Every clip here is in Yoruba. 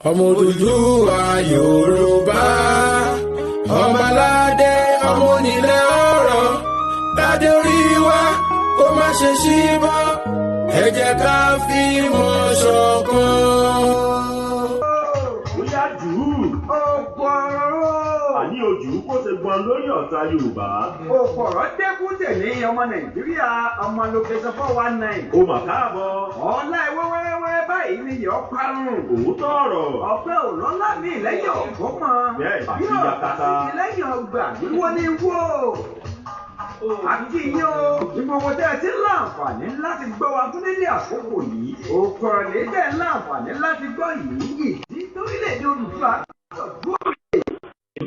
ọmọ Odùduwà Yorùbá ọmọ aládé ọmọ onílẹ̀ ọ̀rọ̀ dádé orí wa kó má ṣe ṣíbọ́ ẹ jẹ́ ká fìmọ̀ ṣọ̀kan. bóyá jù ú àní ojú kó ṣe gbọ́n lórí ọ̀tá Yorùbá. òpòrọ̀ dẹ́kun tẹ̀lé ọmọ Nàìjíríà ọmọ location 419. ó mà káàbọ̀. ọ̀la ìwé wẹ́rẹ́wẹ́rẹ́ báyìí ni yọ̀ parun. òótọ́ ọ̀rọ̀. ọ̀pẹ òlọ́lá mi lẹ́yìn ọ̀gbọ́mọ. bẹ́ẹ̀ àti yóò bá yakata. sí lẹ́yìn ọgbà wíwó ní wó. àti yín o ní gbogbo tẹ́ ẹ ti láǹfààní láti gbọ́ wa fún nílé àkókò yìí. òkòrò lè tẹ̀ láǹfààní láti gbọ́ yìí. ìdí torílẹ̀-èdè Odùduwà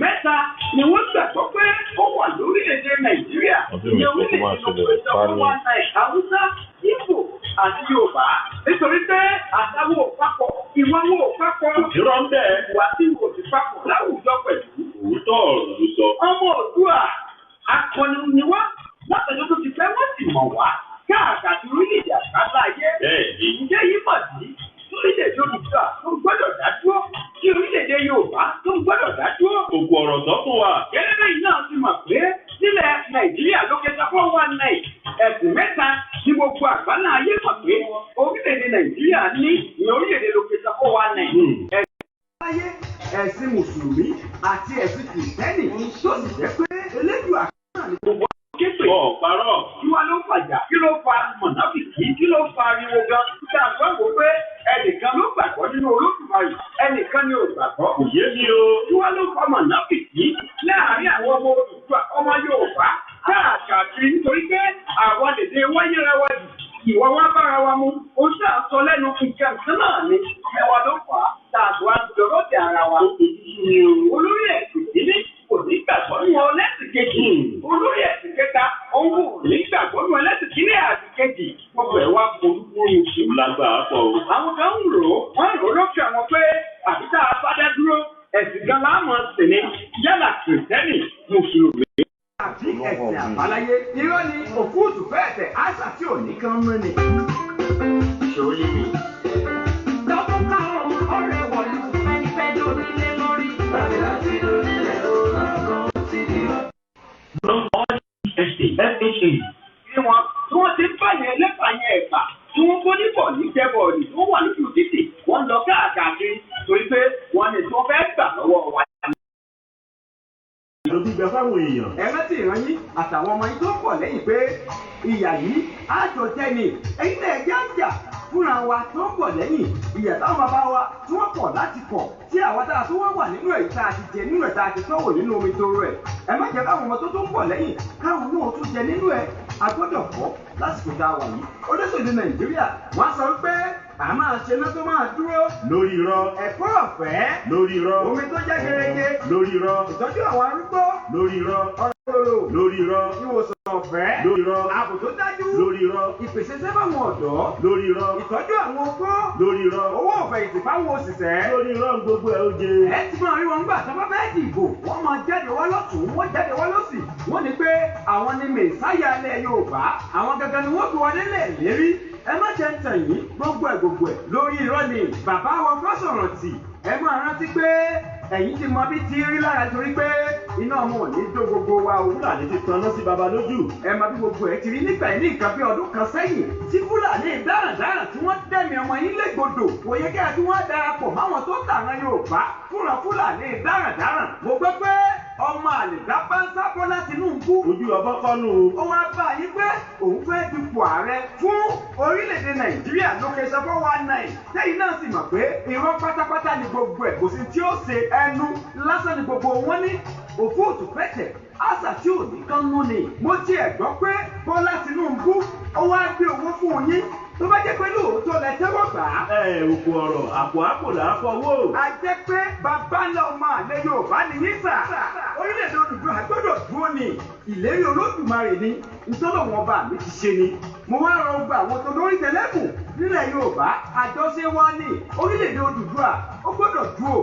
mẹ́ta ni wọ́n gbàgbọ́ pé ó wà lórílẹ̀‐èdè Nàìjíríà ní orílẹ̀‐èdè Haúsá, Ìgbò àti Yorùbá nítorí pé àtàwọn òpapọ̀ ìwọ́wọ́ òpapọ̀ òjúrọ̀ ń bẹ̀. wà sí òsì papọ̀ láwùjọ pẹ̀lú. òótọ́ ọ̀rọ̀ ló sọ. ọmọ Oòduà akọni ni wá látọ̀jọ́ tó ti fẹ́ wọ́n sì mọ̀ wá káàkiri orílẹ̀‐èdè àgbáláyé. bẹ́ẹ̀ni. ǹjẹ́ yìí mọ̀ sí orílẹ̀‐èdè Odùduwà tó gbọ́dọ̀ dá dúró kí orílẹ̀‐èdè Yorùbá tó gbọ́dọ̀ dá dúró. òkú ọ̀rọ̀ tó fún wa. gẹ́gẹ́ yìí náà ti mọ̀ pé nílẹ̀ Nàìjíríà location 419 ẹ̀sìn mẹ́ta ní gbogbo àgbáńlá ayé mọ̀ pé orílẹ̀‐èdè Nàìjíríà ní orílẹ̀‐èdè location 419. ẹ̀sìn ẹ̀sìn Mùsùlùmí àti ẹ̀sìn Kìrìsìtẹ́nì tó sì jẹ́ pé Elédùà náà ní gbogbo képe. parọ́. kí wá ló fàjà kí ló fa mọ̀nàfìkì kí ló fa ariwo gan kí a gbọ́ wò pé ẹnìkan ló gbàgbọ́ nínú Olódùmarè ẹnìkan ni ò gbàgbọ́. kò yé mi o. kí wá ló fa mọ̀nàfìkì láàárín àwọn ọmọ Odùduwà ọmọ Yorùbá káàkiri nítorí pé àwọn dèdè wáyé ra wá jù ìwà wa bára wa mu ó sọ lẹ́nu nǹkan kan náà ni ẹwà ló fà á tààtò àjọrọ̀ tẹ ara wa. olórí ẹ̀sìn kìíní kò ní gbàgbọ́ nínú ẹlẹ́sìn kejì olórí ẹ̀sìn kẹta òun kò ní gbàgbọ́ nínú ẹlẹ́sìn kìíní àti kejì gbogbo ẹ̀ wá polúkúrú ìṣòro lágbára pọ̀ o. àwọn kan ń rò ó wọ́n rò ó lókè àwọn pé àbí tá a bá dá dúró ẹ̀sìn gan láàmú sí ni yálà Kìrìsìtẹ́nì Mùsùlùmí àti ẹ̀sìn àbáláyé irọ́ ni òfúùtù fẹ́ẹ̀tẹ̀ àṣà tí ò ní kán mú ni. ṣòro yé mi. lọ́dún káwọn ọ̀rẹ́ wọ̀lú ẹni fẹ́ lórí lé lórí. láti láti lórí lé lọ́kàn sí i. ní wọn tí wọ́n ti ń báyẹn lẹ́fà yẹn ẹ̀fà tí wọ́n kó níbọ̀ ní jẹ́bọ̀ọ̀lì tí wọ́n wà lójú títì wọ́n lọ káàkiri torí pé wọ́n ní tí wọ́n fẹ́ gbà lọ́wọ́ wa. ló ti gbẹ fáwọn èèyàn. ẹ rántí ìrànyí àtàwọn ọmọ yìí tó pọ̀ lẹ́yìn pé ìyà yìí á jọ jẹ́ ni èyí náà ẹ̀jẹ̀ àjà fúnra wa tó ń bọ̀ lẹ́yìn ìyà táwọn bàbá wa tí wọ́n pọ̀ láti kọ̀ tí àwọn tá a tó wá wà nínú ẹ̀ tá a ti jẹ nínú ẹ̀ tá a ti tọ́wò nínú omi tó rẹ̀ ẹ má jẹ́ káwọn ọmọ tó ń bọ̀ lẹ́yìn káwọn náà tún jẹ nínú ẹ̀ agbọ́dọ̀ kọ́ lásìkò tá a wà yìí olóṣèlú Nàìjíríà wọ́n sọ pé a máa ṣe iná tó máa dúró. lórí irọ́. ẹ̀kọ́ ọ̀fẹ́. lórí irọ́. omi tó jẹ́ gerege. lórí irọ́. ìtọ́jú àwọn arúgbó. lórí irọ́. ọ̀rọ̀ lórí irọ́. ìwòsàn ọ̀fẹ́. lórí irọ́. ààbò tó dájú. lórí irọ́. ìpèsè iṣẹ́ fáwọn ọ̀dọ́. lórí irọ́. ìtọ́jú àwọn opó. lórí irọ́. owó ọ̀fẹ̀yìntì fáwọn òṣìṣẹ́. lórí irọ́ gbogbo ẹ̀ ó jẹ. ẹ ti máa rí wọn gbà tó bá fẹ́ dìbò wọ́n máa jáde wá lọ́tùn wọ́n jáde wá lọ́sì wọ́n ní pé àwọn ni mẹ̀sáyà ilẹ̀ Yorùbá àwọn gangan ni wọ́n fi wọlé lẹ̀ lérí ẹ má jẹ́ ń tàn yín gbogbo ẹ̀ lórí irọ́ ni bàbá wọn Fáṣọ̀rántì ẹ máa rántí pé ẹ̀yin ti mọ bí ti rí lára torí pé iná ọmọ ò ní jó gbogbo wa o. Fúlàní ti tanná sí baba lójú. ẹ máa bí gbogbo ẹ ti rí nígbà yìí ní nǹkan bí ọdún kan sẹ́yìn tí Fúlàní dáradára tí wọ́n dẹ̀mí ọmọ yín légbodò kò yẹ kí a tí wọ́n darapọ̀ máwọn tó tàrán Yorùbá fúnra Fúlàní dáradára. mo gbọ́ pé ọmọ àlèdá bá ń sábọ́ láti Tinubu. ojú ọbọ̀ kọ́nù. ó wá bá yín pé òun fẹ́ dupò ààrẹ fún orílẹ̀-èdè Nàìjíríà location 419 lẹ́yìn náà sì mọ̀ pé irọ́ pátápátá ni gbogbo ẹ̀ kò sí tí ó ṣe ẹnu lásán ni gbogbo wọn ní òfúùtù pẹ̀tẹ̀ àṣà tí ò ní kán mú ni. mo tiẹ̀ gbọ́ pé Bọ́lá Tinubu ó wá gbé owó fún yín tó bá jẹ́ pé lóòótọ́ lẹ tẹ́wọ́ gbà á. òkú ọ̀rọ̀ àpò là á fọwọ́. a jẹ́ pé bàbá ńlá ọmọ àlẹ́ Yorùbá nìyí sà. orílẹ̀-èdè Odùduwà gbọ́dọ̀ dúró ni ìlérí Olódùmarè ni ìtọ́lọ̀ wọn bá mi ti ṣe ni. mo wá rọ gba àwọn tó lórí tẹlẹ́kùn nílẹ̀ Yorùbá àjọṣe wa ní orílẹ̀-èdè Odùduwà ó gbọ́dọ̀ dúró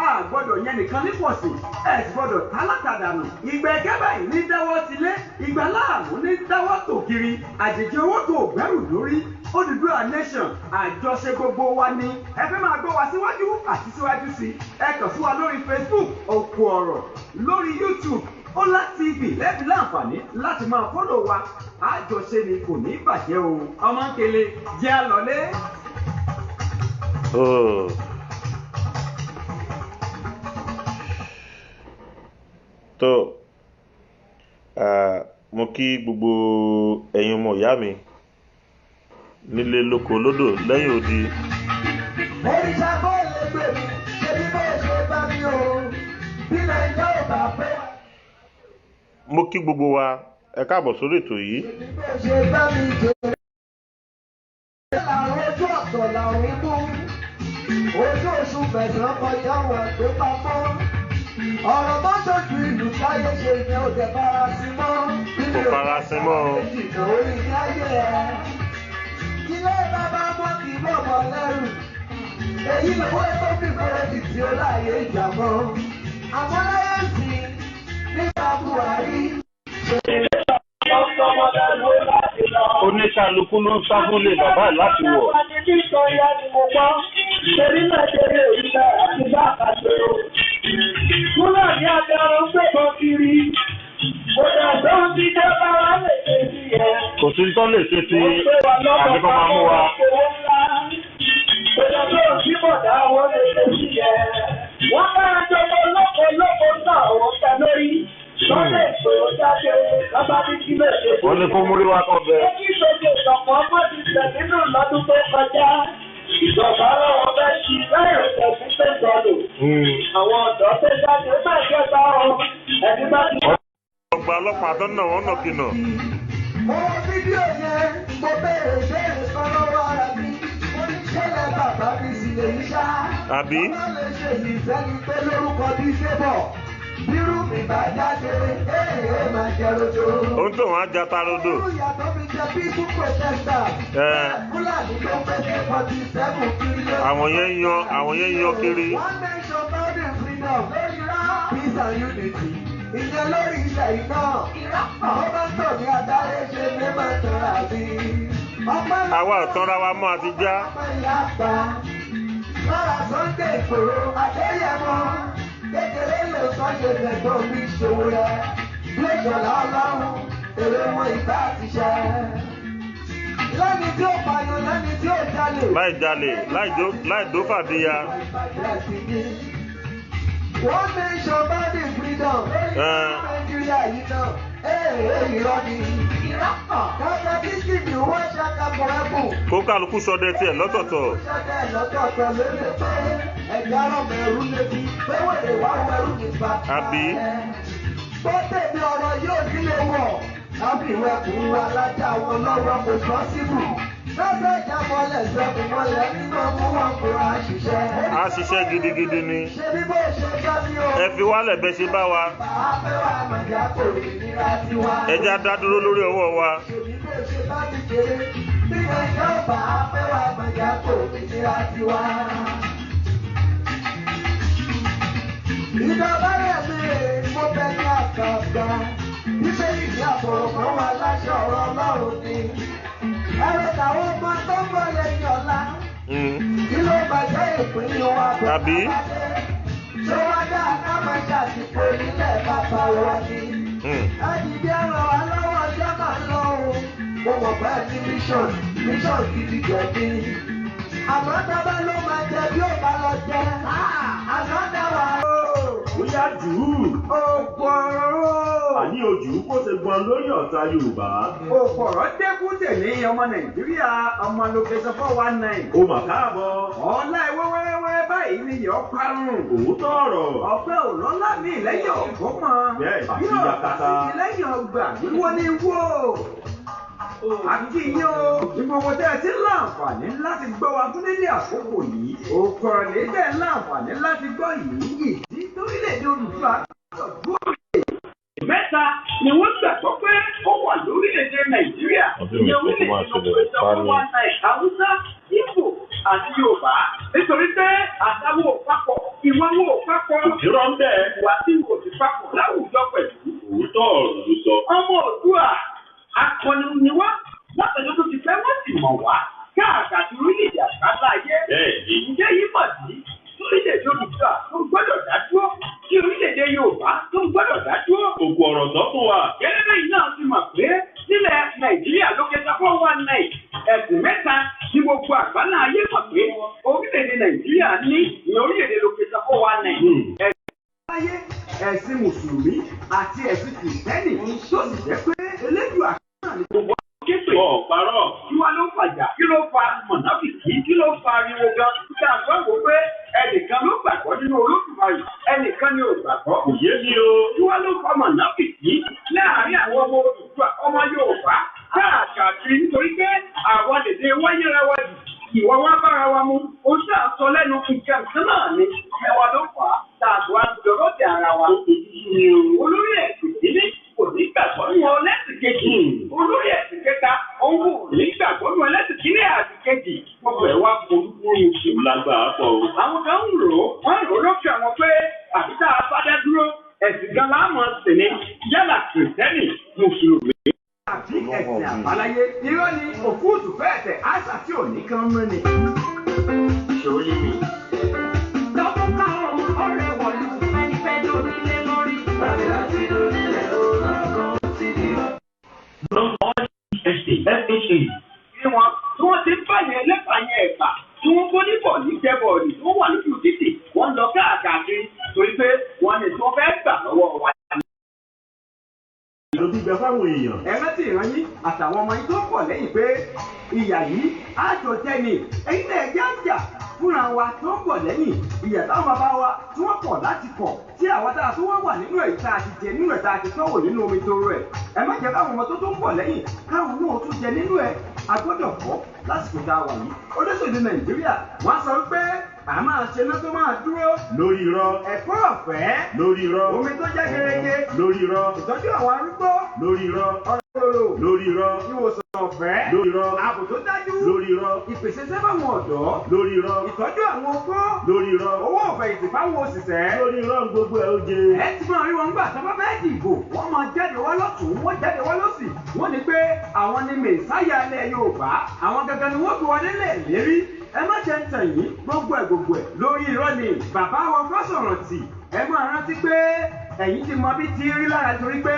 a gbọ́dọ̀ yẹn nìkan nípọ̀sí ẹ̀ sì gbọ́dọ̀ tálákàdànù ìgbà ẹ̀kẹ́ báyìí ní dáwọ́ tilé ìgbà láàmú ní dáwọ́ tòkiri àjèjì owó tó gbẹ́rù lórí Odùduwà nation àjọṣe gbogbo wa ní ẹ fẹ́ máa gbọ́ wa síwájú àti síwájú sí ẹ kàn sí wa lórí Facebook Òkú Ọ̀rọ̀ lórí YouTube Ọlá TV lẹ́bi láǹfààní láti máa fọ́lọ̀ wa àjọṣe ni kò ní bàjẹ́ o ọmọ nkele jẹ́ àlọ́lé. tó mo kí gbogbo ẹ̀yin ọmọ ìyá mi nílé lóko lódò lẹ́yìn odi. Òrìṣà bó lè gbè mí, ṣebí bó ṣe bá mi o, bí Nàìjíríà ò bá pẹ́. Mo kí gbogbo wa ẹ káàbọ̀ sórí ètò yìí. Ṣebí bó ṣe bá mi jẹ. Làwọn ojú ọ̀tọ̀ làwọn mú. Ojú oṣù mẹ́sàn-án kọjá wọn pé pamọ́. Ọ̀rọ̀ bá ṣojú ìlú táyé ṣe ni ó jẹ farasimọ́. Kò farasimọ́ o. Ìjìnà orí ní ayé ẹ̀. Ilé bàbá mọ́ kì í bọ̀ mọ́ lẹ́rù. Èyí lówó tó fi fẹ́rẹ́jì tí ó láàyè ìjàmọ́. Àmọ́ láyé sí nígbà Buhari. Oníkálukú ló ń sá fúnlé bàbá ẹ̀ láti wọ̀. Fúlàní adarun ń gbẹ̀bọn kiri. Kò sí tó lè ṣe ti àbíkọ́ máa mú wa. Wọ́n bá jọmọ lọ́kọ̀ọ́lọ́kọ̀ náà wọ́n ta lórí. Lọ́lẹ̀ ìpè ó jáde lábá ní kí lè ṣe. Wọ́n ní kó múrí wá kọ́ bẹ́ẹ̀. Ó kí ṣoṣo ìṣọ̀kan ọmọ ti tẹ̀ nínú lọ́dún tó kọjá. Ìjọba aláwọ̀ bẹ́ ṣí láìrò tẹ̀sí pẹ̀lú. Àwọn ọ̀dọ́ tó jáde máa jẹta ọ. Ẹni bá ti. Ọgbà ọlọ́pàá tó nà wọ́n nàkínà. Mo wo fídíò yẹn, mo béèrè ìbéèrè kan lọ́wọ́ ara mi. Mo ní ṣẹlẹ̀ bàbá mi sì lè yí ṣá. Àbí? Bàbá lè ṣe ìfẹ́ni pé lórúkọ bí Fébọ̀. Bírú mi bá jáde, èèyàn máa jẹ rojo. Ohun tó wọ́n á jata rodo. Irú ìyàtọ̀ mi jẹ peaceful protesters. Fúlàní tó pé ní 47 billion. Àwọn yẹn yan kiri. One nation founding freedom. Peace and unity. Ìyẹn lórí ilẹ̀ iná. Àwọn bá ń tọ̀ ní adarí ṣe ní máa tọ̀ra bí. Àwa ọ̀tọ́ra wa mọ́ àti já. Ọmọ ìyá àgbà. Lọ́ra Sunday Ìgbòho Adéyẹmọ. Kékeré lè sọ ṣe fẹ̀gbọ́n mi ṣòwò rẹ̀. Bí ìṣọ̀lá ọlọ́run, èrè wọn ìgbà ti ṣẹ. Lẹ́ni tí ó pààyàn, lẹ́ni tí ó jalè. Láì jalè, láì dó fàdíya. One nation founding freedom. Nàìjíríà yìí náà. Irọ́ ni. Kàkà kíkì ni wọ́n ṣàkàbọ̀ ẹ̀bùn. Kó kálukú sọdẹ tiẹ̀ lọ́tọ̀ọ̀tọ̀. Ṣọdẹ lọ́tọ̀ọ̀tọ̀ lóde pé ẹ̀já rọ̀mọ̀ ẹ̀rú lébi. Pé wèrè wá wẹ̀rú nípa. Àbí? Bọ́tẹ̀ ni ọ̀rọ̀ yóò nílé wọ̀. Lábìwẹ̀kùn alájà wọn lọ́wọ́ kò sọ síbù. Lọ́sẹ̀ ìjábọ̀lẹ̀ sẹ́kùn mọ́lẹ̀ nínú ọmọ wọn kò á ṣiṣẹ́. A ṣiṣẹ́ gidigidi ni. Ṣé bí bó ṣe bá mi o? Ẹ fi wálẹ̀ bẹ́ ṣe bá wa. Bàá fẹ́ wá màjá kò rí nira tiwa. Ẹ jẹ́ á dá dúró lórí ọwọ́ wa. Ṣé bí bó ṣe bá ti kéré? Bí ẹ̀jẹ̀ ò bá fẹ́ wá màjá kò rí nira tiwa. Ìjọba rẹ̀ mi mo bẹ ní àkàgbà. Bíbélì ìdí àbọ̀rọ̀ kan wà láṣẹ ọ̀rọ̀ Ọlọ́run ni. Ẹ̀rọ táwọn ọmọ tó ń bọ̀ lẹ́yìn ọ̀la. Kí ló bàjẹ́ ìpínlẹ̀ wa bọ̀? Àbí? Ṣé wá dá àkámọ́ ṣàtìpó nílẹ̀ bàbá wa ni? Ẹ̀dìdí ẹ̀rọ wa lọ́wọ́ ọjọ́ máa lọ o. Mo mọ̀ pé ní mission gidi jẹ̀bi. Àmọ́ tábà ló máa jẹ bí ó bá lọ jẹ. Àná dáwà o. Bóyá jù ú. Òkú ọ̀rọ̀. Àní ojú kó ṣe gbọ́n lórí ọ̀tá Yorùbá. Òkú ọ̀rọ̀ dẹ́kun tèmi ọmọ Nàìjíríà ọmọ location 419. Ó mà káàbọ̀. Ọ̀la ìwẹ́wẹ́wẹ́ báyìí ni yọ̀ parun. Òótọ́ ọ̀rọ̀. Ọ̀pẹ òlọ́lá mi lẹ́yìn ọ̀gbọ́n mọ́. Bẹ́ẹ̀ àti Yóò bá yakata. sí lẹ́yìn ọgbà wíwọ́ ní wó. Àti yín o, ní gbogbo tẹ́ ẹ ti ń láǹfààní láti gbọ́ wa fún nílé àkókò yìí. Òkú ọ̀rọ̀ lè tẹ̀ ń láǹfààní láti gbọ́ yìí. Ìdí torílẹ̀-èdè Odùduwà gbọ́dọ̀ mẹ́ta ni wọ́n gbàgbọ́ pé ó wà lórílẹ̀-èdè Nàìjíríà. Ní orílẹ̀-èdè Nàìjíríà, Haúsá, àti Yorùbá nítorí pé àtàwọn òpapọ̀ ìwọ́wọ́ òpapọ̀ ìrọ̀ ń bẹ̀. ìwà tí wò sí papọ̀ láwùjọ pẹ̀lú. Òótọ́ ọ̀rọ̀ ló sọ. ọmọ Oòduà akọni ni wá látọjọ́ tó ti fẹ́ wọ́n sì mọ̀ wá káàkiri orílẹ̀-èdè àgbáńlá ayé. Bẹ́ẹ̀ni. ǹjẹ́ yìí mọ̀ sí orílẹ̀-èdè Oòduà tó gbọ́dọ̀ dá dúró tí orílẹ̀-èdè Yorùbá tó gbọ́dọ̀ dá dúró. Òkú ọ̀rọ̀ sọ fún wa. gẹ́gẹ́ bẹ́ẹ̀ náà ti mọ̀ pé nílẹ̀ Nàìjíríà ló kẹta 419 ẹ̀sìn mẹ́ta ní gbogbo àgbáńlá ayé mọ̀ pé orílẹ̀-èdè Nàìjíríà ní orílẹ̀-èdè ló kẹta 419. láyé ẹ̀sìn mùsùlùmí àti ẹ̀sìn kìrìtẹ́nì tó sì jẹ́ pé elédùà náà ní gbogbo képe Ọ̀parọ̀. kí wá ló fàjà kí ló fa mọ̀nàfìkì kí ló fa ariwo gan kí a gbọ́ wò pé ẹnìkan ló gbàgbọ́ nínú Olódùmarè ẹnìkan ni ò gbàgbọ́. Kò yé mi o. kí wá ló fa mọ̀nàfìkì láàárín àwọn ọmọ Oòduà ọmọ Yorùbá káàkiri nítorí pé àwọn dèdè wáyé rẹ wá jù ìwà wa bára wa mu ó ṣàtọ lẹ́nu nǹkan kan náà ni ẹwà ló fà á tààtò àjọrò ti ara wa. olórí ẹ̀sìn kìíní kò ní gbàgbọ́ nínú ẹlẹ́sìn kejì olórí ẹ̀sìn kẹta òun kò ní gbàgbọ́ nínú ẹlẹ́sìn kìíní àti kejì gbogbo ẹ̀ wá polúkúrú sí. Lágbàá pọ̀ o. àwọn kan ń rò ó wọ́n rò ó lókè àwọn pé àbí tá a bá dá dúró ẹ̀sìn gan láàmú sí ni yálà kìrìtẹ́nì mùsùlùmí. àti ẹ̀sìn àbáláyé irọ́ ni òfúùtù fẹ́ẹ̀ tẹ̀ àṣà tí ò ní kán mọ́ ni. ṣòye mi. lọ́dún káwọn ọ̀rẹ́ wọ̀lú ẹni fẹ́ lónílé lórí. bàbá tí lónílé olóògùn ti di lọ. Bí wọn tí wọ́n ti ń báyẹn lẹ́fàáyẹn ẹ̀fà tí wọ́n kó níbọ̀ ní jẹ́bọ̀ọ̀lì tó wà lójú títì wọ́n lọ káàkiri torí pé wọ́n ní tí wọ́n fẹ́ gbà lọ́wọ́ wa. Ìlú gbígbẹ fáwọn èèyàn. ẹ rántí ìrànyìn àtàwọn ọmọ yìí tó pọ̀ lẹ́yìn pé ìyà yìí á jọ jẹ́ ni ẹ̀yin náà ẹ̀jẹ̀ àjà fúnra wa tó ń pọ̀ lẹ́yìn ìyà táwọn bàbá wa tí wọ́n pọ̀ láti pọ̀ tí àwọn tá a tó wá wà nínú ẹ̀ tá a ti jẹ nínú ẹ̀ tá a ti tọ́wò nínú omi toro ẹ̀ ẹ má jẹ́ káwọn ọmọ tó tó ń pọ̀ lẹ́yìn káwọn náà tún jẹ nínú ẹ̀ a gbọ́dọ̀ kọ́ lásìkò tá a wà yìí olóṣèlú Nàìjíríà wọ́n sọ pé a máa ṣe iná tó máa dúró Lórí irọ́. ẹ̀kọ́ ọ̀fẹ́ Lórí irọ́. omi tó jẹ́ gerege Lórí irọ́. ìtọ́jú àwọn arúgbó Lórí irọ́. ọ̀rọ̀ Lórí irọ́. ìwòsàn ọ̀fẹ́ Lórí irọ́. ààbò tó dájú Lórí irọ́. ìpèsè sẹ́fàwọn ọ̀dọ́ Lórí irọ́. ìtọ́jú àwọn opó Lórí irọ́. owó ọ̀fẹ̀yìntì fáwọn òṣìṣẹ́. Lórí irọ́ gbogbo ẹ̀ ó jẹ. ẹ ti máa rí wọn gbà tó bá fẹ́ dìbò wọ́n máa jáde wá lọ́tún wọ́n jáde wá lọ́sì wọ́n ní pé àwọn ni mẹ̀sáyà ilẹ̀ Yorùbá àwọn gangan ni wọ́n fi wọlé lẹ̀ lérí ẹ má jẹ́ ń tàn yín gbogbo ẹ̀ lórí irọ́ ni bàbá wọn Fáṣọ̀rántì ẹ máa rántí pé ẹ̀yin ti mọ bí ti rí lára torí pé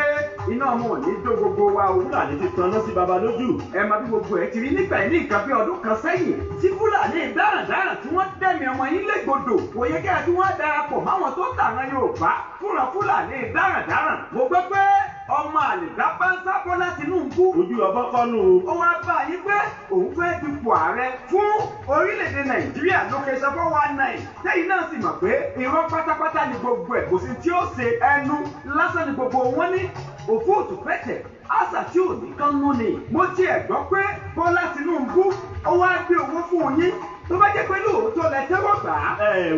iná ọmọ ò ní dó gbogbo wa o. Fúlàní ti tanná sí baba lójú. ẹ máa bí gbogbo ẹ ti rí nígbà yìí ní nǹkan bí ọdún kan sẹ́yìn tí Fúlàní dáradára tí wọ́n dẹ́mi ọmọ yín légbodò kò yẹ kí ẹ tí wọ́n darapọ̀ máwọn tó tàrán Yorùbá fúnra Fúlàní dáradára mo gbọ́ pé ọmọ àlèdá Bánsá Bọ́lá Tinúbú Ojú ọbọ̀ kọ́nù. ó wá bá yín pé òun fẹ́ dupò ààrẹ fún orílẹ̀-èdè Nàìjíríà lókèṣọ́ 419 tẹ́yìn náà sì mọ̀ pé irọ́ pátápátá ni gbogbo ẹ̀ kò sí tí ó ṣe ẹnu lásán ni gbogbo wọn ní òfúùtù pẹ̀tẹ̀ àṣà tí ò ní kán mú ni. mo tiẹ̀ gbọ́ pé Bọ́lá Tinúbú ó wá gbé owó fún yín tó bá jẹ́ pé lóòótọ́ lẹ tẹ́wọ́ gbà á.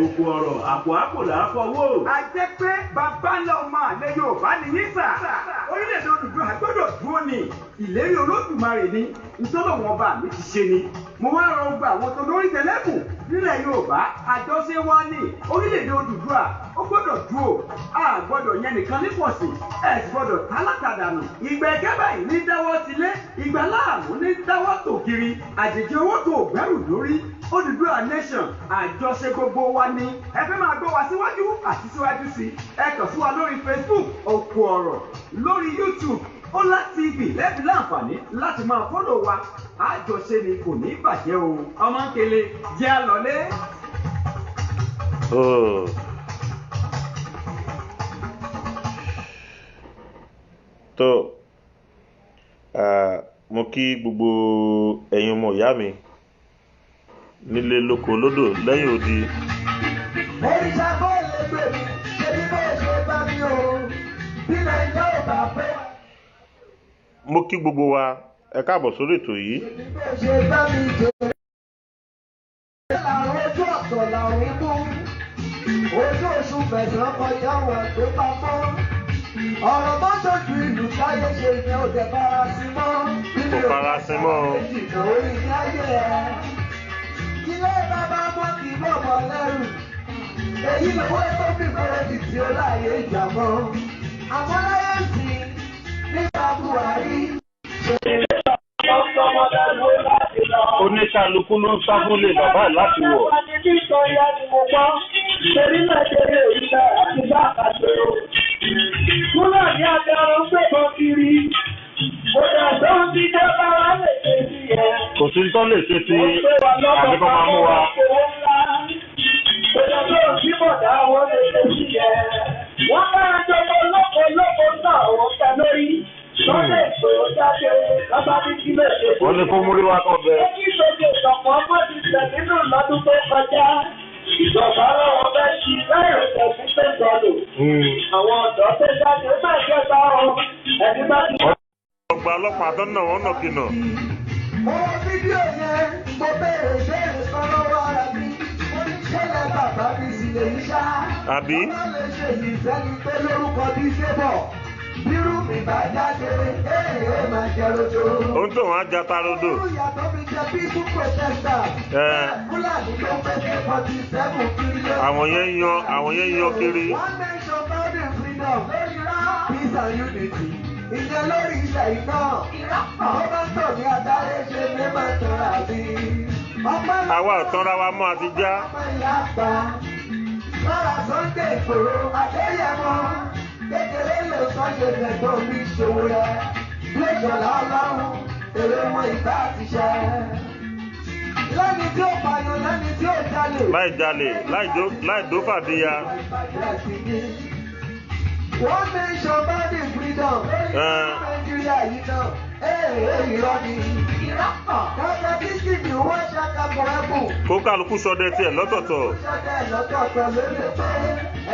Òkú ọ̀rọ̀ àpò là á fọwọ́. a jẹ́ pé bàbá ńlá ọmọ àlẹ́ Yorùbá ni yín sà. orílẹ̀-èdè Odùduwà gbọ́dọ̀ dúró ni ìlérí Olódùmarè ni nítorí wọn bá mi ti ṣe ni. mo wá rọ gba àwọn tó lórí tẹlẹ́kù nílẹ̀ Yorùbá àjọṣe wa ní orílẹ̀-èdè Odùduwà ó gbọ́dọ̀ dúró a gbọ́dọ̀ yẹn nìkan nípọ̀sí ẹ̀ sì gbọ́dọ̀ tálákàdánù. ìgbẹ́kẹ́ báyìí ní dáwọ́ tilé ìgbà láàmú ní dáwọ́ tòkiri àjèjì owó tó gbẹ́rù lórí Odùduwà nation àjọṣe gbogbo wa ni ẹ fẹ́ máa gbọ́ wa síwájú àti síwájú sí ẹ kàn sí wa lórí Facebook Òkú Ọ̀rọ̀ lórí YouTube Ọlá TV lẹ́bi láǹfààní láti máa fọ́lọ̀ wa àjọṣe ni kò ní bàjẹ́ o ọmọ nkele jẹ́ àlọ́lé. tó mo kí gbogbo ẹ̀yin ọmọ ìyá mi nílé lóko lódò lẹ́yìn odi. òrìṣà bó lè gbè mí ṣebí bó ṣe bá mi o bí nàìjíríà ò bá pẹ́. mo kí gbogbo wa ẹ káàbọ̀ sórí ètò yìí. ṣebí bó ṣe bá mi jẹ́ làwọn ojú ọ̀tọ̀ làwọn imú ojú oṣù fẹ̀sán kọjá wọn tó pamọ́ ọ̀rọ̀ bá ṣojú ìlú táyé ṣe ìfẹ́ òde farasin mọ́. Kò farasin mọ́. méjì kan orí ní ayé ẹ̀. ilé bàbá mọ́ kì í bọ̀ bọ̀ lẹ́rù. Èyí lówó tó fi fẹ́rẹ́ tí ó láàyè ìjàmọ́. Àmọ́ láyé sí nígbà Buhari. Oníkálukú ló ń sá fúnlé bàbá ẹ̀ láti wọ̀. Fúlàní adarun pé kan kiri, kò dàgbà ń bí jọba wa lè ṣe sí ẹ. Kò sí tán lè ṣe ti àbíkọ́ máa mú wa. Kò dàgbà ń bí bọ̀dá wọn lè ṣe sí ẹ. Wọ́n bá jọba lóko náà wọ́n fẹ́ lórí. Lọ́lẹ̀ ìgbòho jáde lábá ní kí lè ṣe. Wọ́n ní kó múrí wá kọ́ bẹ. Ó kí ìṣòro ìṣọ̀kan ọmọ ti tẹ̀ nínú lọ́dún tó kọjá. Ìjọba aláwọ̀ bẹ́ ṣí láyọ̀ tẹ̀sí tẹ̀sọ̀lù. Àwọn ọ̀dọ́ tẹ́ jáde máa jẹta ọ. Ẹni bá ti. Ọgbà ọlọ́pàá tó nà wọ́n nà kìnà. Mo wo fídíò yẹn, mo béèrè ìbéèrè kan lọ́wọ́ ara mi. Mo ní ṣẹlẹ̀ bàbá mi sì lè yí ṣá. Àbí? Wọ́n lè ṣe ìfẹ́ni pé lórúkọ bí Fébọ̀. Bírú mi bá jáde, èèyàn máa jẹ rojo. Ó ń tò wọ́n á jata rodo. Irú ìyàtọ̀ mi jẹ bí fún protester. Fúlàní ló fẹ́ ṣe 47 billion. Àwọn yẹn yan kiri. One nation bounding freedom. Peace and unity. Ìyẹn lórí ilẹ̀ iná. Àwọn bá ń tọ̀ ní adarí ṣe ní máa tọ̀ra bí. Àwa ò tanra wa mọ́ àti já. Ọmọ ìyá àgbà. Lára Sunday Ìgbòho, Adéyẹmọ. Kékeré lè sọ́ṣe lẹ́gbọ́n mi ṣòwò rẹ̀. Lẹ́jọ̀lá ọlọ́run, èrè wọn ìgbà àti ṣẹ́. Lẹ́ni tí ó pààyàn, lẹ́ni tí ó jalè. Láì jalè, láì dó fàdíya. One nation bounding freedom. Nàìjíríà yìí náà, irọ́ ni. Kọ́kọ́ kíkì ni wọ́n ṣàkàbọ̀ ẹ̀bùn. Kó kálukú sọdẹ tiẹ̀ lọ́tọ̀ọ̀tọ̀. Ṣọdẹ lọ́tọ̀ọ̀tọ̀ lórí pé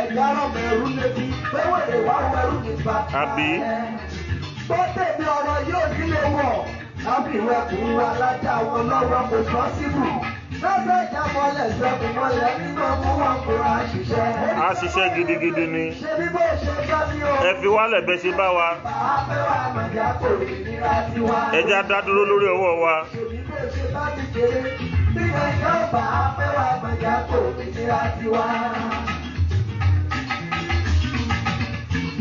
ẹ̀jẹ̀ arọ́mọ ẹ̀rú lébi, pé wèrè wá wọ ẹrú ní bàtà. Àbí? Tó tèmi ọ̀rọ̀ yóò nílé wọ̀. Ábìrẹ́kùn wa lájà wọn lọ́wọ́ kò sọ síbù. Lọ́sẹ̀ ìjábọ̀lẹ̀ sẹ́kùn mọ́lẹ̀ nínú ọmọ wọn kò rà ṣiṣẹ́. A ṣiṣẹ́ gidigidi ni. Ṣé bí bó ṣe bá mi o? Ẹ fi wálẹ̀ bẹ́ ṣe bá wa. Bàá fẹ́ wá màjà kò rí nira tiwa. Ẹ já dá dúró lórí ọwọ́ wa. Ṣé bí bó ṣe bá mi kéré? Bí ẹ̀jẹ̀ ò bá fẹ́ wá màjà kò rí nira tiwa.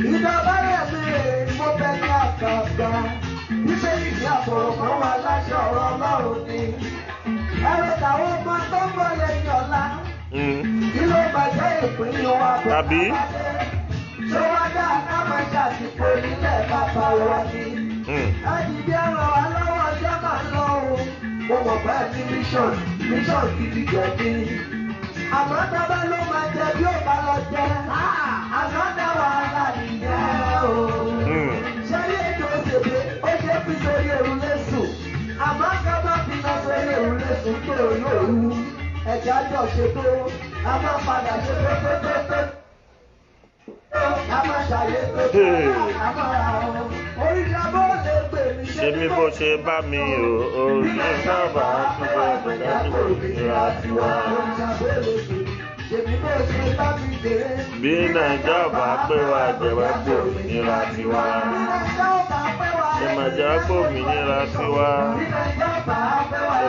Ìjọba rẹ̀ mi mo bẹ ní àkàgbà. Bíbélì ní àfọ̀rọ̀mọ́ wa láṣẹ ọ̀rọ̀ Ọlọ́run ni. Ẹ̀rọ tàwọn ọmọ tó ń bọ̀ lẹ́yìn ọ̀la. Kí ló bàjẹ́ ìpín wa bọ̀? Àbí? Ṣé wá dá ká máa ṣàtìpó nílẹ̀ bàbá wa ni? Àdìdí ẹ̀rọ wa lọ́wọ́ ọjọ́ máa lọ o. Mo mọ̀ bá ní mission gidi jẹ̀bi. Àmọ́ tábà ló máa jẹ bí ó bá lọ jẹ. Àmọ́ dá wàhálà nìyẹn o. Ṣẹ́rí ètò òṣèlú ó ṣe fi sórí èrúlé sùn. Àmọ́ kábà fi lọ sórí èrúlé sùn tó olóòrú. Ẹ̀jẹ̀ àjọ ṣètò, a máa padà ṣe pépépépé. A máa ṣàyè pépé. A máa ra ọ̀rọ̀. Oríṣi abọ́ lè gbè mí. Ṣé mi bó ṣe bá mi o? Orí sábà tún bọ̀ bọ̀dá kò nira tiwa. Bí Nàìjíríà bá pé wa jẹ̀wẹ́ kò nira tiwa. Ṣé Nàìjíríà kò nira tiwa? Ṣé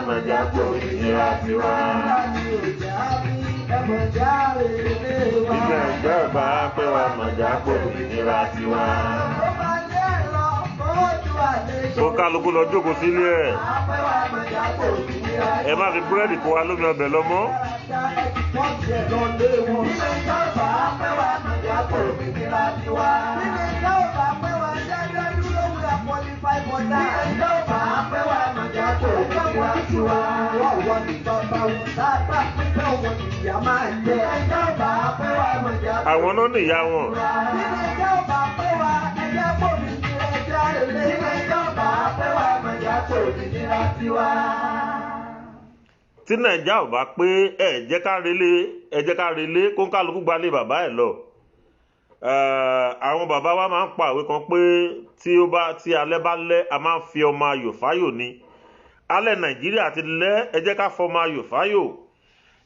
Nàìjíríà kò nira tiwa? Bí Nàìjíríà bá pé wa Nàìjíríà kò nira tiwa. Kó kálukú lọ jókòó sílé ẹ̀. Ẹ má fi búrẹ́dì kó wa lómi ọbẹ̀ lọ mọ́. Àwọn náà nìyá wọn. Tí Nàìjíríà ò bá pé ẹ jẹ́ ká relé kó ń kálukú gbalé bàbá ẹ̀ lọ. Àwọn bàbá wa máa ń pa òwe kan pé tí alẹ́ bá lẹ́ a máa ń fi ọmọ ayò fáyò ni. Alẹ́ Nàìjíríà ti lẹ́ ẹ jẹ́ ká fọmọ ayò fáyò.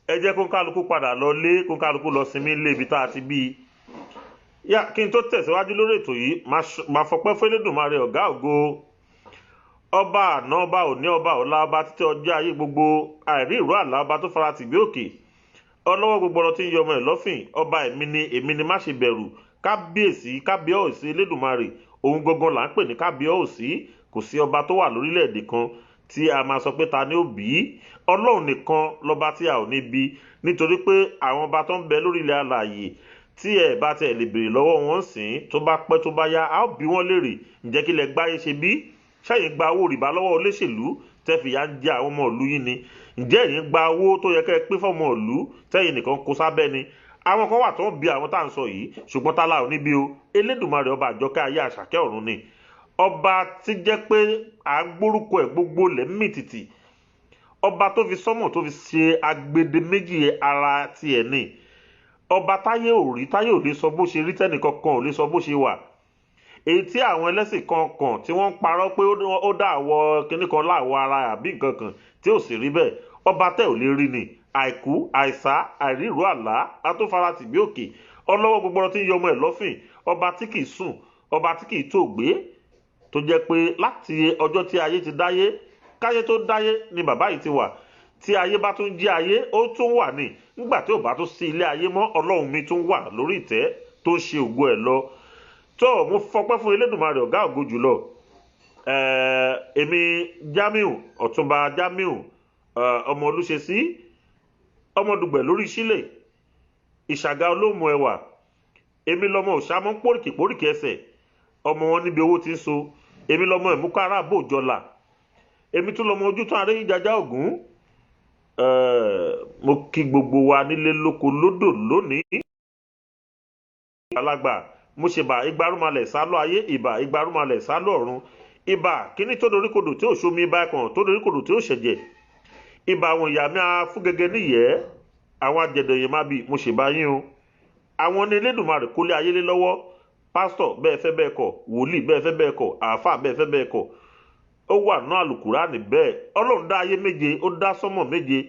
Ẹ jẹ́ kó ń kálukú padà lọ lé kó ń kálukú lọ sinmi lé ibi tá a ti bí i. Kí n tó tẹ̀síwájú lórí ètò yìí máa fọpẹ́ fún Elédùmarè ọ̀gá ògo ọba àná ọba òní ọba ọ̀la ọba títí ọjọ́ ayé gbogbo àìrí ìró àlá ọba tó fara tìbí òkè ọlọ́wọ́ gbogbo ọ̀rọ̀ tí ń yọ ọmọ ẹ̀ lọ́fìn ọba èmi ni má ṣe bẹ̀rù kábíyèsí Elédùmarè òun gangan là ń pè ní kábíyèsí kò sí ọba tó wà lórílẹ̀‐èdè kan tí a máa sọ pé ta ni ó bí ọlọ́run nìkan lọ́ba tí a ò ní bí nítorí pé àwọn ọba tó ń bẹ lórílẹ̀ alààyè tí ẹ bá tẹ̀ lè béèrè lọ́wọ́ wọn sìn tó bá pẹ́ tó bá yá a ó bí wọ́n léèrè ǹjẹ́ kí lẹ gbáyé ṣe bí ṣẹ́yìn gba owó rìbá lọ́wọ́ olóṣèlú tẹ́fìyà ń jẹ àwọn ọmọ ìlú yín ni ǹjẹ́ ẹ̀yin gba owó tó yẹ kẹ́ ẹ pín fọ́mọ ìlú tẹ́yìn nìkan kó sábẹ́ ni àwọn kan wà tó ń bí àwọn tá à ń sọ yìí ṣùgbọ́n tá láò níbi o Elédùmarè ọba àjọkẹ́ ayé àṣàkẹ́ ọ̀run ni ọba tí jẹ́ pé à ń gbórúkọ ẹ̀ gbogbo lẹ́mí tìtì ọba tó fi sọ́mọ̀ tó fi ṣe agbede méjì ara tiẹ̀ ni ọba táyé ò rí táyé ò lè sọ bó ṣe rí tẹ́nìkankan ò lè sọ bó ṣe wà èyí tí àwọn ẹlẹ́sìn kankan tí wọ́n ń parọ́ pé ó dá àwọ̀ kinní kan láàwọ̀ ara àbí nǹkan kan tí ò sì rí bẹ́ẹ̀ ọba tẹ́ ò lè rí ni àìkú àìsá àìríro àlá atófaratì bí òkè ọlọ́wọ́ gbogbo ọ̀rọ̀ tí ń yọ ọmọ ẹ̀ lọ́fìn ọba tí kì í sùn ọba tí kì í tó gbé tó jẹ́ pé láti ọjọ́ tí ayé ti dáyé káyé tó dáyé ni bàbá yìí ti wà tí ayé bá tún jẹ́ ayé ó tún wà ní nígbà tí ò bá tún sí ilé ayé mọ́ ọlọ́run mi tún wà lórí ìtẹ́ tó ń ṣe ògo ẹ̀ lọ tó mo fọpẹ́ fún Elédùmarè ọ̀gá ògo jùlọ èmi Jamiu Ọ̀túnba Jamiu ọmọ Olúṣesí ọmọ Dùgbẹ̀ lórí sílẹ̀ Ìṣàgá olóòmù ẹwà èmi lọmọ òṣàmọ́ póríkì ẹsẹ̀ ọmọ wọn níbi owó ti ń so èmi lọmọ ìmúkàrà àbòjọlà èmi tún lọmọ ojú tán aréyìn jaja ògún mo kí gbogbo wa nílé lóko lódò lónìí alàgbà mo ṣe bá igbarúmalẹ̀ sálọ ayé ìbà igbarúmalẹ̀ sálọ ọ̀run ìbà kíní tó doríkodò tí ò ṣomi ibà ẹ̀kàn tó doríkodò tí ò ṣẹ̀jẹ̀ ìbà àwọn ìyá mi afúgẹ́gẹ́ níyẹ́ àwọn àjẹ̀dẹ̀yẹ má bì mo ṣe bá yín o àwọn ní Elédùmarè kólé ayé lé lọ́wọ́ pásítọ̀ bẹ́ẹ̀ fẹ́ bẹ́ẹ̀ kọ̀ wòlíì bẹ́ẹ̀ fẹ́ bẹ́ẹ̀ kọ̀ àáfà bẹ́ẹ̀ fẹ́ bẹ́ẹ̀ kọ̀ ó wà náà àlùkùránì bẹ́ẹ̀ ọlọ́run dá ayé méje ó dá sọ́mọ̀ méje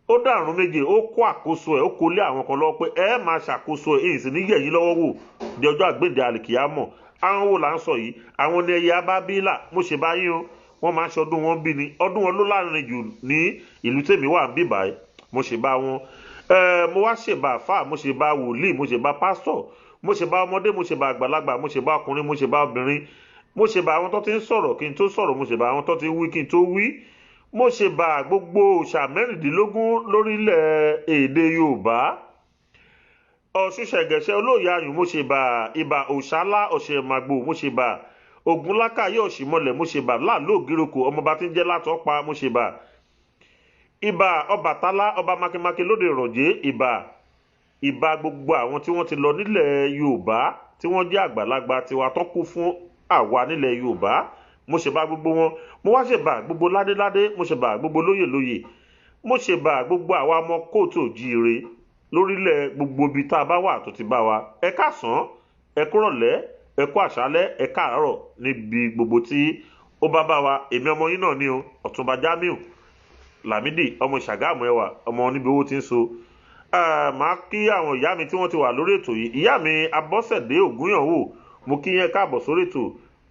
ó dá àrùn méje ó kó àkóso ẹ̀ ó kó lé àwọn kan lọ́wọ́ pé ẹ máa ṣàkóso ẹ̀ èyí sì ní yẹ̀yìn lọ́wọ́ wò di ọjọ́ àgbéǹde àlìkìyámọ̀ àwọn wo là ń sọ yìí àwọn ní ẹyẹ abábílà mo ṣe bá yín o wọ́n máa ń ṣe ọdún wọn bí ni ọdún wọn ló láàrin jù ní ìlú tèmi wà ń bíbà ẹ̀ mo ṣe bá wọn mo wá ṣèbà àfà mo ṣe bá wòlíì mo ṣe bá pásítọ̀ mo ṣe bá ọmọdé mo ṣe bá àgbàlagbà mo ṣe bá ọkùnrin mo ṣe bá obìnrin mo ṣe bá àwọn tó ti ń sọ̀rọ̀ kí n tó sọ̀rọ̀ mo ṣe bá àwọn tó ti ń wí kí n tó wí mo ṣe bá gbogbo òòṣà mẹ́rìndínlógún lórílẹ̀ èdè Yorùbá Ọ̀ṣun ṣẹ̀gẹ̀ṣẹ̀ olóòyè ayùn mo ṣe bá ìbà òṣàlá ọ̀ṣẹ̀ màgbò mo ṣe bá Ògúnlákàyé Ọ̀ṣìmọlẹ̀ mo ṣe bá láàlú ògíròkò ọmọọba tí ń jẹ́ Látọ́pa mo ṣe bá ìbà Ọbàtálá ọba mákínmákín lóde ìrọ̀jẹ́ ìbà gbogbo àwọn tí wọ́n ti lọ nílẹ̀ Yorùbá tí wọ́n jẹ́ àgbàlagbà tiwa tó kú fún àwa nílẹ̀ Yorùbá mo ṣe bá gbogbo wọn mo wá ṣe bá gbogbo ládéládé mo ṣe bá gbogbo lóyèlóyè mo ṣe bá gbogbo àwa ọmọ kóòtù òjíire lórílẹ̀ gbogbo ibi tá a bá wà tó ti bá wa ẹ káàsán ẹ kúrọ̀lẹ́ ẹ kú àṣálẹ́ ẹ káàárọ̀ níbi gbogbo tí ó bá bá wa èmi ọmọ yín náà ni o Ọ̀túnba Jamiu Lámídì ọmọ Ìṣàgámù ẹwà ọmọ níbi owó ti ń so máa kí àwọn ìyá mi tí wọ́n ti wà lórí ètò yìí ìyá mi Abọ́sẹ̀dé Ògúnyànwó mo kí yín ẹ káàbọ̀ sórí ètò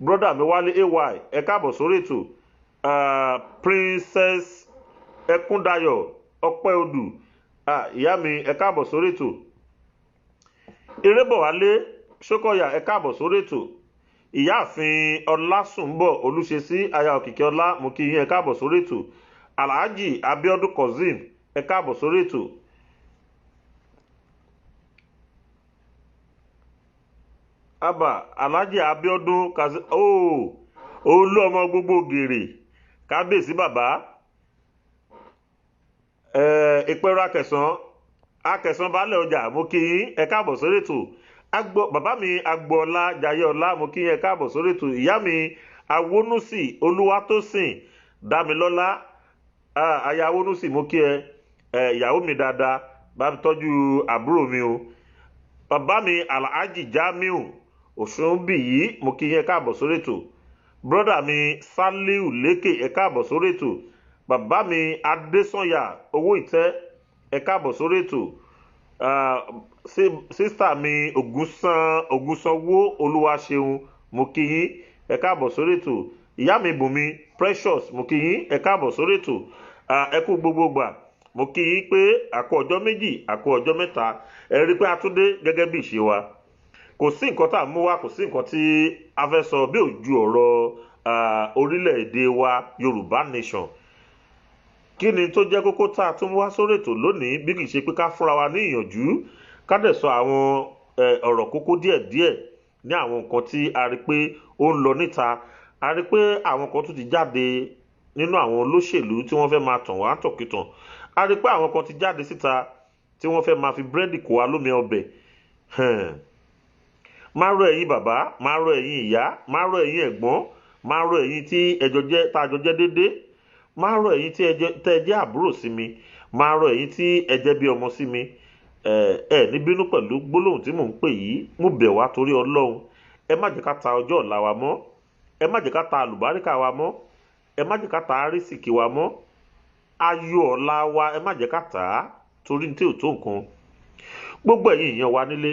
brọ́dà mi Wálé AY ẹ káàbọ̀ sórí ètò Princess Ẹkúndayọ̀ Ọpẹ́odù ìyá mi ẹ káàbọ̀ sórí ètò Erébọ̀wálé Ṣókọ̀yà ẹ káàbọ̀ sórí ètò ìyáàfin Ọlásùnbọ̀ Olúṣesí aya Òkìkí ọlá mo kí yín ẹ káàbọ̀ sórí ètò Alhaji Abiodun Kazeem ẹ káàbọ̀ sórí ètò Alhaji Abiodun Kazeem olú ọmọ gbogbo gèrè kábíyèsí bàbá ìpẹ́rọ akẹsàn balẹ̀ ọjà mo kí yín ẹ káàbọ̀ sórí ètò bàbá mi Agboola Jayéọlá mo kí yín ẹ káàbọ̀ sórí ètò ìyá mi Awónúsì Olúwatósìn Dámilọ́lá aya Awónúsì mo kí ẹ ìyàwó mi dáadáa bá mi tọ́jú àbúrò mi o bàbá mi Alhaji Jamiu Òṣùnbíyí mo kí yín ẹ káàbọ̀ sórí ètò brọ́dà mi Saliu Lékè ẹ káàbọ̀ sórí ètò bàbá mi Adésànyà Owó Ìtẹ́ ẹ káàbọ̀ sórí ètò sísítà mi Ògúnsanwó Olúwaṣeun mo kí yín ẹ káàbọ̀ sórí ètò ìyá mi Bùnmi Precious mo kí yín ẹ káàbọ̀ sórí ètò ẹ kú gbogbo gbà mo kí yín pé àkó ọjọ́ méjì àkó ọjọ́ mẹ́ta ẹ rí pé a tún dé gẹ́gẹ́ bí ìṣe wa kò sí nǹkan tá a mú wá kò sí nǹkan tí a fẹ́ sọ bí ojú ọ̀rọ̀ orílẹ̀-èdè wa Yorùbá Nation kí ni tó jẹ́ kókó tá a tún wá sórí ètò lónìí bí kì í ṣe pé ká fúnra wa ní ìyànjú ká dẹ̀ sọ àwọn ọ̀rọ̀ kókó díẹ̀díẹ̀ ní àwọn nǹkan tí a rí pé ó ń lọ níta a rí pé àwọn kan tún ti jáde nínú àwọn olóṣèlú tí wọ́n fẹ́ máa tàn wá tọ̀kìtàn a rí pé àwọn kan ti jáde síta tí wọ́n fẹ́ máa fi búrẹ́dì kó wa lómi ọbẹ̀ máa rọ ẹ̀yin bàbá máa rọ ẹ̀yin ìyá máa rọ ẹ̀yin ẹ̀gbọ́n máa rọ ẹ̀yin tí tá a jọ jẹ́ déédéé máa rọ ẹ̀yin tí tẹ́ ẹ jẹ́ àbúrò sí mi máa rọ ẹ̀yin tí ẹ jẹ́ bí ọmọ sí mi ẹ ní bínú pẹ̀lú gbólóhùn tí mò ń pè yìí mo bẹ̀ wá torí Ọlọ́run ẹ má jẹ́ ká ta ọjọ́ ọ̀la wa mọ́ ẹ má jẹ́ ká ta àlùbáríkà wa mọ́ ẹ má jẹ́ ká ta àrísìkí wa mọ́ ayọ̀ ọ̀la wa ẹ má jẹ́ ká tà á torí ní tí ò tó nǹkan gbogbo ẹ̀yin èèyàn wa nílé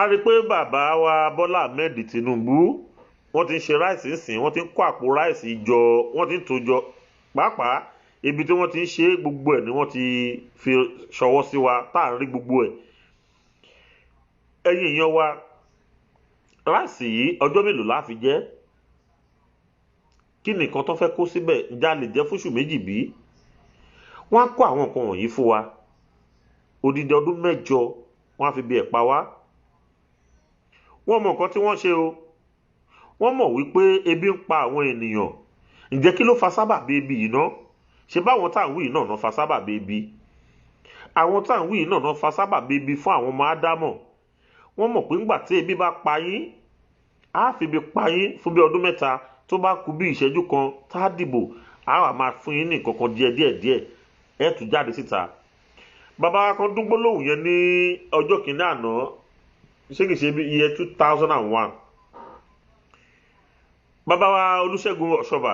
a rí pé bàbá wa Bọ́lá Ahmed Tinubu wọ́n ti ń ṣe ráìsì ńsìn wọ́n ti ń kó àpò ráìsì jọ wọ́n ti ń tò jọ pàápàá ibi tí wọ́n ti ń ṣe gbogbo ẹ̀ ni wọ́n ti fi ṣọwọ́ sí wa tá à ń rí gbogbo ẹ̀ ẹ̀yin èèyàn wa ráìsì yìí ọjọ́ mélòó la fi jẹ kí nìkan tó fẹ́ kó síbẹ̀ ǹjẹ́ a lè jẹ fúnṣù méjì bí wọ́n á kó àwọn nǹkan wọ̀nyí fún wa odidi ọdún 8 wọ́n á fi bí ẹ̀ pa wá wọ́n mọ nǹkan tí wọ́n ṣe o wọ́n mọ̀ wípé ebi ń pa àwọn ènìyàn ǹjẹ́ kí ló fa sábàbí ebi yìí ná ṣe báwọn tá à ń wí náà fa sábàbí ebi àwọn tá à ń wí náà fa sábàbí ebi fún àwọn ọmọ ádámọ̀ wọ́n mọ̀ pé ńgbà tí ebi bá pa yín á fi ebi pa yín fún bí ọdún 3 tó bá kù bí ìṣẹ́jú kan tá a dìbò á wà máa fún yín ní nǹkan kan díẹ̀ ẹ tún jáde síta bàbá kan dúngbó lóhùn yẹn ní ọjọ́ kìíní àná ṣé kìí ṣe bí iye 2001 bàbá wa Olúṣẹ́gun Ọ̀ṣọ́bà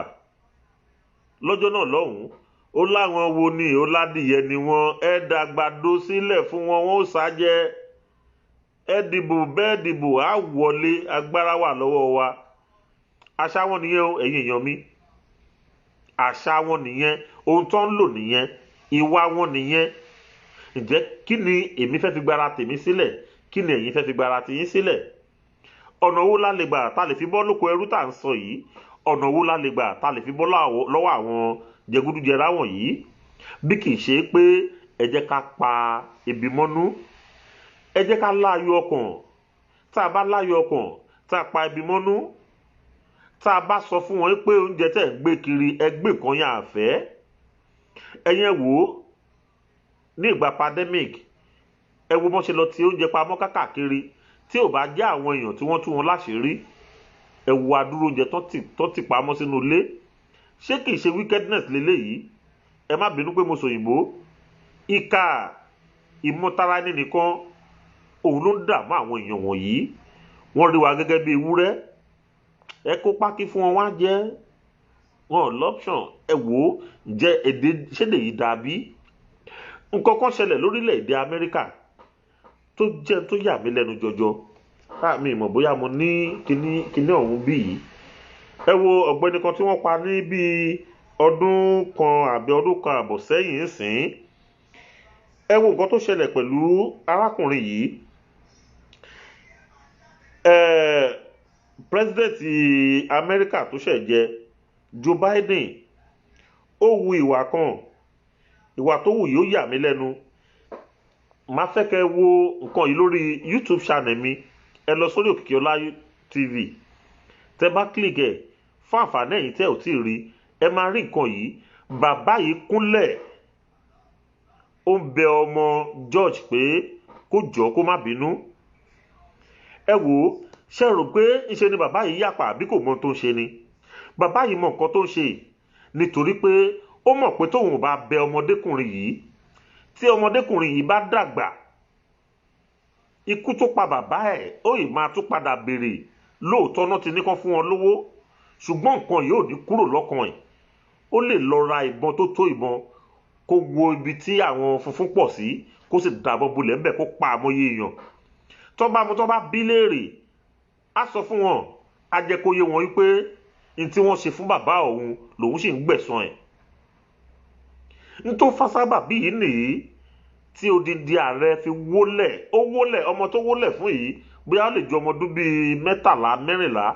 lọ́jọ́ náà lọ́hùn ó láwọn wo ni ó ládìyẹ ni wọ́n ẹ dàgbàdo sílẹ̀ fún wọn wọ́n ó sájẹ́ ẹ dìbò bẹ́ẹ̀ dìbò á wọlé agbára wà lọ́wọ́ wa àṣà wọn nìyẹn o ẹ̀yin èèyàn mi àṣà wọn nìyẹn ohun tó ń lò nìyẹn ìwà wọn nìyẹn ǹjẹ́ kí ni èmi fẹ́ fi gbára tèmi sílẹ̀ kí ni ẹ̀yin fẹ́ fi gbára tiyín sílẹ̀ ọ̀nà owó la lè gbà tá lè fi bọ́ lóko ẹrú tá à ń sọ yìí ọ̀nà owó la lè gbà tá lè fi bọ́ lọ́wọ́ àwọn jẹgúdújẹrá wọ̀nyí bí kì í ṣe pé ẹ jẹ́ ká pa ebi mọ́nú ẹ jẹ́ ká láyọ̀ ọkàn tá a bá láyọ̀ ọkàn tá a pa ebi mọ́nú tá a bá sọ fún wọn pé oúnjẹ tẹ̀ ń gbé kiri ẹgbẹ́ kan yà á fẹ́ ẹ̀yẹn wò ó ní ìgbà pandemic ẹ wo bọ́n ṣe lọ ti oúnjẹ pamọ́ káàkiri tí ò bá jẹ́ àwọn èèyàn tí wọ́n tú wọn láṣìírí ẹ wo adúró oúnjẹ tó ti pamọ́ sínú ilé ṣé kìí ṣe wickedness leléyìí ẹ má bínú pé mo sòyìnbó ìkà ìmọ̀tara ẹni nìkan òun ló ń dààmú àwọn èèyàn wọ̀nyí wọ́n rí wa gẹ́gẹ́ bí ewúrẹ́ ẹ kó pákí fún wọn wá jẹ́ wọn lọ́pṣọ̀n ẹ wò ó jẹ́ èdè ṣédè yìí dàbí nǹkan kan ṣẹlẹ̀ lórílẹ̀‐èdè Amẹ́ríkà tó jẹ́ tó yà mí lẹ́nu jọjọ mi mọ̀ bóyá mo ní kíní ọ̀hún bí yìí ẹ wo ọ̀gbẹ́ni kan tí wọ́n pa ní bíi ọdún kan àbí ọdún kan àbọ̀ sẹ́yìn ńsìn ẹ wo nǹkan tó ṣẹlẹ̀ pẹ̀lú arákùnrin yìí president Amẹ́ríkà tó ṣẹ̀ jẹ Joe Biden ó wu ìwà kan ìwà tó wù yóò yà mí lẹ́nu máa fẹ́ kẹ́ wo nǹkan yìí lórí YouTube channel mi ẹ lọ sórí Òkìkíọlá TV tẹ bá click ẹ fún àǹfààní ẹ̀yin tẹ́ ò tí ì rí ẹ máa rí nǹkan yìí bàbá yìí kúnlẹ̀ ó ń bẹ ọmọ George pé kó jọ kó má bínú ẹ wò ó ṣe rò pé ńṣe ni bàbá yìí yàpá àbí kò mọ tó ń ṣe ni bàbá yìí mọ nǹkan tó ń ṣe nítorí pé ó mọ̀ pé tóun ò bá bẹ ọmọdékùnrin yìí tí ọmọdékùnrin yìí bá dàgbà ikú tó pa bàbá ẹ̀ ó yìí máa tún padà béèrè lóòótọ́ náà ti ní kán fún wọn lówó ṣùgbọ́n nǹkan yìí ò ní kúrò lọ́kàn ẹ̀ ó lè lọ ra ìbọn tó tó ìbọn kó wo ibi tí àwọn funfun pọ̀ sí kó sì dàbọ̀ bolẹ̀ ńbẹ̀ kó pa àmọye èèyàn tó bá bí léèrè á sọ fún wọn á jẹ́ kó yé wọn wípé n tí wọ́n ṣe fún bàbá òun lòun sì ń gbẹ̀san ẹ̀. n tó fa sábàbí yìí nìyí tí odindi ààrẹ fi wólẹ̀ ọmọ tó wólẹ̀ fún yìí bóyá ó lè ju ọmọ ọdún bíi 13 14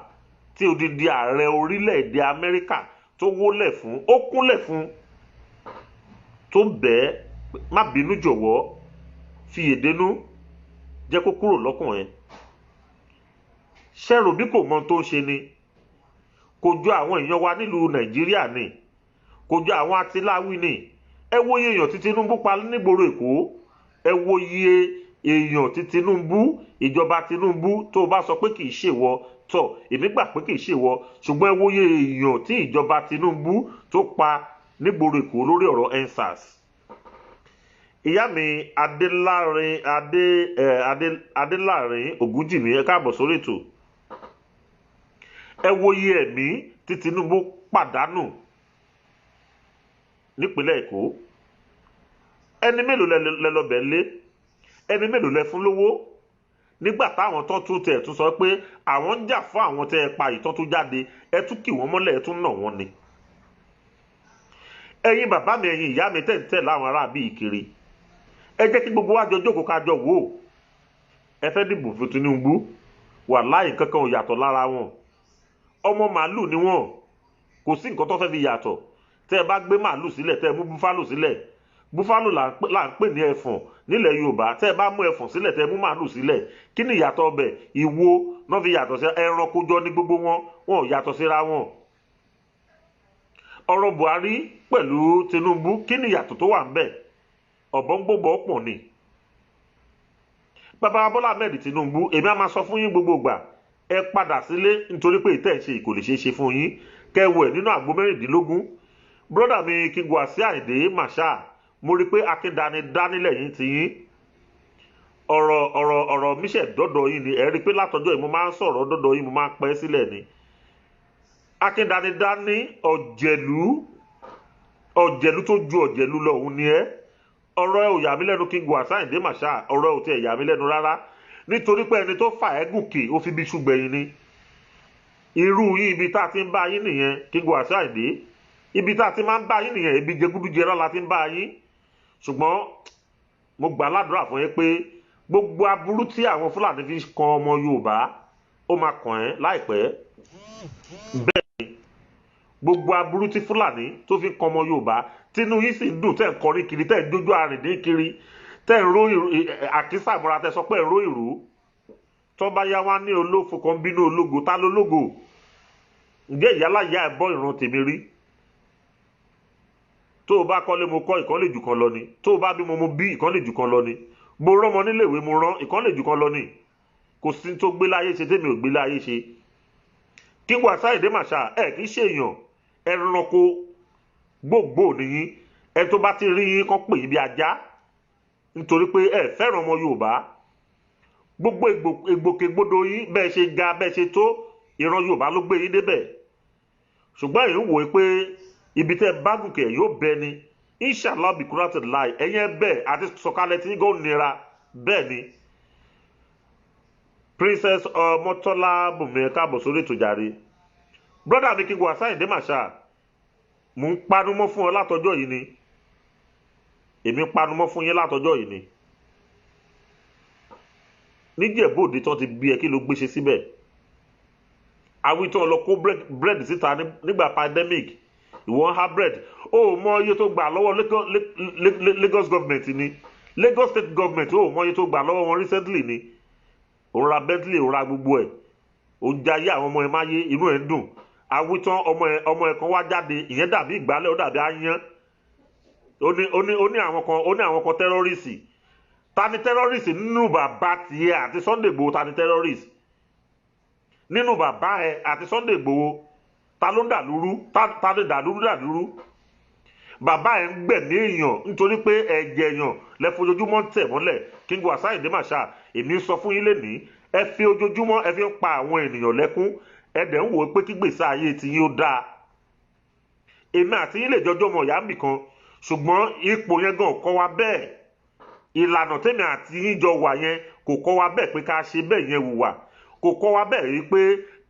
tí odindi ààrẹ orílẹ̀-èdè Amẹ́ríkà tó wólẹ̀ fún ó kúnlẹ̀ fún tó bẹ́ẹ̀ má bínú jọ̀wọ́ fi èdénú jẹ́ kó kúrò lọ́kàn ẹ̀. ṣẹ́rù bí kò mọ tó ń ṣe ni kò jọ àwọn èèyàn wa nílùú Nàìjíríà ni kò jọ àwọn atiláwí ni ẹ wo iye èèyàn tí Tinubu pa nígboro Èkó ẹ wo iye èèyàn tí Tinubu ìjọba Tinubu tó bá sọ pé kì í ṣèwọ tọ èmi gbà pé kì í ṣèwọ ṣùgbọ́n ẹ wo iye èèyàn tí ìjọba Tinubu tó pa nígboro Èkó lórí ọ̀rọ̀ EndSARS. ìyá mi Adélárin Ògúnjìmí ẹ káàbọ̀ sórí ètò. ẹ wo iye ẹ̀mí tí Tinubu pàdánù nípínlẹ̀ Èkó. ẹni mélòó lẹ lọ bẹ̀ lé ẹni mélòó lẹ fún lówó nígbà táwọn tó tún tẹ̀ tún sọ pé àwọn ń jà fún àwọn tẹ́ ẹ pa ìtọ́ tó jáde ẹ tún kì wọ́n mọ́lẹ̀ ẹ tún nà wọ́n ni. ẹ̀yin bàbá mi ẹ̀yin ìyá mi tẹ̀ láwọn ará bíi kiri ẹ jẹ́ kí gbogbo wa jọ jókòó ká jọ wò ó ẹ fẹ́ dìbò fún Tinubu wàláhì kankan ò yàtọ̀ lára wọn ọmọ màálù ni wọn kò sí nǹkan tó fẹ́ fi yàtọ̀ tẹ́ ẹ bá gbé màálù sílẹ̀ tẹ́ ẹ mú búfálò sílẹ̀ búfálò là ń pè ní ẹfọ̀n nílẹ̀ Yorùbá tẹ́ ẹ bá mú ẹfọ̀n sílẹ̀ tẹ́ ẹ mú màálù sílẹ̀ kí ni ìyàtọ̀ ọbẹ̀ ìwo náà fi yàtọ̀ sí ẹranko jọ ní gbogbo wọn ò yàtọ̀ síra wọn. ọ̀rọ̀ Buhari pẹ̀lú Tinubu kí ni ìyàtọ̀ tó wà ń bẹ̀ ọ̀bọ̀n gbogbo ọ̀pọ̀ ni. bàbá Bọ́lá Ahmed Tinubu èmi á máa sọ fún yín gbogbo ìgbà ẹ padà sílé nítorí pé ìtẹ́ ìṣe kò lè ṣeé ṣe fún yín kẹwẹ́ nínú àgbo 16 brọ́dà mi King Wasiu Ayinde Marshal mo rí pé akíndani dánilẹ̀ ti yín ọ̀rọ̀ míṣẹ̀ dọ́dọ̀ yín ni ẹ rí pé látọjọ́ yìí mo máa ń sọ̀rọ̀ dọ́dọ̀ yín mo máa ń pẹ́ sílẹ̀ ni akíndani dání ọ̀jẹ̀lú tó ju ọ̀jẹ̀lú lọ òun ni ẹ́ ọ̀rọ̀ ẹ̀ ò yà mí lẹ́nu King Wasiu Ayinde Marshal ọ̀rọ̀ ẹ̀ ò tiẹ̀ yà mí lẹ́nu rárá nítorí pé ẹni tó fà ẹ́ gùnkè ó fi bí ṣùgbẹ̀yìn ni irú yín ibi tá a ti ń bá yín nìyẹn King Wasiu Ayinde ibi tá a ti máa ń bá yín nìyẹn ibi jẹgúdújẹrá la ti ń bá yín ṣùgbọ́n mo gbà ládùúrà fún yín pé gbogbo aburú tí àwọn Fúlàní fi kan ọmọ Yorùbá ó máa kàn ẹ́ láìpẹ́ bẹ́ẹ̀ ni gbogbo aburú tí Fúlàní tó fi kan ọmọ Yorùbá tínú yín sì ń dùn tẹ́ ń kọrin kiri tẹ́ ń jójó àrìndín kiri tẹ́ ń ró àkísà mọ́ra tẹ́ sọ pé ń ró ìró tó bá yá wá ní olófo kan bínú ológo tá lólógo ǹjẹ́ ìyálà ìyá ẹ̀ bọ́ ìran tèmi rí tó o bá kọ́lé mo kọ́ ìkan lè jù kan lọ ni tó o bá bímọ mo bí ìkan lè jù kan lọ ni mo rọ́mọ níléèwé mo rán ìkan lè jù kan lọ ni kò sí tó gbé láyé ṣe tèmi ò gbé láyé ṣe. King Wasiu Ayinde Marshal ẹ kì í ṣe èèyàn ẹranko gbogbo nìyí ẹ tó bá ti rí yín kan pè yín bí ajá nítorí pé ẹ fẹ́ràn ọmọ Yorùbá gbogbo ìgbòkègbodò yín bẹ́ẹ̀ ṣe ga bẹ́ẹ̀ ṣe tó ìran Yorùbá ló gbé yín débẹ̀ ṣùgbọ́n èyí ń wò ó pé ibi tẹ́ bá gùnkè yóò bẹ ni inshallah bí kúrò àti láì ẹ̀yẹ́ bẹ́ẹ̀ àti sọ̀kalẹ̀ tí gò nira bẹ́ẹ̀ ni. Princess Mọ́tọ́lá Bùnmi káàbọ̀ sórí ètò jàre brother mi King Wasiu Ayinde Marshal mò ń panumọ́ fún ọ látọjọ́ yìí ni èmi panumọ́ fún yín látọjọ́ yìí ni níjẹ̀bú-Òde tán ti bí ẹ kí ló gbé ṣe síbẹ̀ awítọ́ lọ kó bread síta nígbà pandemic ìwọ̀n ha bread ó mọ iye tó gbà lọ́wọ́ Lagos government ni Lagos state government ó mọ iye tó gbà lọ́wọ́ wọn recently ni òun ra Bentley òun ra gbogbo ẹ̀ òun jayé àwọn ọmọ ẹ̀ máa yé inú ẹ̀ ń dùn awítọ́ ọmọ ẹ̀ kan wá jáde ìyẹn dàbí ìgbálẹ̀ ó dàbí áyán ó ní àwọn kan tẹ́rọ́rìsì ta ni tẹ́rọ́rìsì nínú bàbá tiẹ̀ àti Sunday Igboho ta ni tẹ́rọ́rìsì nínú bàbá ẹ̀ àti Sunday Igboho ta ló ń dàlúrú ta ló dàlúrú bàbá ẹ̀ ń gbẹ̀mí èèyàn nítorí pé ẹ̀jẹ̀ èèyàn lẹ́fojoojúmọ́ tẹ̀ mọ́lẹ̀ King Wasiu Ayinde Marshal èmi sọ fún yín lénìí ẹ fi ojoojúmọ́ ẹ fi ń pa àwọn ènìyàn lẹ́kún ẹ dẹ̀ ń wò ó pé kí gbèsè ayé ti yín ó dáa èmi àti yín lè jọjọ́ mọ̀ ìyá mi kan ṣùgbọ́n ipò yẹn gan kọ́ wa bẹ́ẹ̀ ìlànà tèmi àti yín jọ wà yẹn kò kọ́ wa bẹ́ẹ̀ pé ká ṣe bẹ́ẹ̀ yẹn wùwà kò kọ́ wa bẹ́ẹ̀ rí pé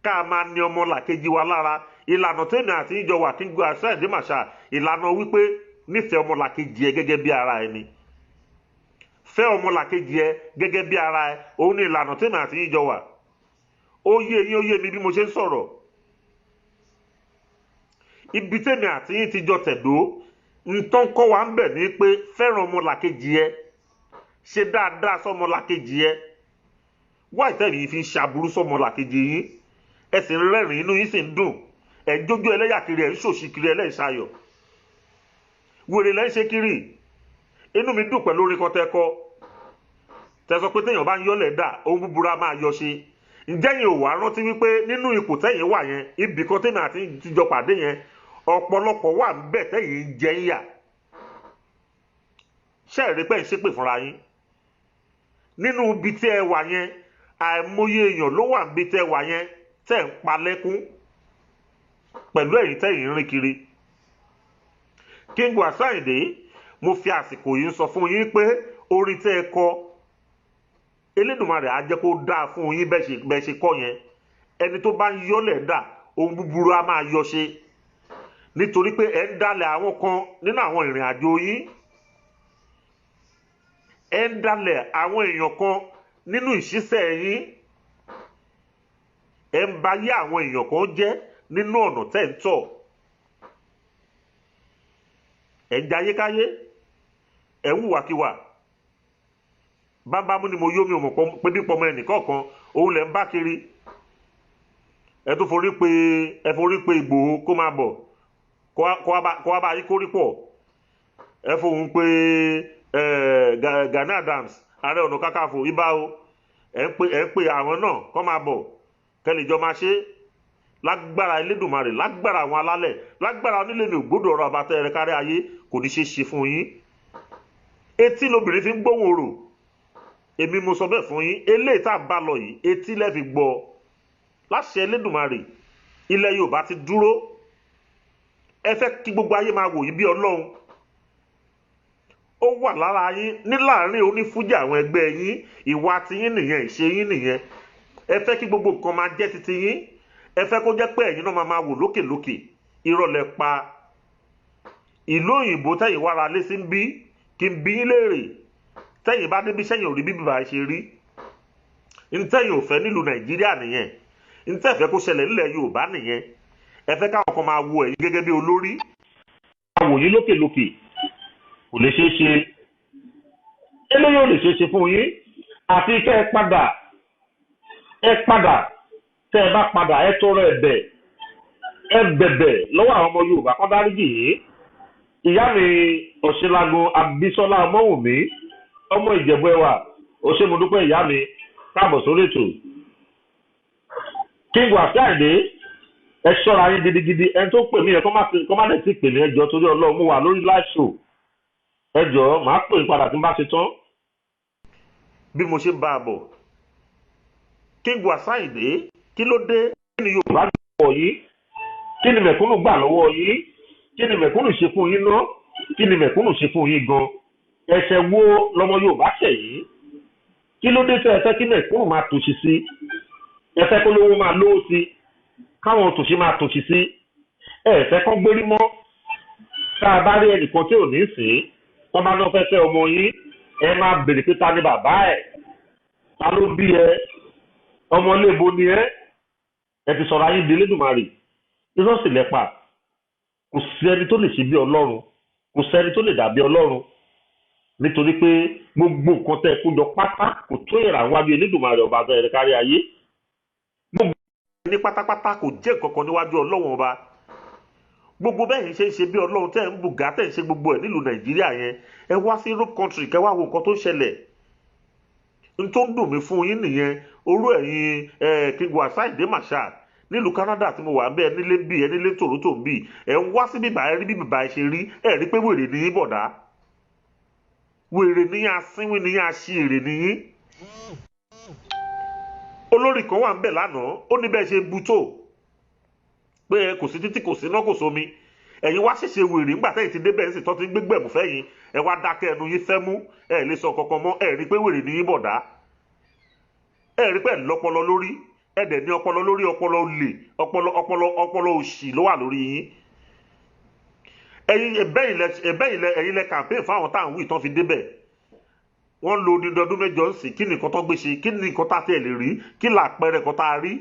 ká máa ní ọmọlàkejì wa lára. Ìlànà tèmi àti ìjọ wà King Wasiu Ayinde Marshal, ìlànà wípé nífẹ̀ẹ́ ọmọlàkejì ẹ gẹ́gẹ́ bí ara ẹni, fẹ́ ọmọlàkejì ẹ gẹ́gẹ́ bí ara ẹ, òun ni ìlànà tèmi àti ìjọ wà. Ó yé yín, ó yé mi bí mo ṣe ń sọ̀rọ̀. Ibi tèmi àti yín ti jọ tẹ̀dó, nǹkan kọ́ wa ń bẹ̀ ní pé fẹ́ràn ọmọlàkejì ẹ, ṣe dáadáa sọmọlàkejì ẹ. Wá ìtẹ́rì yìí fi ń ṣàbúrú sọmọlàkejì yín, ẹ sì ń rẹ́rìn inú yín sì ń dùn, ẹ ń jójó ẹlẹ́yà kiri, ẹ ń ṣòṣì kiri ẹlẹ́ṣayọ̀. Wèrè lẹ́ ń ṣe kiri. Inú mi dùn pẹ̀lú orin kan tẹ́kọ́. Tẹ́ sọ pé téèyàn bá ń yọ́lẹ̀ dà, ohun búburú á máa yọ ṣe. Ǹjẹ́ yín ò wá rántí wípé nínú ipò tẹ́yìn wà yẹn, ibì kan tèmi àti ìjọ pàdé yẹn, ọ̀pọ̀lọpọ̀ wà ń bẹ̀ tẹ́yìn ń jẹ yà. Ṣé ẹ rí pé ń ṣépè fúnra yín? Nínú ibi tí ẹ wà yẹn, àìmọye èèyàn ló wà níbi tí ẹ wà yẹn tẹ́ ń pa lẹ́kún pẹ̀lú ẹ̀yin tẹ́yìn ń rìn kiri. King Wasiu Ayinde, mo fi àsìkò yìí sọ fún yín pé orin tẹ́ ẹ kọ, Elédùmarè á jẹ́ kó dáa fún yín bẹ́ẹ̀ ṣe kọ́ yẹn. Ẹni tó bá ń yọ́lẹ̀ dà, ohun búburú á máa yọ ṣe. Nítorí pé ẹ ń dalẹ̀ àwọn kan nínú àwọn ìrìn àjò yín. Ẹ ń dalẹ̀ àwọn èèyàn kan nínú ìṣísẹ̀ yín. Ẹ ń ba yé àwọn èèyàn kan jẹ́ nínú ọ̀nà tẹ́ ń tọ̀. Ẹ ń jayékáyé, ẹ ń hùwàkiwà. Bámbámú ni mo yó mi ò mọ̀ pé bí pọmọ ẹnìkọ̀ọ̀kan òun lẹ̀ ń bá kiri. Ẹ tó forí pé Ìgbòho kó máa bọ̀, kó wá bá yí kórí pọ̀. Ẹ fohùn pé Gani Adams, Ààrẹ Ọ̀nà Kakanfò, ibà o. Ẹ ń pè àwọn náà kó máa bọ̀ kẹ́lẹ̀ jọ máa ṣe. Lágbára Elédùmarè, lágbára àwọn alálẹ̀, lágbára onílé mi ògbódò ọ̀rọ̀ àbátẹ́ ẹ̀rẹ́ kárí ayé, kò ní ṣe fún yín. Etí lobìnrin fi ń gbóhùn orò. Èmi mo sọ bẹ́ẹ̀ fún yín. Eléyìí tá a bá lọ yìí, etí lẹ́ fi gbọ́. Láṣẹ Elédùmarè, ilẹ̀ Yorùbá ti dúró. Ẹ fẹ́ kí gbogbo ayé máa wò yín bí Ọlọ́run. Ó wà lára yín ní láàrin onífújì àwọn ẹgbẹ́ yín. Ìwà ti yín nìyẹn, ìṣe yín nìyẹn. Ẹ fẹ́ kí gbogbo nǹkan máa jẹ́ titi yín. Ẹ fẹ́ kó jẹ́ pé ẹ̀yin náà máa wò lókèlókè. Irọ́ lẹ pa. Ìlú òyìnbó tẹ́yìn wára lé sí ń bí, kí n bí yín léèrè. Tẹ́yìn bá débi sẹ́yìn ò rí bí bíbá ṣe rí. Ntẹ́yìn ò fẹ́ nílùú Nàìjíríà nìyẹn. Ntẹ́ fẹ́ kó ṣẹlẹ̀ nílẹ̀ Yorùbá nìyẹn. Ẹ fẹ́ káwọn kan máa wo ẹ̀yin gẹ́gẹ́ bí olórí. Máa wò yín lókèlókè. Kò lè ṣeé ṣe. Eléyìí ò lè ṣeé ṣe fún yín. Àfi kẹ́ ẹ padà. Tẹ́ ẹ bá padà, ẹ tọrọ ẹ̀bẹ̀. Ẹ bẹ̀bẹ̀ lọ́wọ́ àwọn ọmọ Yorùbá kó dáríjì yín. Ìyá mi Ọ̀ṣẹ́lágun Abísọ́lá Ọmọ́wùmí, ọmọ Ìjẹ̀bú Ẹwà, ó ṣé mo dúpẹ́ ìyá mi, káàbọ̀ sórí ètò. King Wasiu Ayinde, ẹ ṣọ́ra yín gidigidi. Ẹni tó pè mí yẹn kó má lè ti pè mí, ẹjọ́ torí Ọlọ́run, mo wà lórí live show. Ẹjọ́ màá pè padà tí n bá ṣe tán. Bí mo ṣe bá a bọ̀, King Wasiu Ayinde, kí ló dé? Kí ni Yorùbá gbà lọ́wọ́ yín? Kí ni mẹ̀kúnnù gbà lọ́wọ́ yín? Kí ni mẹ̀kúnnù ṣe fún yín ná? Kí ni mẹ̀kúnnù ṣe fún yín gan? Ẹ̀ṣẹ̀ wo lọmọ Yorùbá ṣẹ̀ yín? Kí ló dé tẹ́ ẹ fẹ́ kí mẹ̀kúnnù máa tòṣì sí? Ẹ fẹ́ kó lówó máa lówó sí? Káwọn tòṣì máa tòṣì sí? Ẹ fẹ́ kán gbérí mọ́? Tá a bá rí ẹnìkan tí ò ní sìn, wọ́n bá náà fẹ́ fẹ́ ọmọ yín, ẹ máa bèrè pé ta ni bàbá ẹ̀? Ta ló bí ẹ? Ọmọ lébo ni ẹ? Ẹ ti sọ̀rọ̀ ayé di Elédùmarè. Irọ́ sì lẹ́pa. Kò sí ẹni tó lè ṣe bí Ọlọ́run. Kò sẹ́ni tó lè dàbí Ọlọ́run. Nítorí pé gbogbo nǹkan tẹ́ ẹ kó jọ pátá kò tó ìrànwọ́ bí Elédùmarè ọba àti ẹ̀rẹ́ kárí ayé. Gbogbo ní pátápátá kò jẹ́ nǹkan kan níwájú Ọlọ́run ọba. Gbogbo bẹ́ẹ̀ ṣe ń ṣe bí Ọlọ́run tẹ́ ń bùgá tẹ́ ń ṣe gbogbo ẹ̀ nílùú Nàìjíríà yẹn. Ẹ wá sí Europe country kẹ́ wá wo nǹkan tó ń ṣẹlẹ̀. N tó ń dùn mí fún yín nìyẹn. Orú ẹ̀yin King Wasiu Ayinde Marshal nílùú Canada tí mo wà ń bẹ nílé bí ẹ nílé Toronto ń bì ẹ ń wá sí bíbá ẹ rí bí bíbá ẹ ṣe rí ẹ rí pé wèrè ní yín bọ̀dá. Wèrè ní yín asínwín ní yín aṣèrè ní yín. Olórí kan wà ń bẹ lánàá ó ní bẹ́ẹ̀ ṣe bu tó pé kò sí títí kò sí iná kò sómi. Ẹ̀yin wá ṣẹ̀ṣẹ̀ wèrè nígbà tẹ́yìn ti débẹ̀ ń sì tọ́ ti gbégbẹ̀mù fẹ́yìn ẹ wá dákẹ́ ẹnu yín fẹ́ mú ẹ lè sọ kankan mọ́ ẹ rí pé wèrè ní yín bọ̀dá. Ẹ rí pé lọ́pọlọ lórí ẹ̀dẹ̀ ní ọpọlọ lórí ọpọlọ olè ọpọlọ òṣì ló wà lórí yín. ẹ̀yin lẹ campaign fún àwọn táwọn wí tán fi débẹ̀. Wọ́n lo ọdún mẹ́jọ ń sìn, kí ni nǹkan tó gbé ṣe, kí ni nǹkan tá tẹ̀ lè rí, kí làpẹẹrẹ kan tá a rí.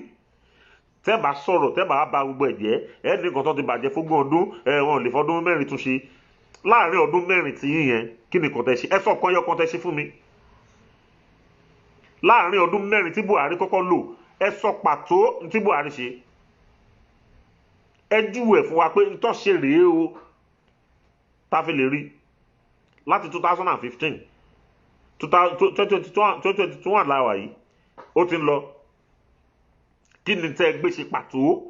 Tẹ́ bá sọ̀rọ̀, tẹ́ bá ba gbogbo ẹ̀jẹ̀, ẹ̀ ní nǹkan tó ti bàjẹ́ fógún ọdún, wọn lè fọdún 4 tún ṣe. Láàárín ọdún 4 tí yín yẹn, kí ni nǹkan tẹ́ ṣe? Ẹ sọ kan yọ kan tẹ́ ṣe fún mi. Láàárín ọdún 4 tí Buhari kọ́kọ́ lò, ẹ sọ pàtó tí Buhari ṣe. Ẹ júwe fún wa pé ntọ́ ṣe rèé o, tá fi lè rí. Láti 2015. 2021 láwà yìí ó ti ń lọ. Kí ni tẹ́ gbé ṣe pàtó?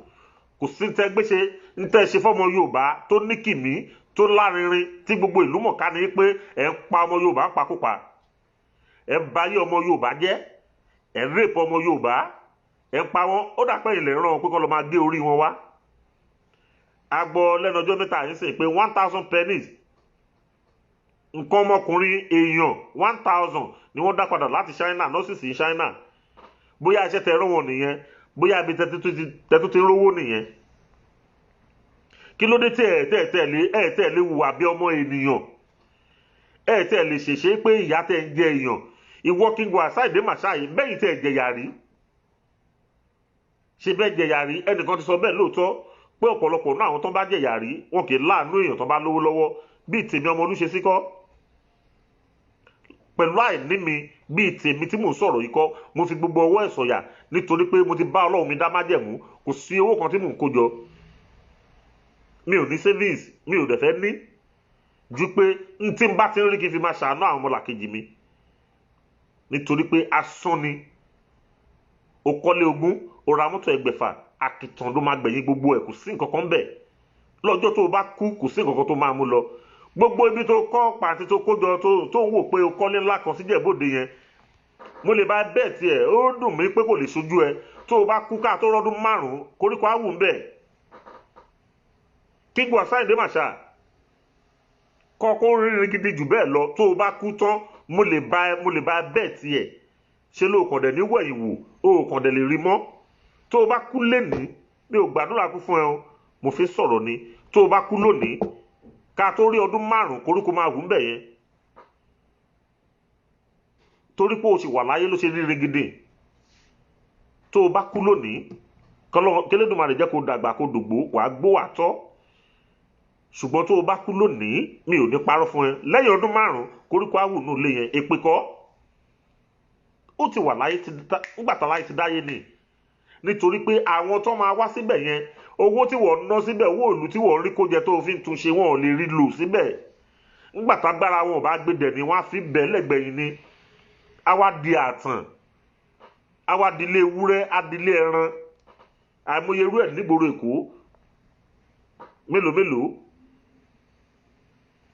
Kò sí tẹ́ gbé ṣe ń tẹ́ ṣe fọ́mọ Yorùbá tó ní kìmí tó lárinrin tí gbogbo ìlú mọ̀ká ní pé ẹ̀ ń pa ọmọ Yorùbá pakúpa, ẹ̀ ń bayé ọmọ Yorùbá jẹ́, ẹ̀ ń rèpọ̀ ọmọ Yorùbá, ẹ̀ ń pa wọn. Ó dàpẹ́ ilẹ̀ ràn wọn pé kọ́ lọ máa gé orí wọn wá. A gbọ́ lẹ́nu ọjọ́ mẹ́ta yìí sìn pé 1000 pennies nǹkan ọmọkùnrin èèyàn 1000 ni wọ́n dá padà láti China, nọ́ọ̀sì China. Bóyá iṣẹ́ tẹ rán wọn nìyẹn, bóyá ibi tẹ́tú ti rówó nìyẹn. Kí ló dé tí ẹ̀ lè hùwà bí ọmọ ènìyàn? Ẹ̀ tẹ́ lè ṣèṣe pé ìyá tẹ́ ń jẹ èèyàn. Ìwọ King Wasiu Masai bẹ́yìn tẹ́ jẹ̀yà rí. Ṣé bẹ́ẹ̀ jẹ̀yà rí? Ẹnìkan ti sọ bẹ́ẹ̀ lóòótọ́ pé ọ̀pọ̀lọpọ̀ náà àwọn tó bá jẹ̀yà rí wọn kì í láàánú èèyàn tó bá lówó lọ́wọ́ bíi tèmi ọmọ Olúṣe sí kọ́. Pẹ̀lú àìní mi bíi tèmi tí mò ń sọ̀rọ̀ yìí kọ́, mo fi gbogbo ọwọ́ ẹ̀ sọ̀yà nítorí pé mo ti bá Ọlọ́run mi dá májẹ̀mú, kò sí owó kan tí mò ń kó jọ. Mi ò ní savings, mi ò dẹ̀ fẹ́ ní ju pé n tí n bá ti ń rí kí n fi máa ṣàánú àwọn ọmọlàkejì mi. Nítorí pé asán ni. O kọ́lé 20, o ra mọ́tò 6, àkìtàn ló máa gbẹ̀yìn gbogbo ẹ̀, kò sí nǹkan kan bẹ̀. Lọ́jọ́ tó o bá kú kò sí nǹkan kan tó máa mú lọ. Gbogbo ibi tó kọ́ pàǹtí tó kójọ tó ń wò pé o kọ́lé ńlá kan sí Ìjẹ̀bú-Òde yẹn, mo lè bá bẹ́ẹ̀ tiẹ̀, ó dùn mí pé kò lè ṣojú ẹ. Tó o bá kú ká tó rọ́dún 5, koríko á wù ń bẹ̀. King Wasiu Masai kọ́kọ́ rírin gidi jù bẹ́ẹ̀ lọ. Tó o bá kú tán, mo lè bá bẹ́ẹ̀ tiẹ̀. Ṣé ló kàn dẹ̀ ní wẹ̀yìn wò, o kàn dẹ̀ lè rí mọ́. Tó o bá kú lénìí, mi ò gbàdúrà kú fún ẹ o, mo fi sọ̀rọ̀ ni. Tó o bá kú lónìí, ká tó rí ọdún 5 koríko máa wù ń bẹ̀ yẹn. Torí pé o sì wà láyé ló ṣe rí rigidi. Tó o bá kú lónìí, k'Ẹlẹ́dùmarè jẹ́ kó dàgbà kó dògbó, wàá gbó wàá tọ́. Ṣùgbọ́n tó o bá kú lónìí, mi ò ní parọ́ fún ẹ. Lẹ́yìn ọdún 5 koríko á wù nù lé yẹn, èpè kọ́. Ó ti wà láyé nígbà tá láyé ti dáyé ni. Nítorí pé àwọn tó máa wá síbẹ̀ yẹn, owó tí wọ́n ná síbẹ̀, owó ìlú tí wọ́n rí kó jẹ tó fi ń túnṣe, wọn ò lè rí lò síbẹ̀. Nígbà tágbára wọn ò bá gbé dẹ̀ ni wọ́n á fi bẹ̀ lẹ́gbẹ̀yìn ni. A wá di àtàn, a wá di ilé ewúrẹ́, a di ilé ẹran. Àìmọye irú ẹ̀ nígboro Èkó. Mélòó.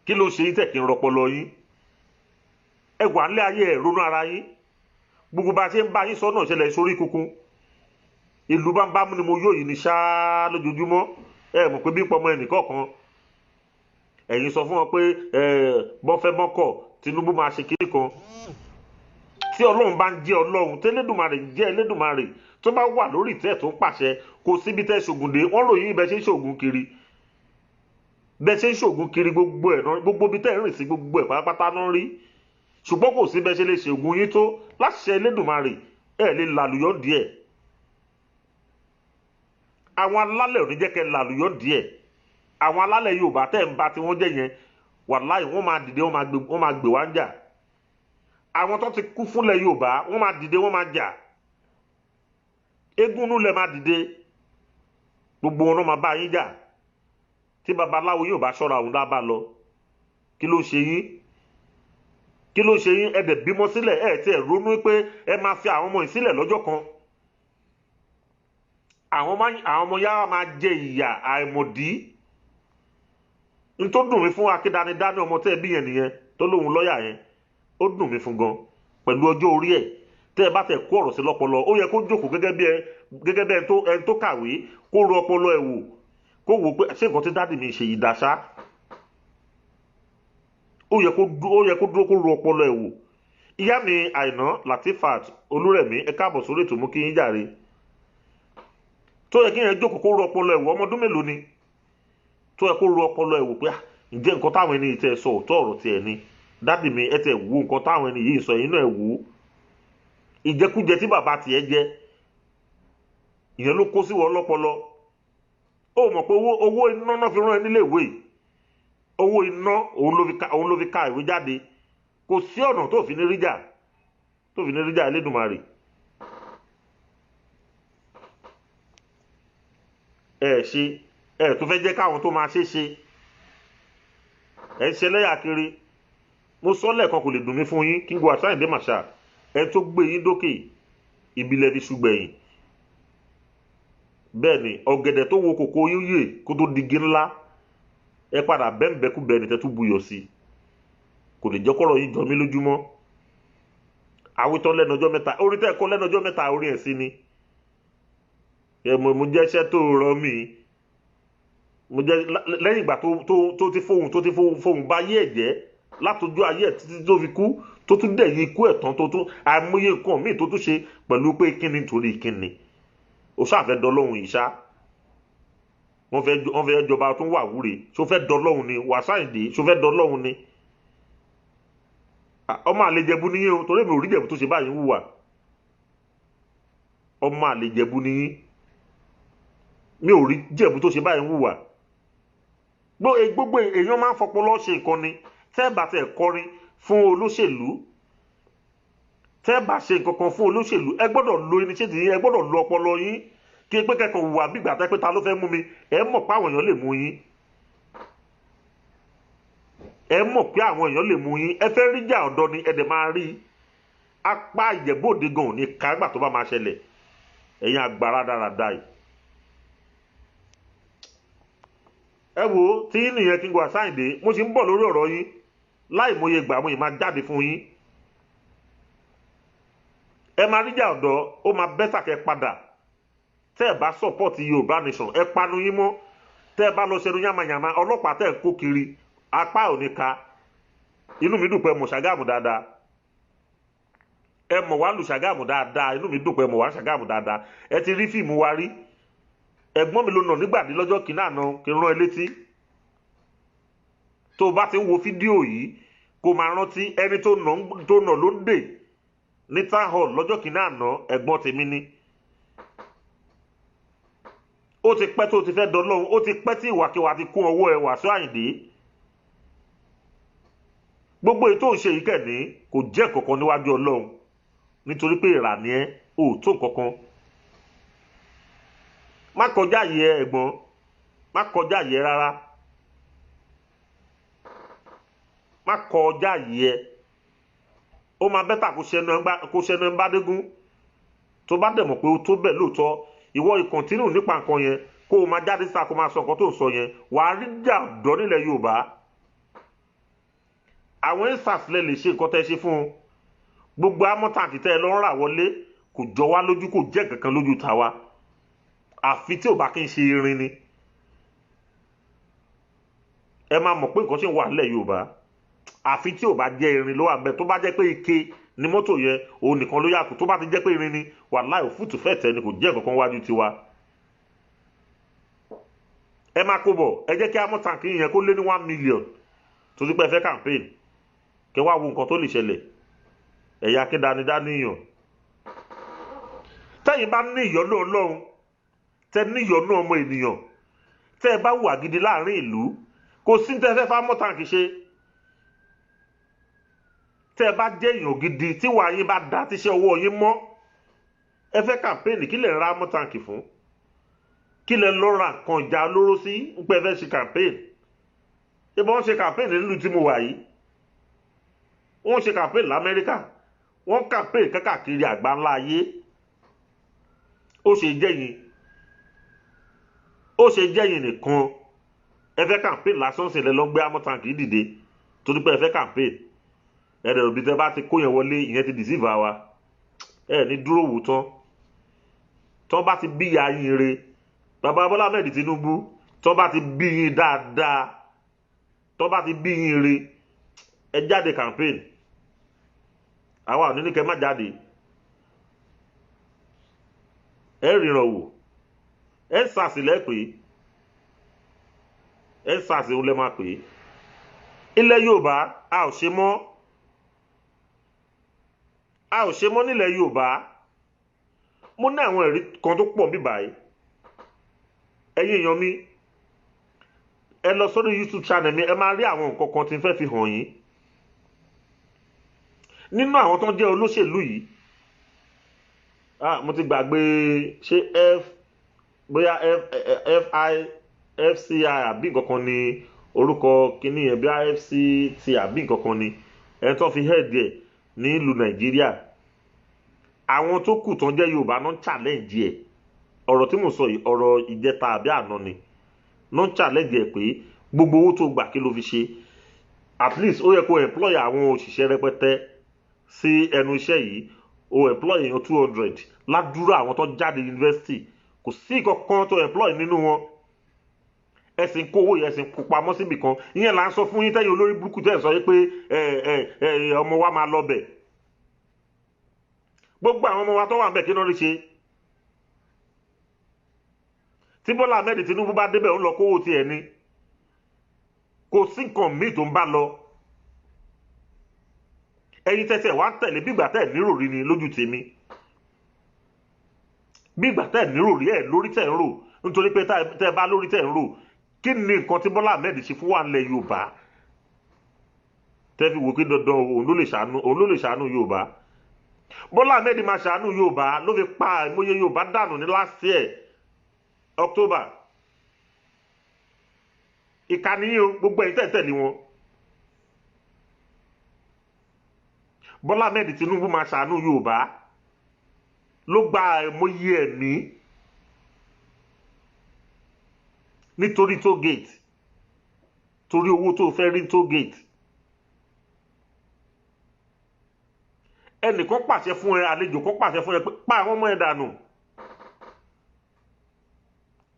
Kí ló ṣe yín tẹ̀ kí n rọpọlọ yín? Ẹ wà nílé ayé ẹ̀ ronú ara yín. Gbogbo bá ṣe ń bá yín sọ́nà ìṣẹ̀lẹ̀ sórí kúkún. Ìlú bá ń bá mú ni mo yóò yìí ní ṣáá lójoojúmọ́. Ẹ mọ̀ pé bí pọmọ ẹnìkọ̀ọ̀kan. Ẹ̀yin sọ fún wọn pé bọ́fẹ́ mọ́kọ̀ Tinubu máa ṣe kiri kan. Tí Ọlọ́run bá ń jẹ́ Ọlọ́run, tí Elédùmarè ń jẹ́ Elédùmarè, tó bá wà lórí ìtẹ́ tó ń pàṣẹ, kò síbi tẹ́ ṣògùn dé. Wọ́n ròyìn ibẹ̀ ṣe ń ṣògùn kiri. Bẹ́ẹ̀ ṣe ń ṣògùn kiri gbogbo ẹ̀ náà, gbogbo ibi tẹ́ ń rìn sí gbogbo ẹ̀ pátápátá náà rí. Ṣùgbọ́n kò sí bẹ́ẹ̀ ṣe lè ṣògùn yín tó láti ṣe Elédùmarè, ẹ̀ lè làlùyọ́ díẹ̀. Àwọn alálẹ̀ ò ní jẹ́ kẹ́ làlùyọ́ díẹ̀. Àwọn alálẹ̀ Yorùbá tẹ́ ń bá tí wọ́n jẹ́ yẹn, wàláhì wọ́n máa dìde, wọ́n máa gbé wá ń jà. Àwọn tó ti kú fúnlẹ̀ Yorùbá, wọ́n máa dìde, wọ́n máa jà. Egúnnú lẹ máa dìde. Gbogbo wọn náà máa bá yín jà. Tí babaláwo yóò bá ṣọ́ra òun lábá lọ. Kí ló ṣe yín? Kí ló ṣe yín? Ẹ dẹ̀ bímọ sílẹ̀, ẹ tí ẹ ronú pé ẹ máa fi àwọn ọmọ yìí sílẹ̀ lọ́jọ́ kan. Àwọn ọmọ yára máa jẹ ìyà àìmọ̀dí. N tó dùn mí fún Akédanidání ọmọ tẹ́ ẹ bí yẹn nìyẹn, tó lóhun lọ́yà yẹn. Ó dùn mí fún gan. Pẹ̀lú ọjọ́ orí ẹ̀, tẹ́ ẹ bá tẹ̀ kó ọ̀rọ̀ sí lọ́pọlọ, ó yẹ kó jókòó gẹ́gẹ́ bí ẹni tó kàwé, kó ro ọpọlọ ẹ̀ wò, kó wò pé ṣé nǹkan tí dádì mi ṣe yìí dáṣá. Ó yẹ kó dúró kó ro ọpọlọ ẹ̀ wò. Ìyá mi Àìná Latifat Olúrẹ̀mí, ẹ káàbọ̀ sórí ètò mú kí yín jàre. tó yẹ kí yẹn jókòó kó ru ọpọlọ ẹ̀wò ọmọ ọdún mélòó ni tó yẹ kó ru ọpọlọ ẹ̀wò pé ǹjẹ́ nǹkan táwọn ẹni tẹ́ sọ òótọ́ ọ̀rọ̀ tiẹ̀ ni dádì mi ẹ tẹ̀ wò nǹkan táwọn ẹni yìí sọ yìí náà wò ìjẹkújẹ tí bàbá tiẹ̀ jẹ ìyẹn ló kó sí wọn lọ́pọlọ ó mọ̀ pé owó iná náà fi rán ẹ nílé ìwé owó iná òun ló fi ka ìwé jáde kò sí ọ̀nà tó fi ní ríjà Elédùmarè ẹ tó fẹ́ jẹ́ káwọn tó máa ṣe ẹ ń ṣe lẹ́yà kiri mo sọ lẹ́ẹ̀kan kò lè dùn mí fún yín King Wasiu Ayinde Marshal ẹ tó gbé yín dókè ìbílẹ̀ fi ṣùgbẹ̀yìn bẹ́ẹ̀ ni ọ̀gẹ̀dẹ̀ tó wo kòkó yíyè kó tó digi ńlá ẹ padà bẹ́ẹ̀nbẹ́kú bẹ́ẹ̀ ni tẹ́tú buyọ̀ sí kò lè jẹ́ kọ́rọ̀ yín jọ mí lójúmọ́ àwítọ́ lẹ́nu ọjọ́ mẹ́ta orí tẹ́ kọ́ lẹ́nu ọjọ́ mẹ́ta orí ẹ̀ sí ni mo jẹ́ iṣẹ́ tó rọ mí mo jẹ́ lẹ́yìn ìgbà tó ti fóun bá yé ẹ̀jẹ̀ látọjú ayé ẹ̀ títí tó fi kú tó tún dẹ̀ yí ikú ẹ̀ tán tó tún àìmọye nǹkan míì tó tún ṣe pẹ̀lú pé kíni torí kíni ó ṣàfẹ́ dọ́lọ́hun yìí ṣá wọ́n fẹ́ jọba tó ń wà wúre ṣó fẹ́ dọ́lọ́hun ni Wasiu Ayinde ṣó fẹ́ dọ́lọ́hun ni ọmọ àlejẹ̀bú níyìn o torí mi ò rí jẹ̀bú tó ṣe báyìí ń wùwà ọmọ àlejẹ̀bú níyìn mi ò rí jẹ̀bú tó ṣe báyìí ń wùwà gbogbo èèyàn máa ń fọpọlọ ṣe nǹkan ni tẹ́ bá tẹ̀ kọrin fún olóṣèlú tẹ́ bá ṣe nǹkan kan fún olóṣèlú ẹ gbọ́dọ̀ lo initiative yín ẹ gbọ́dọ̀ lo ọpọlọ yín kí pé kẹ́kọ̀ọ́ wùwà bí ìgbà tẹ́ pé ta ló fẹ́ mú mi ẹ mọ̀ pé àwọn èèyàn lè mú yín ẹ mọ̀ pé àwọn èèyàn lè mú yín ẹ fẹ́ rí jà ọ̀dọ́ ni ẹ dẹ̀ máa rí apá Ìjẹ̀bú Òde gan òní kágbà tó bá máa ṣẹlẹ̀ ẹ̀yin àgbàrá dáradára yìí ẹ wo tí yín nìyẹn King Wasiu Ayinde mo sì ń bọ̀ lórí ọ̀rọ̀ yín láì mọye ìgbà mo yìí máa jáde fún yín ẹ máa rí jà ọ̀dọ́ ó máa bẹ́sà kẹ́ padà tẹ́ ẹ bá support Yorùbá nation ẹ panu yín mọ́ tẹ́ ẹ bá lọ ṣẹnu yàmàyàmà ọlọ́pàá tẹ́ ẹ kó kiri apá ò ní ka inú mi dùn pé mo Ṣàgámù dáadáa ẹ mọ̀ wá lu Ṣàgámù dáadáa inú mi dùn pé mo wá Ṣàgámù dáadáa ẹ ti rí fíìmù wa rí ẹ̀gbọ́n mi ló nà nígbàdí lọ́jọ́ kìíní àná kí n rán ẹ létí tó o bá ti ń wo fídíò yìí kó máa rántí ẹni tó nà ló ń dè ní town hall lọ́jọ́ kìíní àná ẹ̀gbọ́n tèmi ni ó ti pẹ́ tó ti fẹ́ dọ́lọ́hun ó ti pẹ́ tí ìwàkiwà ti kún ọwọ́ ẹ Wasiu Ayinde gbogbo èyí tó ń ṣe yìí kẹ́ni kò jẹ́ kankan níwájú Ọlọ́run nítorí pé ìrà ni ẹ ò tó kankan má kọjá yìí ẹ ẹ̀gbọ́n má kọjá yìí ẹ rárá má kọjá yìí ẹ ó máa bẹ́tà kó ṣẹnu ẹ ń bá dégún tó bá dẹ̀ mọ̀ pé ó tó bẹ̀ lóòótọ́ ìwọ ìkọ̀ntínú nípa nǹkan yẹn kó o máa jáde síta kó o máa sọ nǹkan tó ń sọ yẹn wàá rí jà ọ̀dọ́ nílẹ̀ Yorùbá àwọn ensars lè ṣe nǹkan tẹ́ ṣe fún un gbogbo amọ́tàǹtì tẹ́ ẹ lọ́ ń rà wọlé kò jọ wá lójú kò jẹ́ kankan lójú tàwa àfi tí ò bá kí n ṣe irin ni ẹ máa mọ̀ pé nǹkan ṣe ń wà nílẹ̀ Yorùbá àfi tí ò bá jẹ́ irin ló wà bẹ́ẹ̀ tó bá jẹ́ pé ike ni mọ́tò yẹn òun nìkan ló yàtọ̀ tó bá ti jẹ́ pé irin ni wàláhì òfútù fẹ́ẹ̀tẹ́ ni kò jẹ́ kankan wájú tiwa ẹ máa kó bọ̀ ẹ jẹ́ kí amọ́tàǹkì yẹn kó lé ní 1 million tó ti pẹ́ fẹ́ campaign kẹ wá wo nǹkan tó lè ṣẹlẹ̀ ẹ̀yà kí dánidáníyàn tẹ́yìn bá ní ìyọ́nú Ọlọ́run tẹ́ ní ìyọ́nú ọmọ ènìyàn tẹ́ ẹ bá wà gidi láàrin ìlú kò sí tẹ́ fẹ́ fá mọ́tàǹkì ṣe tẹ́ ẹ bá jẹ́ èèyàn gidi tí wàá yín bá dá tíṣẹ́ ọwọ́ yín mọ́ ẹ fẹ́ campaign kí lè ra mọ́tàǹkì fún kí lè lọ ra nǹkan ìjà olóró sí ń pẹ́ fẹ́ ṣe campaign ìbọn wọ́n ṣe campaign nílùú tí mo wà yìí wọ́n ṣe campaign l'Amẹ́ríkà wọ́n campaign kákàkiri àgbáńlá ayé ó ṣe jẹ́yìn nìkan ẹ fẹ́ campaign lásán sílẹ̀ lọ gbé amọ́tàǹkì dìde torí pé ẹ fẹ́ campaign ẹ̀rẹ̀ òbí tẹ́ bá ti kó yẹn wọlé ìyẹn ti deceive wa ẹ̀ ní dúró wò tán bá ti bí ya yín re bàbá Bọ́lá Ahmed Tinubu tán bá ti bí yín dáadáa tán bá ti bí yín re ẹ jáde campaign àwa ò ní kẹ́ má jáde ẹ ríran wò EndSARS lẹ́ pé EndSARS òun lẹ́ máa pè é. Ilẹ̀ Yorùbá a ò ṣe mọ́ nílẹ̀ Yorùbá. Mo ní àwọn ẹ̀rí kan tó pọ̀ bí báyìí. Ẹ̀yin èèyàn mi, ẹ lọ sórí YouTube channel mi, ẹ máa rí àwọn nǹkan kan tí n fẹ́ fi hàn yín. Nínú àwọn tó jẹ́ olóṣèlú yìí, mo ti gbàgbé ṣé bóyá FCI àbí nǹkan kan ni orúkọ kíní yẹn, bí FCT àbí nǹkan kan ni ẹni tó fi head ẹ̀ ní ìlú Nàìjíríà. Àwọn tó kù tó jẹ́ Yorùbá náà challenge ẹ̀. Ọ̀rọ̀ tí mo sọ yìí ọ̀rọ̀ ìjẹta àbí àná ni. Náà challenge ẹ̀ pé gbogbo owó tó gbà kí ló fi ṣe. At least ó yẹ kó employ àwọn òṣìṣẹ́ rẹpẹtẹ sí ẹnu iṣẹ́ yìí. O employ èèyàn 200 ládùúrà àwọn tó jáde yunifásitì. Kò sí kankan tó employ nínú wọn. Ẹ̀sìn kó owó yẹn ẹ̀sìn kó pamọ́ síbì kan. Ìyẹn là ń sọ fún yín tẹ́yìn olórí burúkú tẹ́ ẹ̀ sọ pé ọmọ wa máa lọ bẹ̀. Gbogbo àwọn ọmọ wa tó wà ń bẹ̀ kí ló rí ṣe. Tí Bọ́lá Ahmed Tinubu bá débẹ̀ ó lọ kówó tiẹ̀ ni. Kò sí nǹkan míì tó ń bá lọ. Ẹ̀yin tẹ́tẹ́ wá ń tẹ̀lé bí ìgbà tẹ́ ẹ̀ níròrí ni lójú tèmi. Bí ìgbà tẹ́ ẹ̀ níròrí ẹ̀ lórí tẹ́ ẹ̀ ń rò. Nítorí pé tẹ́ ẹ bá lórí tẹ́ ẹ̀ ń rò. Kí ni nǹkan tí Bọ́lá Ahmed ṣe fún wa nílẹ̀ Yorùbá? Tẹ́ fi wò pé dandan òun ló lè ṣàánú Yorùbá. Bọ́lá Ahmed máa ṣàánú Yorùbá ló fi pa àìmọye Yorùbá dànù ní last year October. Ìkànnì yìí gbogbo ẹ̀yin tẹ́ ẹ̀ tẹ̀lé wọn. Bọ́lá Ahmed Tinubu máa ṣàánú Yorùbá ló gba àìmọye ẹ̀mí nítorí toll gate, torí owó tó fẹ́ rí toll gate. Ẹnìkan pàṣẹ fún ẹ, àlejò kan pàṣẹ fún ẹ pé pa àwọn ọmọ ẹ dànù.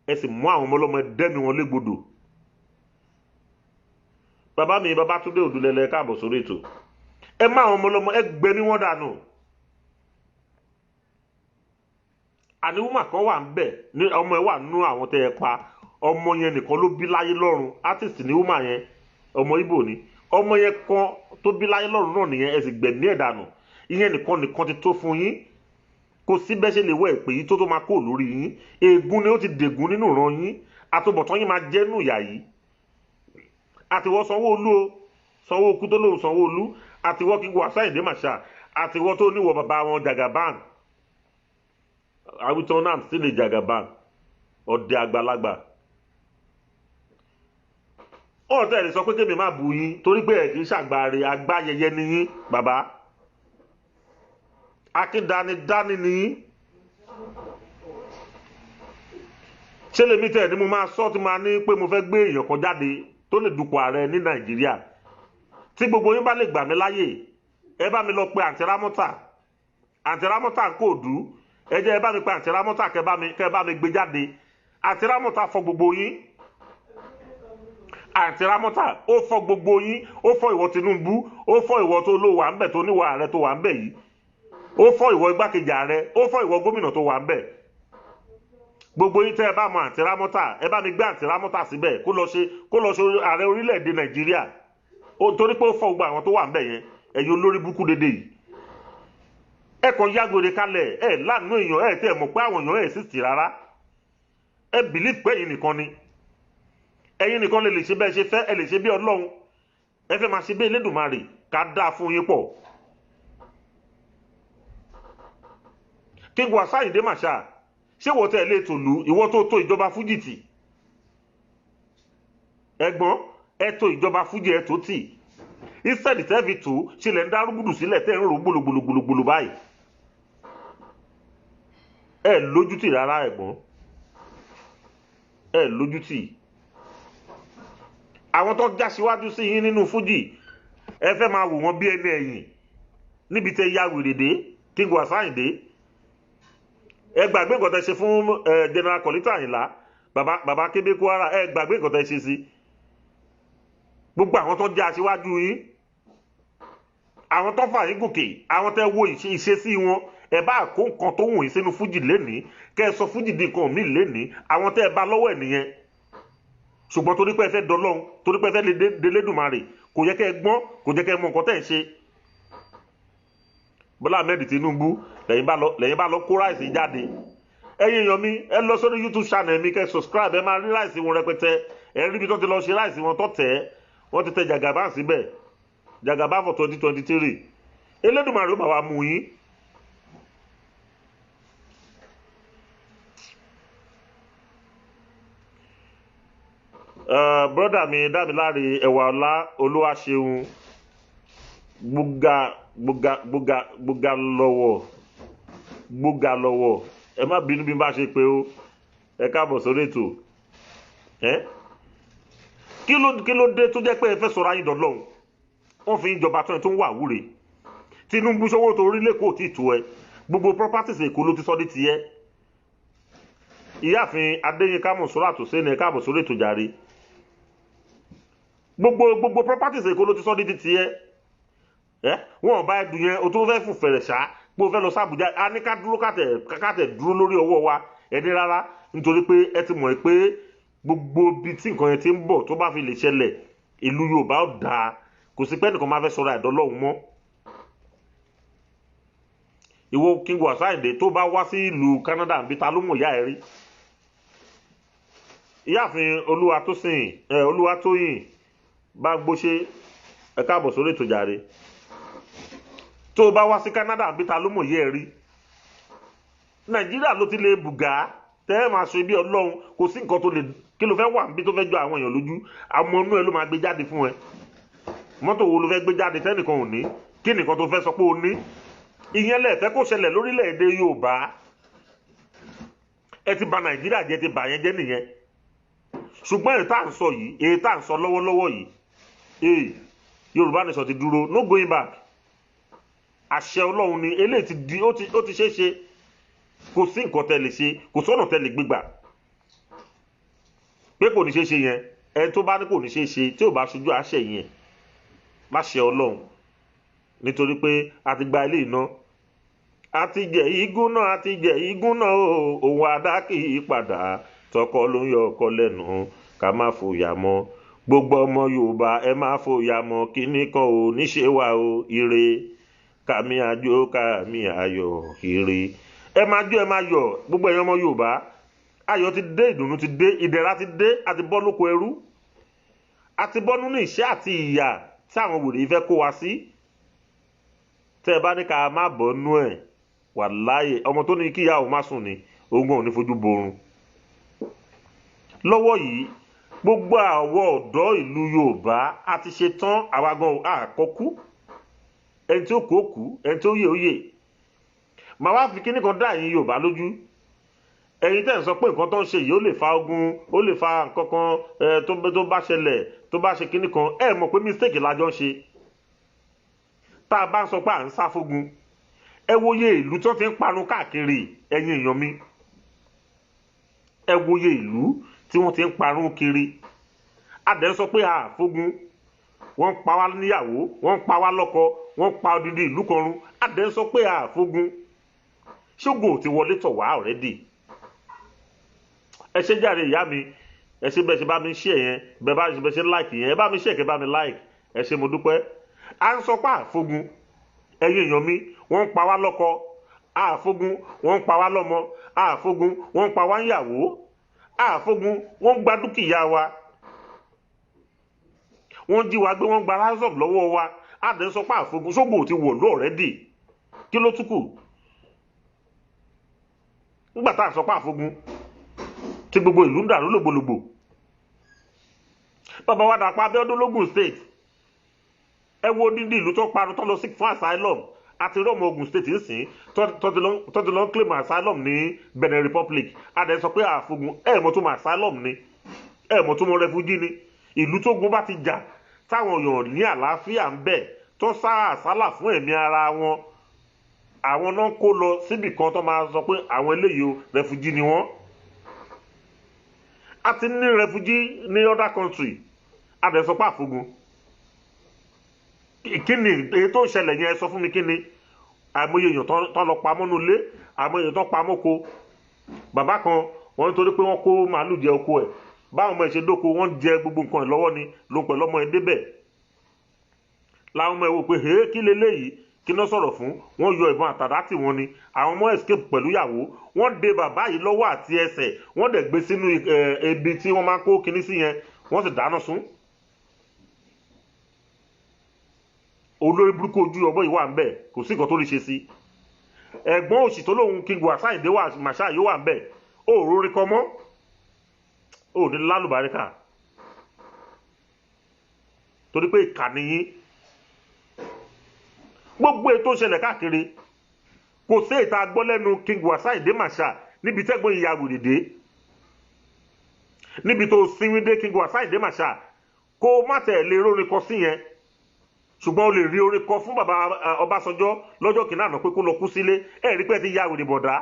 Ẹ sì mú àwọn ọmọ ọlọ́mọ dẹ́mi wọn légbodò. Bàbá mi Babátúndé Òdùlẹ̀lẹ̀ káàbọ̀ sórí ètò. Ẹ má àwọn ọmọ ọlọ́mọ ẹ gbẹ̀mí wọn dànù. Àní wúmà kan wà ń bẹ̀ ní ọmọ ẹ wà nínú àwọn tẹ́ ẹ pa. Ọmọ yẹn nìkan ló bí láyé lọ́run. Artist ní wúmà yẹn, ọmọ Ìgbò ni. Ọmọ yẹn kan tó bí láyé lọ́run náà nìyẹn, ẹ sì gbẹ̀mí ẹ̀ dànù. Ìyẹn nìkan ti tó fún yín. Kò sí bẹ́ẹ̀ ṣe lè wẹ̀ pé yìí tó máa kó lórí yín. Ègún ni ó ti dègún nínú ìran yín. Àtúbọ̀tán yín máa jẹ́ nù ìyà yìí. Àtiwọ́ Sanwó-Olú o, Sanwó-Okú tó lóun Sanwó-Olú. Àtiwọ́ King Wasiu Ayinde Marshal. Àtiwọ́ tó níwọ̀ bàbá wọn Jagaban. Àwùjọ náà sì lè Jagaban. Ọ̀dẹ àgbàlagbà. Ọ̀tẹ̀ lè sọ pé kébì má bù yín torí pé ẹ̀ kì í ṣàgbáre agbáyẹyẹ ni yín bàbá. Akíndani ni yín. Ṣé lèmi tẹ̀ ni mo máa sọ tí máa ní pé mo fẹ́ gbé èèyàn kan jáde tó lè dupò ààrẹ ní Nàìjíríà. Tí gbogbo yín bá lè gbà mí láyè, ẹ bá mi lọ pe Àǹtí Rámọ́tà. Àǹtí Rámọ́tà ń Kòòdú. Ẹ jẹ́ ẹ bá mi pe Àǹtí Rámọ́tà kẹ́ bá mi gbé jáde. Àǹtí Rámọ́tà fọ gbogbo yín. Àǹtí Rámọ́tà ó fọ gbogbo yín. Ó fọ ìwọ Tinubu. Ó fọ ìwọ tó ló wà ń bẹ̀ tó níwọ̀ ààrẹ tó wà ń bẹ̀ yìí. Ó fọ ìwọ igbákejì ààrẹ. Ó fọ ìwọ gómìnà tó wà ń bẹ̀. Gbogbo yín tẹ́ ẹ bá mọ Àǹtí Rámọ́tà, ẹ bá mi gbé Àǹtí Rámọ́tà síbẹ̀ kó lọ ṣe ààrẹ orílẹ̀-èdè Nàìjíríà. Torí pé ó fọ gbogbo àwọn tó wà ń bẹ̀ yẹn. Ẹ̀yin olórí burúkú dédé yìí. Ẹ kàn yágbére kalẹ̀, ẹ láàánú èèyàn, ẹ tẹ́ ẹ mọ̀ pé àwọn èèyàn ẹ̀ sì tì rárá. Ẹ bìlíf pé ẹ̀yin nìkan ni. Ẹ̀yin nìkan lè ṣe bẹ́ẹ̀ ṣe fẹ́, ẹ lè ṣe bí Ọlọ́run. Ẹ fẹ́ máa ṣe bí Elédùmarè ká dáa fún yín pọ̀. King Wasiu Ayinde Marshal, ṣé wọ́n tẹ̀ lé tòlú ìwọ tó tó ìjọba fújì tì? Ẹ̀gbọ́n ẹ tó ìjọba fújì ẹ tó tì. Instead tẹ́ fi tó ṣílẹ̀ ń dárúgbùdù sílẹ̀ tẹ́ ń rò gbòlògbòlògbòlò báyìí. Ẹ lójútì rárá ẹ̀gbọ́n. Ẹ lójútì. Àwọn tó já síwájú sí yín nínú fújì, ẹ fẹ́ máa wò wọ́n bí ẹni ẹ̀yìn. Níbi tẹ́ ya wèrèdé King Wasiu Ayinde. Ẹ gbàgbé nǹkan tẹ́ ṣe fún General Kollington Ayinla, bàbá Kébé Kwara, ẹ gbàgbé nǹkan tẹ́ ṣe sí. Gbogbo àwọn tó já síwájú yín, àwọn tó fà yín gòkè, àwọn tẹ́ wo ìṣesí wọn, ẹ bá kó nǹkan tó wù yín sínú fújì lénìí kẹ́ ẹ sọ fújì di nǹkan míì lénìí àwọn tẹ́ ẹ bá lọ́wọ́ ẹ̀ nìyẹn ṣùgbọ́n torí pé ẹ fẹ́ dọlọ́run torí pé ẹ fẹ́ delédùmarè kò yẹ kẹ́ ẹ gbọ́n kò yẹ kẹ́ ẹ mọ nǹkan tẹ́ ẹ ṣe. Bọ́lá Ahmed Tinubu lẹ́yìn bá lọ kó ráìsì jáde ẹ̀yin èèyàn mi ẹ lọ sórí YouTube channel mi kẹ́ subscribe ẹ máa rí ráìsì wọn rẹpẹtẹ ẹ rí ibi tó ti lọ ṣe ráìsì wọn tó tẹ̀ wọ́n ti tẹ Jagaban síbẹ̀ Jagaban for 2023 Elédùmarè ó bá wa mú yín. Brother mi Dámiláre ẹ̀wà ọlá Olúwaṣeun gbóga lọ́wọ́ ẹ má bínú bí n bá ṣe pé ó ẹ káàbọ̀ sórí ètò kí ló dé tó jẹ́ pé ẹ fẹ́ sọ̀rọ̀ ayé dọ̀lọ́hún wọ́n fi ń jọba tó ẹ tó ń wà wúre Tinubu sọ́wọ́ tó rí lẹ́kọ̀ọ́ tí ì tó ẹ gbogbo properties Èkó ló ti sọ́ di tiẹ̀ ìyáàfin Adéyínká Mọ̀súrà tó sẹ́ni ẹ káàbọ̀ sórí ètò jàre gbogbo properties Èkó ló ti sọ́ di tiẹ̀ wọn ò bá ẹ dùn yẹn o tó fẹ́ fún fẹ̀rẹ̀ ṣá pé o fẹ́ lọ sí Àbújá a ní ká dúró kátẹ̀ dúró lórí ọwọ́ wa ẹni rárá nítorí pé ẹ ti mọ̀ pé gbogbo ibi tí nǹkan yẹn ti ń bọ̀ tó bá fi lè ṣẹlẹ̀ ìlú Yorùbá ó dáa kò sí pé nìkan máa fẹ́ sọ̀rọ̀ àìdọ́lọ́hún mọ́. Ìwọ King Wasiu Ayinde tó bá wá sí ìlú Canada níbi ta ló mọ̀ ìyá ẹ rí ìyáàfin Olúwatóyìn bá gbóṣe ẹ káàbọ̀ sórí ètò jàre tó bá wá sí Canada níbi ta ló mọ̀ ìyá ẹ rí Nàìjíríà ló ti lè bùgá tẹ́ ẹ máa ṣe bí Ọlọ́run kò sí nǹkan tó lè kí ló fẹ́ wà níbi tó fẹ́ jọ àwọn èèyàn lójú àwọn inú ẹ ló máa gbé jáde fún ẹ mọ́tò wo ló fẹ́ gbé jáde tẹ́nìkan ò ní kí nìkan tó fẹ́ sọ pé ó ní ìyẹn lẹ́ẹ̀fẹ́ kó ṣẹlẹ̀ lórílẹ̀‐èdè Yorùbá ẹ ti bà Nàìjíríà jẹ́ ti bà yẹn jẹ́ nìyẹn ṣùgbọ́n èyí tá à ń sọ yìí èyí tá à ń sọ lọ́wọ́lọ́wọ́ yìí Yorùbá nation ti dúró no going back àṣẹ Ọlọ́run ni eléyìí ti di ó ti ṣeé ṣe kò sí nǹkan tẹ́ lè ṣe kò sọ́nà tẹ́ lè gbégbà pé kò ní ṣeé ṣe yẹn ẹni tó bá ní kò ní ṣeé ṣe tí ò bá ṣojú àṣẹ yẹn láṣẹ Ọlọ́run nítorí pé a ti gba ilé iná a ti jẹ igún náà òun adá kì í padà tọkọ ló ń yọ ọkọ lẹ́nu ká má fòyà mọ́ gbogbo ọmọ Yorùbá ẹ má fòyà mọ́ kíní kan ò ní ṣe wà o ire kàmí àjò kàmí ayọ̀ ire ẹ máa jó ẹ máa yọ̀ gbogbo ẹ̀yin ọmọ Yorùbá ayọ̀ ti dé ìdùnnú ti dé ìdẹ̀ra ti dé àti bọ́ lóko ẹrú àti bọ́ nínú ìṣẹ́ àti ìyà tí àwọn wòlíì fẹ́ kó wa sí tẹ́ ẹ bá ní ká má bọ́ nú ẹ̀ wàláyé ọmọ tó ní kíyà ò má sùn ní ogun ò ní fojú borun lọ́wọ́ yìí gbogbo àwọn ọ̀dọ́ ìlú Yorùbá a ti ṣe tán àwa gan àkọ́kú ẹni tí ó kó kú ẹni tí ó yè ó yè màá wá fi kíní kan dá ẹ̀yin Yorùbá lójú ẹ̀yin tẹ́ ń sọ pé nǹkan tó ń ṣe yìí ó lè fa ogun ó lè fa nǹkan kan tó bá ṣẹlẹ̀ tó bá ṣe kíní kan ẹ mọ̀ pé mistake la jọ ń ṣe tá a bá ń sọ pé à ń sá fógun ẹ wòye ìlú tó ti ń parun káàkiri ẹ̀yin èèyàn mi ẹ wòye ìlú tí wọ́n ti ń parun kiri adẹ̀ ń sọ pé à fógun wọ́n ń pa wá níyàwó wọ́n ń pa wá lọ́kọ wọ́n ń pa odidi ìlú kan run adẹ̀ ń sọ pé à fógun ṣógun ti wọlé tọ̀ wá already ẹ ṣe jàre ìyá mi ẹ ṣe bẹ́ẹ̀ ṣe bá mi ṣe yẹn bẹ́ẹ̀ ṣe like yẹn ẹ bá mi ṣe kẹ́ bá mi like ẹ ṣe mo dúpẹ́ à ń sọ pé àfogun ẹ̀yin èèyàn mi wọ́n ń pa wá lọ́kọ àfogun wọ́n ń pa wá lọ́mọ àfogun wọ́n ń pa wá níyàwó àfogun wọ́n ń gba dúkìá wa wọ́n jí wa gbé wọ́n gba ransom lọ́wọ́ wa àdé ń sọ pé àfogun ṣógun ti wọ̀ lọ́ already kí ló tún kù nígbà tá à ń sọ pé àfogun tí gbogbo ìlú ń dàrú lògbòlògbò bàbá wa Dàpọ̀ Abíọ́dún lógùn state ẹ wo dídí ìlú tó parun tó lọ sí fún asylum àti rọmọ Ògùn state nsìn tó ti lọ claim asylum ní Benin Republic adẹ sọ pé àfogun ẹ mọ̀ tó mọ asylum ni ẹ mọ̀ tó mọ refugee ni ìlú tó gun bá ti jà táwọn èèyàn ní àlàáfíà ń bẹ tó sá àsálà fún ẹ̀mí ara wọn àwọn náà kó lọ síbì kan tó máa sọ pé àwọn eléyìí o refugee ni wọ́n a ti ní refugee ní other country adẹ sọ pé àfogun kí ni èyí tó ń ṣẹlẹ̀ yẹn sọ fún mi kí ni àìmọye èèyàn tán lọ pamọ́ nínú ilé àìmọye èèyàn tán pamọ́ ko bàbá kan wọ́n nítorí pé wọ́n kó màálù jẹ oko ẹ̀ báwọn ọmọ ẹ̀ ṣe dóko wọ́n jẹ gbogbo nǹkan ẹ̀ lọ́wọ́ ni ló ń pẹ̀lú ọmọ ẹ̀ débẹ̀ láwọn ọmọ ẹ̀ wò pé hèé kí leléyìí kí ná sọ̀rọ̀ fún wọ́n yọ ìbọn àtàdá tì wọ́n ni àwọn ọmọ escape pẹ̀lú ìyàwó wọ́n de bàbá yìí lọ́wọ́ àti ẹsẹ̀ wọ́n dẹ̀ gbé sínú ebi tí wọ́n máa kó kinní sí yẹn wọ́n sì dáná sun. olórí burúkú ojú ọbọ yìí wà ń bẹ̀ kò sí nǹkan tó lè ṣe sí. ẹ̀gbọ́n òsì tó lóun King Wasiu Ayinde Marshal yóò wà ń bẹ̀ ó rórí kọ́ mọ́ ó ní lálùbáríkà torí pé ìkànnì yín gbogbo ètò ìṣẹ̀lẹ̀ káàkiri kò sí ìta gbọ́ lẹ́nu King Wasiu Ayinde Marshal níbi tẹ́gbọ́n ìyá wèrèdè níbi tó sinwíndé King Wasiu Ayinde Marshal kó má tẹ̀ lè rórin kọ sí yẹn ṣùgbọ́n o lè rí orin kọ fún bàbá Ọbásanjọ́ lọ́jọ́ kìnnà àná pé kó lọ kú sílé ẹ̀ rí pé ẹ ti ya wèrè bọ̀dá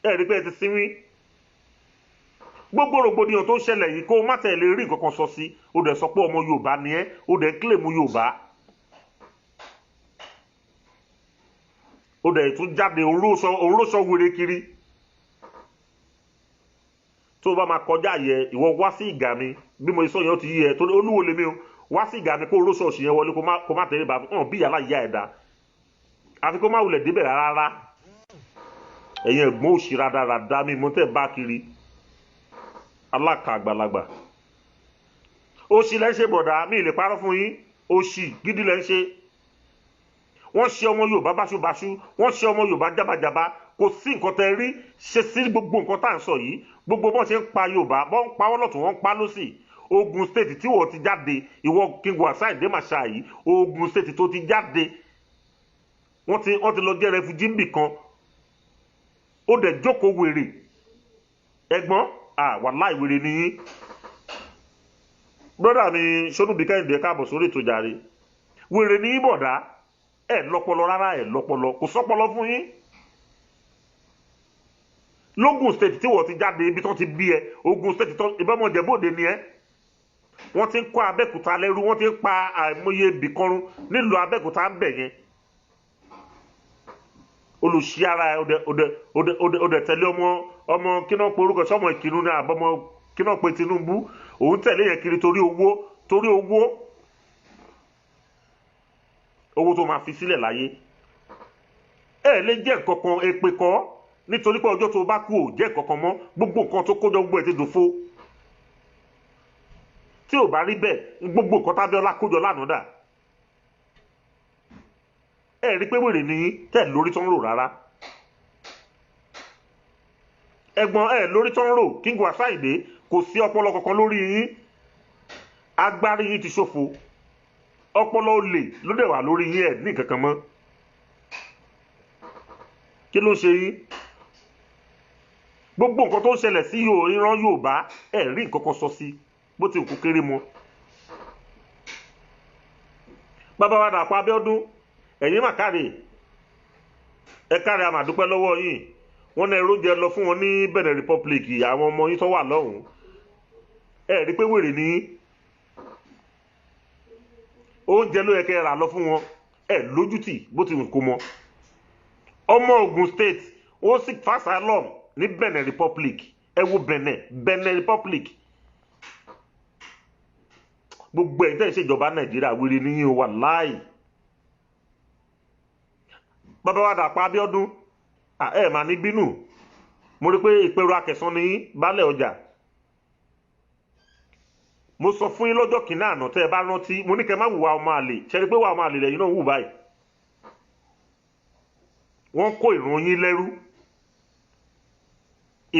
ẹ̀ rí pé ẹ ti sinwín gbogbo rògbòdìyàn tó ń ṣẹlẹ̀ yìí kó má tẹ̀ lè rí nǹkan kan sọ sí o dẹ̀ sọ pé ọmọ Yorùbá ni ẹ́ o dẹ̀ ń kílèmù Yorùbá o dẹ̀ tún jáde òróṣọ wèrè kiri tó o bá máa kọjá yẹ ìwọ wá sí ìgà mi bí mo sọ yẹn ó ti yí ẹ torí Olúwo lèmi o wá sí ìgà mi kó òróṣọ òṣì yẹn wọlé kó má tẹ̀lé bàbá hàn bí yàrá ìyá ẹ̀dá àfi kó má wulẹ̀ débẹ̀ rárá ẹ̀yin ẹ̀gbọ́n òṣì rádaràdá mi mo tẹ̀ bá kiri aláka àgbàlagbà òṣì lẹ́ ń ṣe bọ̀dá mi ì lè parọ́ fún yín òṣì gidi lẹ́ ń ṣe wọ́n ṣe ọmọ Yorùbá báṣubàṣu wọ́n ṣe ọmọ Yorùbá jábàjábá kò sí nǹkan tẹ́ rí ṣe sí gbogbo nǹkan tá à ń sọ yìí gbogbo bọ́n ṣe ń pa Yorùbá bọ́n ń pa wọ́n lọ́tún wọ́n ń pa lọ́sì Ogun State tí wọ́n ti jáde ìwọ King Wasiu Ayinde Marshal yìí Ogun State tó ti jáde wọ́n ti lọ jẹ́ refugee níbì kan ó dẹ̀ jókòó wèrè ẹ̀gbọ́n wàláì wèrè nìyí brọ́dà mi Ṣónúbí Kẹ́hìndé káàbọ̀ sórí ètò jàre wèrè nìyí bọ̀dá ẹ̀ lọ́pọlọ rárá ẹ̀ lọ́pọlọ kò sọ́pọlọ fún yín l'Ogun State tí wọ́n ti jáde ibi tó ti bí ẹ Ogun State tó ìbámu Ìjẹ̀bú-Òde ni ẹ wọ́n ti ń kó Abẹ́òkúta lẹ́rú wọ́n ti ń pa àìmọye ibìkanrun nílùú Abẹ́òkúta ń bẹ̀ yẹn olùsí ara ẹ ọdẹ tẹ̀lé ọmọ kíná pe orúkọ sọmọ Ìkìnnú ní àbọmọ kíná pe Tinubu òun tẹ̀lé yẹn kiri torí owó tó máa fi sílẹ̀ láyé ẹ lè jẹ́ nǹkan kan èpè kọ́ nítorí pé ọjọ́ tó bá kú ò jẹ́ kankan mọ́ gbogbo nǹkan tó kójọ gbogbo ẹ̀ ti dòfo tí ò bá rí bẹ́ẹ̀ gbogbo nǹkan tábíọ́lá kójọ lánàá dà ẹ rí pé wèrè ní tẹ̀ lórí tó ń rò rárá ẹ̀gbọ́n ẹ lórí tó ń rò King Wasiu Ayinde kò sí ọpọlọ kankan lórí yín agbárí yín ti ṣòfò ọpọlọ olè ló dẹ̀ wà lórí yín ẹ̀ ní kankan mọ́ kí ló ń ṣe yín gbogbo nǹkan tó ń ṣẹlẹ̀ sí ìran Yorùbá ẹ̀ rí nǹkan kan sọ sí bó ti kú kéré mọ́ bàbá wa Dàpọ̀ Abíọ́dún ẹ̀yin mà káre ẹ káre a máa dúpẹ́ lọ́wọ́ yín wọ́n náà ẹróúnjẹ lọ fún wọn ní Benin Republic àwọn ọmọ yín tó wà lọ́hùn ẹ rí pé wèrè ní oúnjẹ ló yẹ kẹ́ rà lọ fún wọn ẹ lójútì bó ti kú mọ́ ọmọ Ogun State ó sì fásálọ̀m ní Benin Republic ẹ wo Benin Republic gbogbo ẹ̀yin tẹ́ ń ṣèjọba Nàìjíríà wèrè níyìn wà láì bàbá wa Dàpọ̀ Abíọ́dún ẹ mà ní bínú mo rí pé ìpẹ̀rù Akẹ̀sán ní baálẹ̀ ọjà mo sọ fún yín lọ́jọ́ kìnnà àná tẹ́ ẹ bá rántí mo ní kẹ́ má wùwà ọmọ àlè ṣẹ́rí pé wà ọmọ àlè lẹ́yìn náà wù báyìí wọ́n kó ìran yín lẹ́rú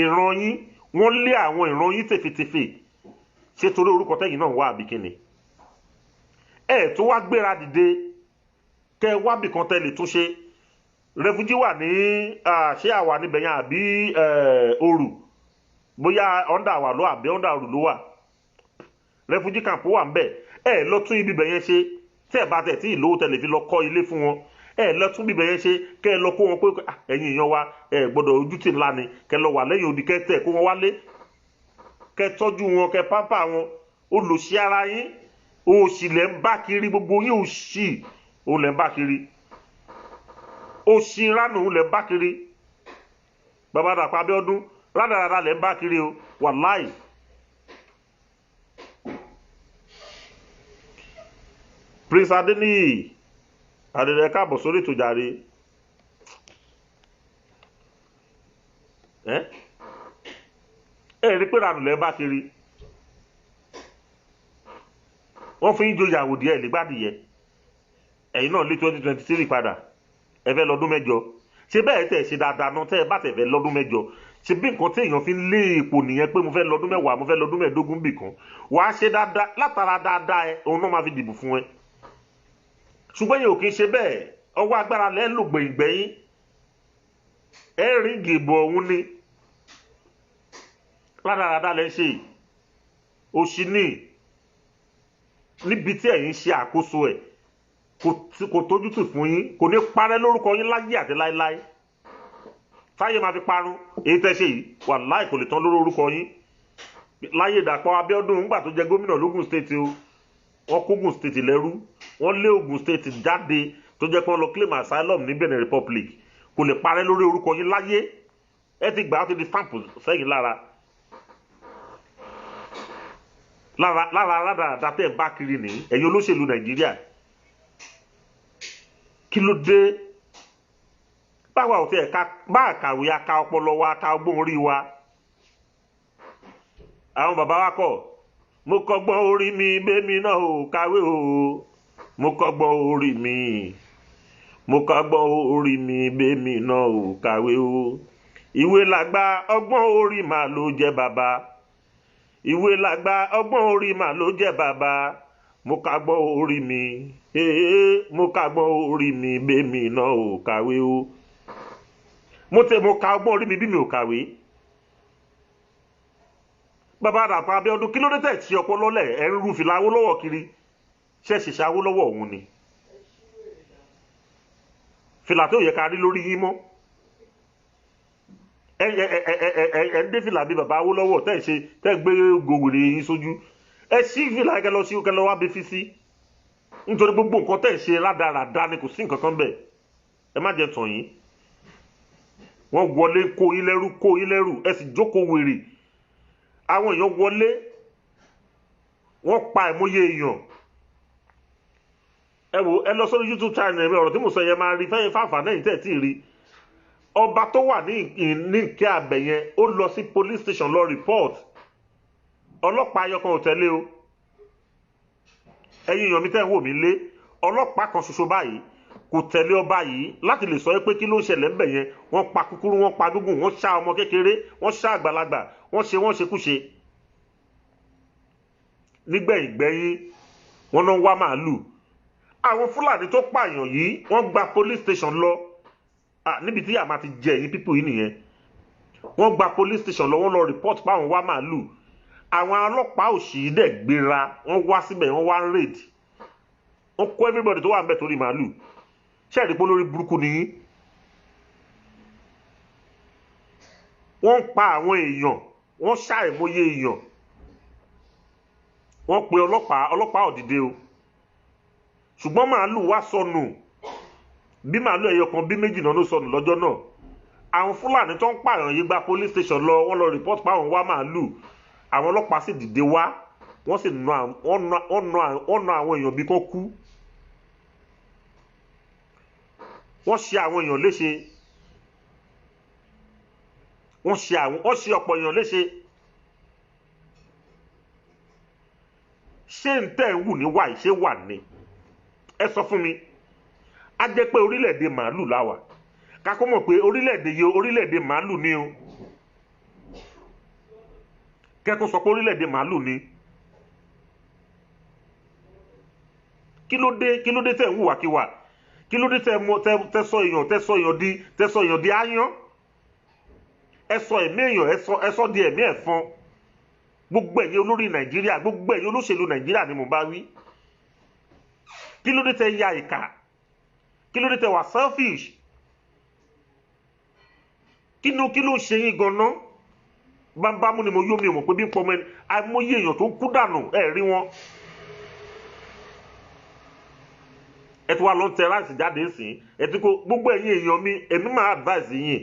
ìran yín wọ́n lé àwọn ìran yín tèfètèfè ṣé torí orúkọ tẹ́yìn náà wà àbíkíni ẹ tó wá gbéra dìde kẹ́ wábì kan tẹ́ lè tún ṣe refugee wà ní ṣé àwa níbẹ̀ yẹn àbí Òru bóyá under wà ló àbí under Òru ló wà refugee camp wà ń bẹ̀ ẹ lọ tún ibi bẹ̀ yẹn ṣe tẹ́ ẹ bá tẹ̀ tí ìlówó tẹ́lẹ̀ fi lọ kọ́ ilé fún wọn ẹ lọ tún bíbẹ̀ yẹn ṣe kẹ́ ẹ lọ kó wọn pé ẹ̀yin èèyàn wa ẹ gbọ́dọ̀ ojútì ńlá ni kẹ́ lọ wà lẹ́yìn odi kẹ́ tẹ̀ kó wọn wálé kẹ́ tọ́jú wọn kẹ́ pápá wọn olùsí ara yín òṣì lẹ́ ń bá kiri gbogbo yín òṣì òun lẹ̀ ń bá kiri òṣì ránù òun lẹ̀ ń bá kiri bàbá Dàpọ̀ Abíọ́dún rádaràdà lẹ̀ ń bá kiri o wàláì. Prince Adeniyi Adédè káàbọ̀ sórí ètò jàre. Rí pé ránù lẹ̀ ń bá kiri wọ́n fi ń joyè àwòdì ẹ̀ nígbàdìyẹ ẹ̀yin náà lé 2023 padà ẹ fẹ́ lọ́dún mẹ́jọ ṣé bẹ́ẹ̀ tẹ̀ ṣe dáadáa náà tẹ́ ẹ bá tẹ̀ fẹ́ lọ́dún mẹ́jọ ṣe bí nǹkan tí èèyàn fi ń lé ipò nìyẹn pé mo fẹ́ lọ́dún mẹ́wàá mo fẹ́ lọ́dún mẹ́ẹ̀ẹ́dógún bì kan wàá ṣe dáadáa látara dáadáa ẹ òun náà máa fi dìbò fún ẹ ṣùgbọ́n yẹn ò kí ń ṣe bẹ́ẹ̀ ọwọ́ agbára lẹ́ ń lò gbẹ̀yìngbẹ̀yìn ẹ rí ìgbìbò ọ̀hún ni rádaràdà lẹ́ ń ṣe òṣì ní níbi tí ẹ̀yin ṣe àkóso ẹ̀ kò tójútù fún yín kò ní parẹ́ lórúkọ yín láyé àti láéláé táyé máa fi parun èyí tẹ́ ṣe yìí wàláhì kò lè tán lórí orúkọ yín láyé Dàpọ̀ Abíọ́dún nígbà tó jẹ gómìnà lógùn state o wọ́n kógùn state lẹ́rú wọ́n lé Ògùn state jáde tó jẹ́ pé wọ́n lọ claim asylum ní Benin Republic kò lè parẹ́ lórí orúkọ yín láyé ẹ ti gbà á ti di stamp sẹ́yìn lára aládàáda tẹ́ ẹ̀ bá kiri ní ẹ̀yin olóṣèlú Nàìjíríà kí ló dé báwa ò tẹ́ bá àkàwé aka ọpọlọ wa aka ọgbọ́n orí wa àwọn bàbá wa kọ̀ mo kọ́gbọ́n orí mi bẹ́mi náà ò kàwé o mo kọ́gbọ́n orí mi mo kọ́gbọ́n orí mi bẹ́mi náà ò kàwé o ìwé làgbà ọgbọ́n orí mà ló jẹ́ bàbá ìwé làgbà ọgbọ́n orí mà ló jẹ́ bàbá mo kàgbọ́n orí mi mo kàgbọ́n orí mi bẹ́mi náà ò kàwé o mo ka ọgbọ́n orí mi bí mi ò kàwé. Bàbá Dàpọ̀ Abíọ́dún kí ló dé tẹ̀ tí ọpọlọ lẹ̀ ẹ̀ ń ru fìlà Awólọ́wọ̀ kiri ṣe ṣìṣe Awólọ́wọ̀ òun ni fìlà tó yẹ ká rí lórí yín mọ́ ẹ ń dé fìlà bí bàbá Awólọ́wọ̀ tẹ́ ṣe tẹ́ gbé gòwèrè yín sójú ẹ sí fìlà kẹ lọ sí kẹ lọ wá bí fi sí nítorí gbogbo nǹkan tẹ́ ṣe rádaràda ni kò sí nǹkan kan bẹ̀ ẹ má jẹ tàn yín wọ́n wọlé kó yín lẹ́rù ẹ sì jókòó wèrè àwọn èèyàn wọlé wọ́n pa ẹ̀mọ́yé èèyàn ẹ wò ẹ lọ sórí YouTube channel mi ọ̀rọ̀ tí mo sọ yẹn máa rí fẹ́yìn fáfà náà tẹ̀ tí ì rí ọba tó wà ní ìkẹ́ abẹ yẹn ó lọ sí police station lọ report ọlọ́pàá ayọ̀kan ò tẹ̀lé o ẹ̀yin èèyàn mi tẹ́ ń wò mí lé ọlọ́pàá kan ṣoṣo báyìí kò tẹ̀lé ọba yìí láti lè sọ pé kí ló ń ṣẹlẹ̀ ńbẹ̀ yẹn wọ́n pa kúkúrú wọ́n pa gígùn wọ́n ṣá ọmọ kékeré wọ́n ṣá àgbàlagbà wọ́n ṣekúṣe nígbẹ̀yìngbẹ̀yìn wọ́n náà wá màálù àwọn Fúlàní tó pààyàn yìí wọ́n gba police station lọ níbi tí àmà ti jẹ ẹ̀yìn pípò yìí nìyẹn wọ́n gba police station lọ wọ́n lọ report pé àwọn wá màálù àwọn ọlọ́pàá òṣì dẹ̀ gbéra wọ́n wá síbẹ̀ wọ́n wá raid wọ́n kó everybody tó wà ń bẹ̀ torí màálù ṣẹ́ẹ̀dì pé lórí burúkú ni yín wọ́n ń pa àwọn èèyàn wọ́n ṣàìmọye èèyàn wọ́n pe ọlọ́pàá òdìdé o ṣùgbọ́n màálù wá sọnù bí màálù ẹyọ kan bí méjì náà ló sọnù lọ́jọ́ náà àwọn Fúlàní tó ń pààyàn yìí gba police station lọ wọ́n lọ report pa àwọn wá màálù àwọn ọlọ́pàá sì dìde wá wọ́n sì na àwọn èèyàn bí kò kú wọ́n ṣe àwọn èèyàn léṣe wọ́n ṣe ọ̀pọ̀ èèyàn léṣe ṣé ń tẹ̀ ń wù ní wáyé ṣé wà ní ẹ sọ fún mi á jẹ́ pé orílẹ̀-èdè màálù láwà kakọ́ mọ̀ pé orílẹ̀-èdè màálù ni o kẹ́kọ̀ọ́ sọ pé orílẹ̀-èdè màálù ni kí ló dé tẹ̀ ń wùwàkiwà kí ló dé tẹ́sọ èèyàn di áyán ẹsọ ẹ̀mí èèyàn ẹsọ di ẹ̀mí ẹ̀fọn gbogbo ẹ̀yin olórí Nàìjíríà gbogbo ẹ̀yin olóṣèlú Nàìjíríà ni mo bá wí kí ló dé tẹ́ ya ìkà kí ló dé tẹ́ wà selfish kí ló ń ṣe yín ganan bámbámú ni mo yó mi mọ̀ pé bí ń pọmọ ẹni àìmọye èèyàn tó ń kú dànù ẹ̀ rí wọn ẹ ti wá lọ tẹ ráìsì jáde sí ẹ ti kó gbogbo ẹ̀yin èèyàn mi èmi máa advice yín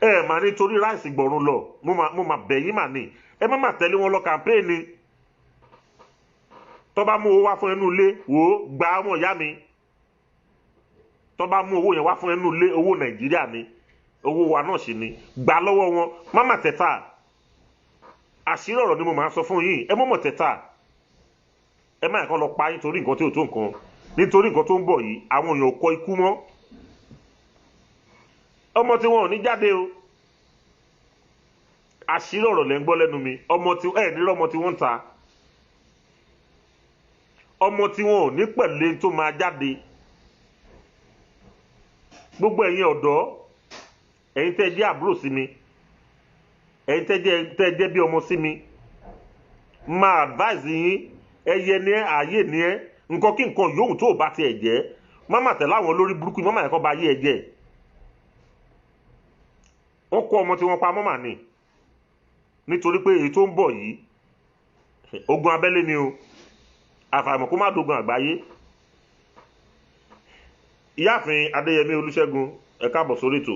ẹ mà nítorí ráìsì gbọ̀run lọ mo mà bẹ̀ yín mà ní ẹ má mà tẹ̀lé wọn lọ kàmpéènì tó bá mú owó wá fún ẹnu ilé wò ó gba ọmọ ìyá mi tó bá mú owó yẹn wá fún ẹnu ilé owó Nàìjíríà ni owó wa náà sì ni gbà lọ́wọ́ wọn má mà tẹ̀ta àṣírí ọ̀rọ̀ ni mo máa sọ fún yín ẹ mọ̀ mọ̀ tẹ̀ta ẹ má kàn lọ pa yín torí nǹkan tí ò tó nǹkan nítorí nǹkan tó ń bọ̀ yìí àwọn èèyàn kọ ikú mọ́ ọmọ tí wọn ò ní jáde o àṣírí ọ̀rọ̀ lẹ́ ń gbọ́ lẹ́nu mi ọmọ tí ẹ̀ nílò ọmọ tí wọ́n ń ta ọmọ tí wọn ò ní pẹ̀lẹ́ tó máa jáde gbogbo ẹ̀yin ọ̀dọ́ ẹ̀yin tẹ́ jẹ́ àbúrò sí mi ẹ̀yin tẹ́ jẹ́ bí ọmọ sí mi máa advise yín ẹyẹ ní ẹ ààyè ní ẹ nǹkan kí nǹkan yòówù tó o bá tiẹ̀ jẹ́ máma tẹ̀lé àwọn olórí burúkú máma ẹ̀kọ́ bá yé ẹ jẹ́ wọ́n kó ọmọ tí wọ́n pa mọ́mà ni nítorí pé èyí tó ń bọ̀ yìí ogun abẹ́lé ni o àfàìmọ̀ kó má dogun àgbáyé ìyáàfin Adéyẹmí Olúṣẹ́gun ẹ káàbọ̀ sórí ètò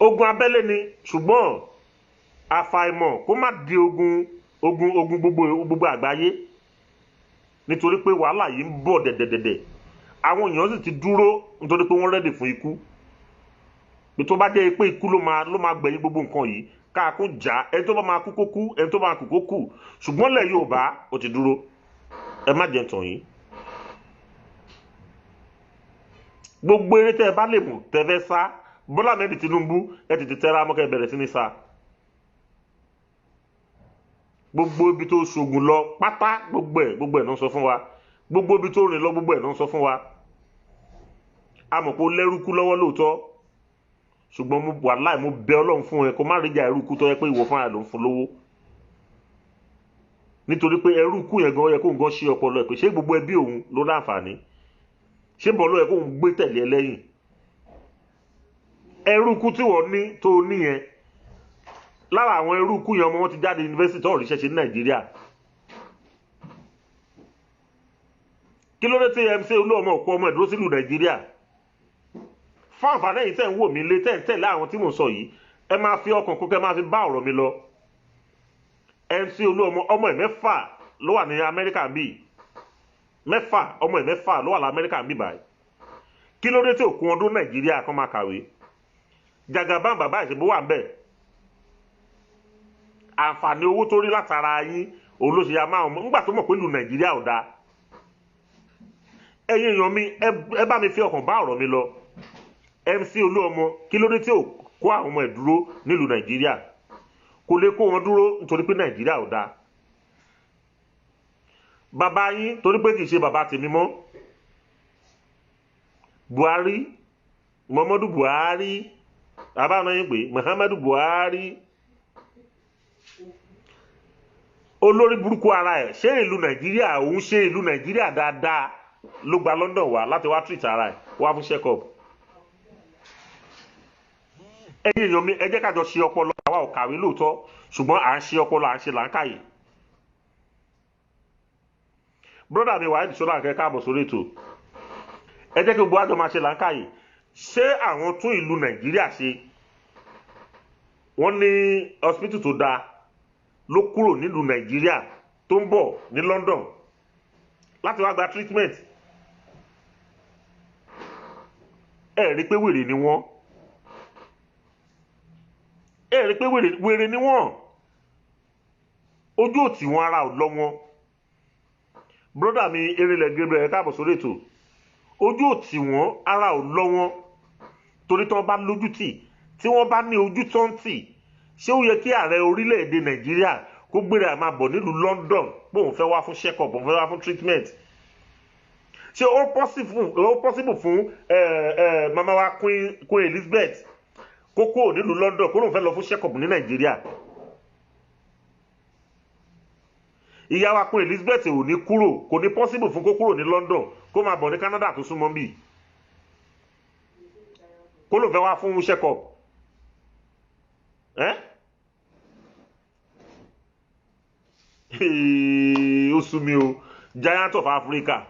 ogun abẹ́lé ni ṣùgbọ́n àfàìmọ̀ kó má di ogun gbogbo àgbáyé nítorí pé wàhálà yìí ń bọ̀ dẹ̀dẹ̀dẹ̀dẹ̀ àwọn èèyàn sì ti dúró nítorí pé wọ́n rẹ́dì fún ikú pé tó bá jẹ́ pé ikú ló máa gbẹ̀yìn gbogbo nǹkan yìí káàkún jà ẹni tó bá máa kú kó kú ẹni tó bá máa kú kó kú ṣùgbọ́n lẹ̀ Yorùbá ó ti dúró ẹ má jẹ́ tàn yín gbogbo eré tẹ́ ẹ bá lè mú tẹ́ fẹ́ sá Bọ́lá Ahmed Tinubu ẹ tètè tẹ́ra mọ́kẹ́ bẹ̀rẹ̀ sí ní sá gbogbo ibi tó ṣogun lọ pátá gbogbo ẹ̀ náà sọ fún wa gbogbo ibi tó rìn lọ gbogbo ẹ̀ náà sọ fún wa a mọ̀ pé ó lẹ́rúkú lọ́wọ́ lóòótọ́ ṣùgbọ́n mo wàláhì mo bẹ Ọlọ́run fún ẹ kó má rí jà ẹrúkú tó yẹ pé ìwọ fúnra ló ń fún lówó nítorí pé ẹrúkú yẹn gan yẹ kó ń gan ṣe ọpọlọ ẹ pé ṣé gbogbo ẹbí òun ló láǹfààní ṣé bọ́ ló yẹ kó ń gbé tẹ̀lé ẹ lẹ́yìn ẹrúkú tí wọ́n ní tó níyẹn lára àwọn ẹrúkú yẹn ọmọ wọn ti jáde yunifásitì tó ríṣẹ́ ṣe ní Nàìjíríà kí ló dé tí MC Olúọmọ òpó ọmọ ìdúró sílùú Nàìjíríà fún àǹfààní ẹ̀yin tẹ́ ń wò mí lé tẹ́ ń tẹ̀lé àwọn tí mò ń sọ yìí ẹ máa fi ọkàn kó kẹ́ máa fi bá ọ̀rọ̀ mi lọ MC Olúọmọ ọmọ ẹ̀ mẹ́fà ló wà ní Amẹ́ríkà bíi ọmọ ẹ̀ mẹ́fà ló wà ní Amẹ́ríkà bíi báyìí kí ló dé tí òkun ọdún Nàìjíríà kan máa kàwé Jagaban bàbá ìṣèbó wà ń bẹ̀ àǹfààní owó tó rí látara yín olóṣèlú máa ń nígbà tó mọ̀ pé ìlú Nàìjíríà ò dáa ẹ̀yin èèyàn mi ẹ bá mi fi ọkàn bá ọ̀rọ̀ mi lọ MC Olúọmọ kí ló dé tí ò kó àwọn ọmọ ẹ̀ dúró nílùú Nàìjíríà kò lè kó wọn dúró nítorí pé Nàìjíríà ò dáa bàbá yín torí pé kì í ṣe bàbá tèmi mọ́ Buhari Muhammadu Buhari bàbá náà yín pé Muhammadu Buhari olórí burúkú ara ẹ̀ ṣé ìlú Nàìjíríà òun ṣe ìlú Nàìjíríà dáadáa ló gba London wá láti wá treat ara ẹ̀ wá fún check up ẹ̀yin èèyàn mi ẹ jẹ́ ká jọ ṣe ọpọlọ àwa ò kàwé lóòótọ́ ṣùgbọ́n à ń ṣe ọpọlọ à ń ṣe làákàyè brọ́dà mi Wahid Ṣọlá Àkẹ́ káàbọ̀ sórí ètò ẹ jẹ́ kí gbogbo àjọ máa ṣe làákàyè ṣé àwọn tún ìlú Nàìjíríà ṣe wọ́n ní hospital tó dáa ló kúrò nílùú Nàìjíríà tó ń bọ̀ ní London láti wá gba treatment ẹ rí pé wèrè ni wọ́n ẹ rí pé wèrè ni wọ́n ojú òtí wọn ara ò lọ wọn brọ́dà mi Erinle Gabriel káàbọ̀ sórí ètò ojú òtí wọn ara ò lọ wọn torí tí wọ́n bá lójú tì tí wọ́n bá ní ojú tó ń tì ṣé ó yẹ kí ààrẹ orílẹ̀-èdè Nàìjíríà kó gbéra máa bọ̀ nílùú London pé òun fẹ́ wá fún check up òun fẹ́ wá fún treatment ṣé ó possible fún mama wa Queen Elizabeth kókó nílùú London kó lóun fẹ́ lọ fún check up ní Nàìjíríà ìyá wa Queen Elizabeth ò ní kúrò kò ní possible fún kó kúrò ní London kó máa bọ̀ ní Canada tó súnmọ́ bí kó lóun fẹ́ wá fún check up ó sú mi o Giant of Africa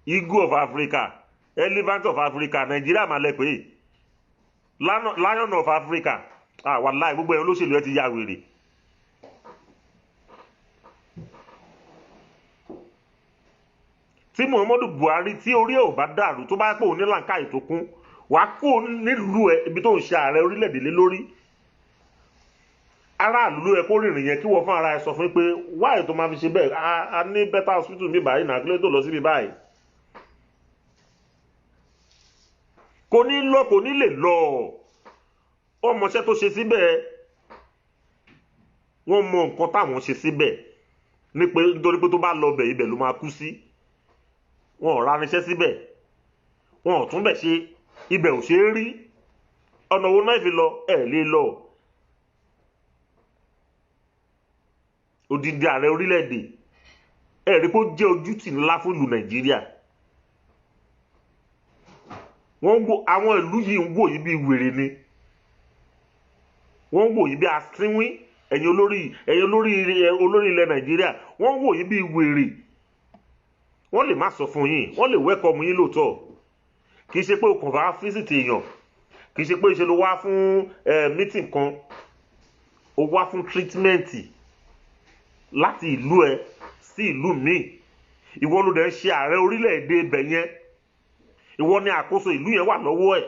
Eagle of Africa, Elephant of Africa, Nàìjíríà máa lẹ pé Lion of Africa. Wàláì gbogbo ẹ̀yin olóṣèlú ẹ ti ya wèrè. Tí Muhammadu Buhari tí orí ẹ̀ ò bá dàrú tó bá pé òun ní làǹkàyè tó kún, wàá kó nílùú ẹ ibi tó ń ṣe ààrẹ orílẹ̀-èdè lé lórí. Aráàlú ló yẹ kó rìnrìn yẹn kí wọ́n fún ara ẹ sọ fún pé wáyé tó máa fi ṣe bẹ́ẹ̀, a ní better hospital mi báyìí náà kí ló tó lọ síbi báyìí. Kò ní lè lọ ọmọọṣẹ́ tó ṣe síbẹ̀, wọ́n mọ nǹkan táwọn ṣe síbẹ̀ nítorí pé tó bá lọ bẹ̀ ibẹ̀ ló máa kú sí. Wọn ò rániṣẹ́ síbẹ̀, wọn ò tún bẹ̀ ṣe, ibẹ̀ ò ṣe é rí. Ọ̀nà wo náà fi lọ ẹ̀ lè lọ. Odidi ààrẹ orílẹ̀-èdè ẹ̀ rí pé ó jẹ́ ojútì ńlá fún ìlú Nàìjíríà. Àwọn ìlú yìí ń wò yí bí wèrè ni. Wọ́n ń wò yí bí asínwín. Ẹ̀yin olórí ilẹ̀ Nàìjíríà wọ́n ń wò yí bí wèrè. Wọ́n lè má sọ fún yín, wọ́n lè wẹ́kọ̀mù yín lóòótọ́. Kì í ṣe pé o kàn bá fíṣítì èèyàn, kì í ṣe pé ìṣe ló wá fún mítìn kan, o wá fún tírítímẹ́ǹtì láti ìlú ẹ sí ìlú míì. Ìwọ ló dẹ̀ ń ṣe ààrẹ orílẹ̀-èdè ibẹ̀ yẹn, ìwọ ni àkóso ìlú yẹn wà lọ́wọ́ ẹ̀.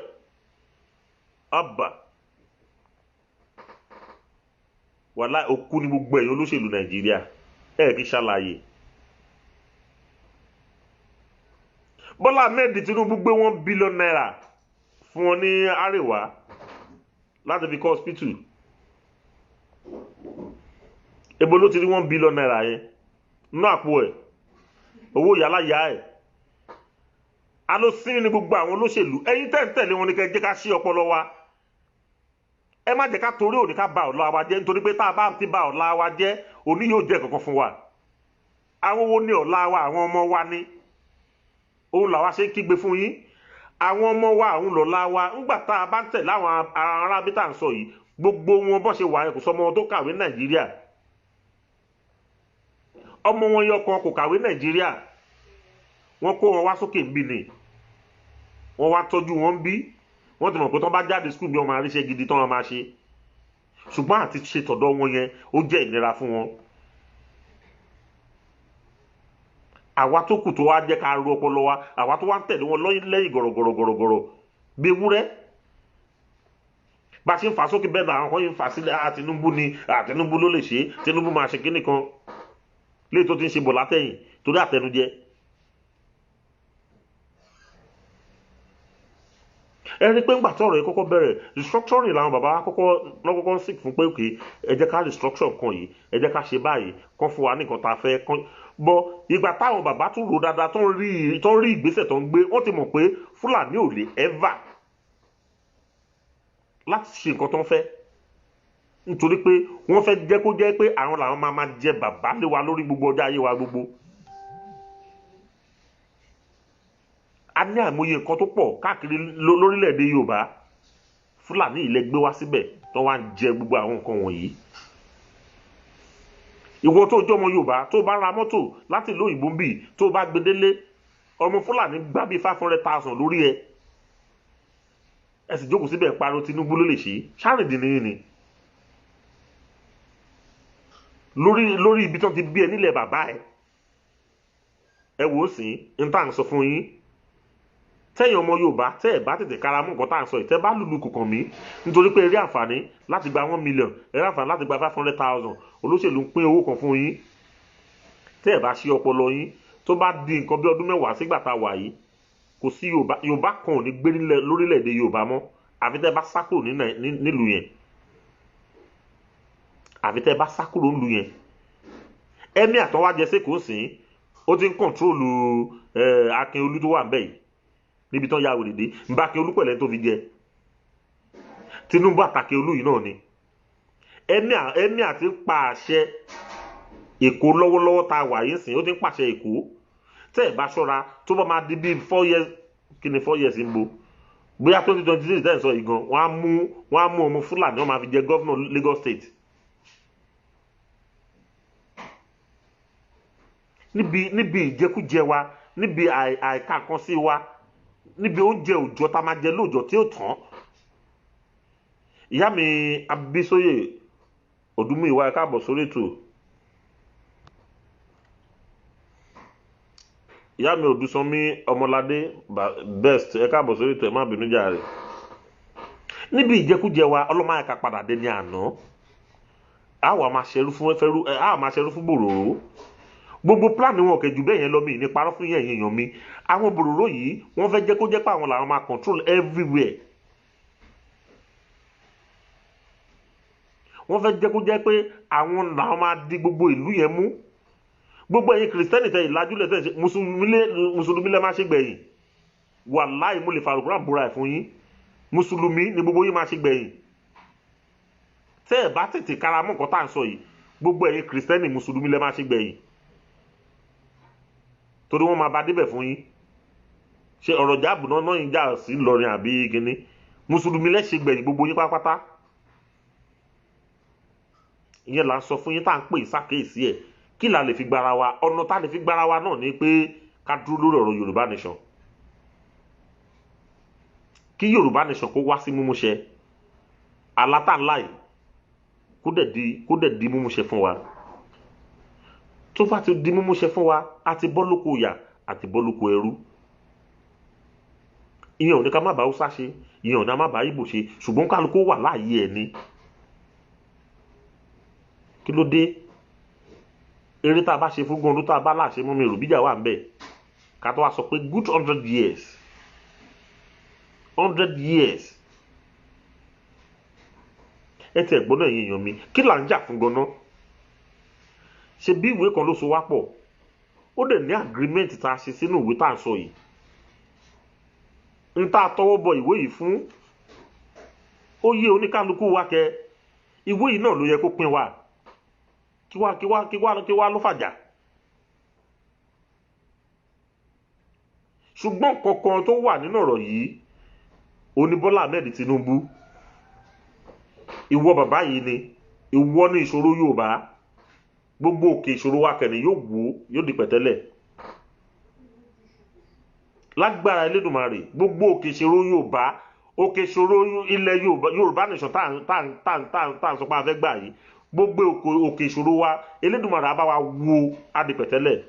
Ọba wàláì òkú ni gbogbo ẹ̀yin olóṣèlú Nàìjíríà ẹ̀ kì í ṣàlàyé. Bọ́lá Ahmed Tinubu gbé $1 billion fún wọn ní Àríwá láti fi kọ́ hospital. Ebo ló ti rí $1 billion yẹn nínú àpò ẹ̀, owó yàláyà ẹ̀. A ló sí ní gbogbo àwọn olóṣèlú. Ẹ̀yin tẹ̀lé wọn ni kẹ́ jẹ́ ká ṣí ọpọlọ wa. Ẹ má jẹ́ ká torí òní ká bà ọ̀la wa jẹ́, nítorí pé tá a bá ti bà ọ̀la wa jẹ́ òní yóò jẹ́ kankan fún wa. Àwọn wo ni ọ̀la wa? Àwọn ọmọ wa ni. Òun làwa ṣe ń kígbe fún yín. Àwọn ọmọ wa òun lọ̀la wa. Ńgbà tá a bá ń tẹ̀lé àwọn arábí tá à ń sọ yìí, gbogbo wọn bọ́ ṣe wà kò sọmọ wọn tó kàwé Nàìjíríà. Ọmọ wọn yọ kan kò kàwé Nàìjíríà. Wọ́n kó wọn wá sókè ń bí ni. Wọ́n wá tọ́jú wọn bí. Wọ́n ti mọ̀ pé tán bá jáde skul bí wọ́n máa ríṣẹ́ gidi tán wọ́n máa ṣe. Ṣùgbọ́n àti ṣe tọ̀dọ̀ wọn yẹn ó jẹ́ ìnira fún wọn. Àwa tó kù tó wá jẹ́ ká ro ọpọlọ wa, àwa tó wá ń tẹ̀lé wọn lẹ́yìn gọ̀rọ̀gọ̀rọ̀ bí ewúrẹ́. Bá ṣe ń fà sókè bẹ́ẹ̀ náà àwọn kan yìí ń fà sílẹ̀ Tinubu ni Tinubu ló lè ṣe, Tinubu máa ṣe kíní kan léyìí tó ti ń ṣe bọ̀ látẹ̀yìn torí àtẹnujẹ. Ẹ rí pé ńgbà tí ọ̀rọ̀ yìí kọ́kọ́ bẹ̀rẹ̀ restructuring làwọn bàbá lọ́kọ́kọ́ ń sìk fún pé òkè ẹ jẹ́ ká restructure kan yìí, ẹ jẹ́ ká ṣe báyìí kán fún wa ní nǹkan tá a fẹ́ kán. Bọ́ ìgbà táwọn bàbá tún rò dáadáa tó ń rí ìgbésẹ̀ tó ń gbé, wọ́n ti mọ̀ pé Fúlàní ò lè ever láti ṣe nǹkan tó ń fẹ́, nítorí pé wọ́n fẹ́ jẹ́ kó jẹ́ pé àwọn làwọn máa jẹ bàbá lé wa lórí gbogbo ọjọ́ ayé wa gbogbo. A ní àìmọye nǹkan tó pọ̀ káàkiri lórílẹ̀‐èdè Yorùbá, Fúlàní ilẹ̀ gbé wá síbẹ̀ tó wá ń jẹ gbogbo àwọn nǹkan wọ̀nyí. Ìwọ tó jẹ́ ọmọ Yorùbá tó bá ra mọ́tò láti ìlú òyìnbó ń bì tó bá gbé délé, ọmọ Fúlàní gbá bí 500,000 lórí ẹ. Ẹ sì jókòó síbẹ̀ pariwo Tinubu ló lè ṣe, ṣáàrìndín nìyí ni. Lórí ibi tó ti bí ẹ nílẹ̀ bàbá ẹ. Ẹ wò ó sí ní tá à ń sọ fún yín. Tẹ́yìn ọmọ Yorùbá tẹ́ ẹ̀ bá tètè kára mú nǹkan tá à ń sọ yìí, tẹ́ bá lùlù kùkàn mí nítorí pé eré àǹfààní láti gba 1 million, eré àǹfààní láti gba 500,000, olóṣèlú ń pín owó kan fún yín. Tẹ́ ẹ̀ bá ṣí ọpọlọ yín tó bá di nǹkan bí ọdún 10 sígbà tá a wà yìí, kò sí Yorùbá kan ò ní gbé lórílẹ̀‐èdè Yorùbá mọ́ àfi tẹ́ ẹ bá sá kúrò nílùú yẹn. Àfi tẹ́ ẹ bá sá kúrò nílùú yẹn. Ẹ̀mí àtọwájẹ sí kò sí, ó ti ń kọ̀ntrólù Akínolú tó wà ń bẹ̀ yìí. Níbi tán ya wèrèdé ń bá kí Olúpẹ̀lẹ́ tó fi jẹ. Tinubu àtàkì olú yìí náà ni. Ẹ̀mí àti pa àṣẹ Èkó lọ́wọ́lọ́wọ́ tá a wà yìí sìn, ó ti ń pàṣẹ Èkó. Tẹ́ ẹ̀ bá ṣọ́ra tó bá máa di bí 4 years, kí ni 4 years ń bo, bóyá 2026 tẹ́ ẹ̀ sọ yìí gan, wọ́n á mú ọmọ Fúlàní wọ́n máa fi jẹ gọ́vnọ̀ Lagos State. Níbi ìjẹkújẹ wa níbi àìka kan sí wa, níbi oúnjẹ òòjọ́ tá máa jẹ lóòjọ́ tí ó tán. Ìyá mi Abísóyè Odúmúyìwá ẹ káàbọ̀ sórí ètò. Ìyá mi Odúsànmí Ọmọládé best ẹ káàbọ̀ sórí ètò, ẹ má bínú jàre. Níbi ìjẹkújẹ wa ọlọ́mọ àyíká padà dé ní àná. Àwa máa ṣerú fún bòròró. Gbogbo plan wọn kẹjù bẹ́ẹ̀ yẹn lọ mi ní parọ́ fún yẹn èèyàn mi. Àwọn bòròró yìí wọ́n fẹ́ jẹ́ kó jẹ́ pé àwọn làwọn máa control everywhere. Wọ́n fẹ́ jẹ́ kó jẹ́ pé àwọn làwọn máa di gbogbo ìlú yẹn mú. Gbogbo ẹ̀yin kìrìsìtẹ́nì tẹ ìlàjúlẹ̀ tẹ mùsùlùmí lẹ máa ṣe gbẹ̀yìn. Wàláì mo lè farukúrà búra ẹ̀ fún yín. Mùsùlùmí ni gbogbo yín máa ṣe gbẹ̀yìn. Tẹ́ ẹ̀ bá tètè karamọ́ nǹkan tá à ń sọ yìí, gbogbo ẹ̀yin kìrìsìtẹ́nì mùsùlùmí lẹ máa ṣe gbẹ̀yìn. Torí wọ́n máa bá débẹ̀ fún yín. Ṣé ọ̀rọ̀ jáàbù náà yín jà sí Ìlọrin àbí kíní? Mùsùlùmí lẹ ṣe gbẹ̀yìn gbogbo yín pátápátá. Ìyẹn là ń sọ fún yín tá à ń pè sákèésí ẹ̀. Kí la lè fi gbára wa? Ọ̀nà tá lè fi gbára wa náà ni pé ká dúró lórí ọ̀rọ̀ Yorùbá nation. Kí Yorùbá nation kó wá sí múmúṣẹ. Alátànlá yìí kó dẹ̀ di múmúṣẹ fún wa. Tó bá ti di múmúṣẹ fún wa, a ti bọ́ lóko ìyà àti bọ́ lóko ẹrú. Ìyẹn ò ní ká má bá Hausa ṣe, ìyẹn ò ní ká má bá Ìgbò ṣe, ṣùgbọ́n kálukú wà láàyè ẹ̀ ni. Kí ló dé? Eré tá a bá ṣe fún gan ọdún tá a bá láṣẹ mú mi rò bíjà wà ń bẹ̀. Ká tó wá sọ pé good 100 years. 100 years. Ẹ ti ẹ̀gbọ́n náà èèyàn mi, kí là ń jà fún gan-an? Ṣé bí ìwé kan ló so wá pọ̀? Ó dẹ̀ ní agreement tá a ṣe sínú ìwé tá à ń sọ yìí. N tá a tọwọ́ bọ ìwé yìí fún. Ó yé oníkálukú wa kẹ. Ìwé yìí náà ló yẹ kó pín wa. Kí wá ló fàjà. Ṣùgbọ́n kankan tó wà nínú ọ̀rọ̀ yìí, oní Bọ́lá Ahmed Tinubu. Ìwọ bàbá yìí ni, ìwọ ní ìṣòro Yorùbá. Gbogbo òkè ìṣòro wa kẹ̀ni yóò di pẹ̀tẹ́lẹ̀. Lágbára Elédùmarè, gbogbo òkè ìṣòro Yorùbá, òkè ìṣòro ilẹ̀ Yorùbá nation tá à ń sọ pé a fẹ́ gbà yìí. Gbogbo òkè ìṣòro wa Elédùmarè á bá wa wo adìpẹ̀tẹ́lẹ̀.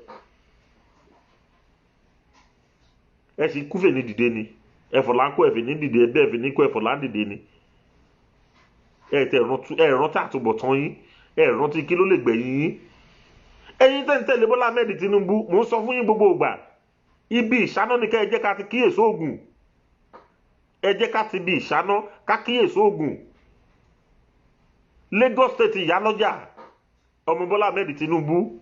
Ẹ sì kúfè ní dìde ni. Ẹ̀fọ̀ là ń kó ẹ̀fẹ̀ ní dìde ẹ̀bẹ́ ẹ̀fẹ̀ ní kó ẹ̀fọ̀ là ń dìde ni. Ẹ̀rántí àtúbọ̀tán yín. Ẹ̀rántí kí ló lè gbẹ̀yìn yín. Ẹ̀yin tẹ́ ń tẹ̀lé Bọ́lá Ahmed Tinubu, mò ń sọ fún yín gbogbo ìgbà. Ibi ìṣáná ni ká ẹ jẹ́ ká ti kíyèsí oògùn. Ẹ jẹ́ ká ti bi ìṣáná ká kíyèsí oògùn. Lagos State Ìyálọ́jà, ọmọ Bọ́lá Ahmed Tinubu.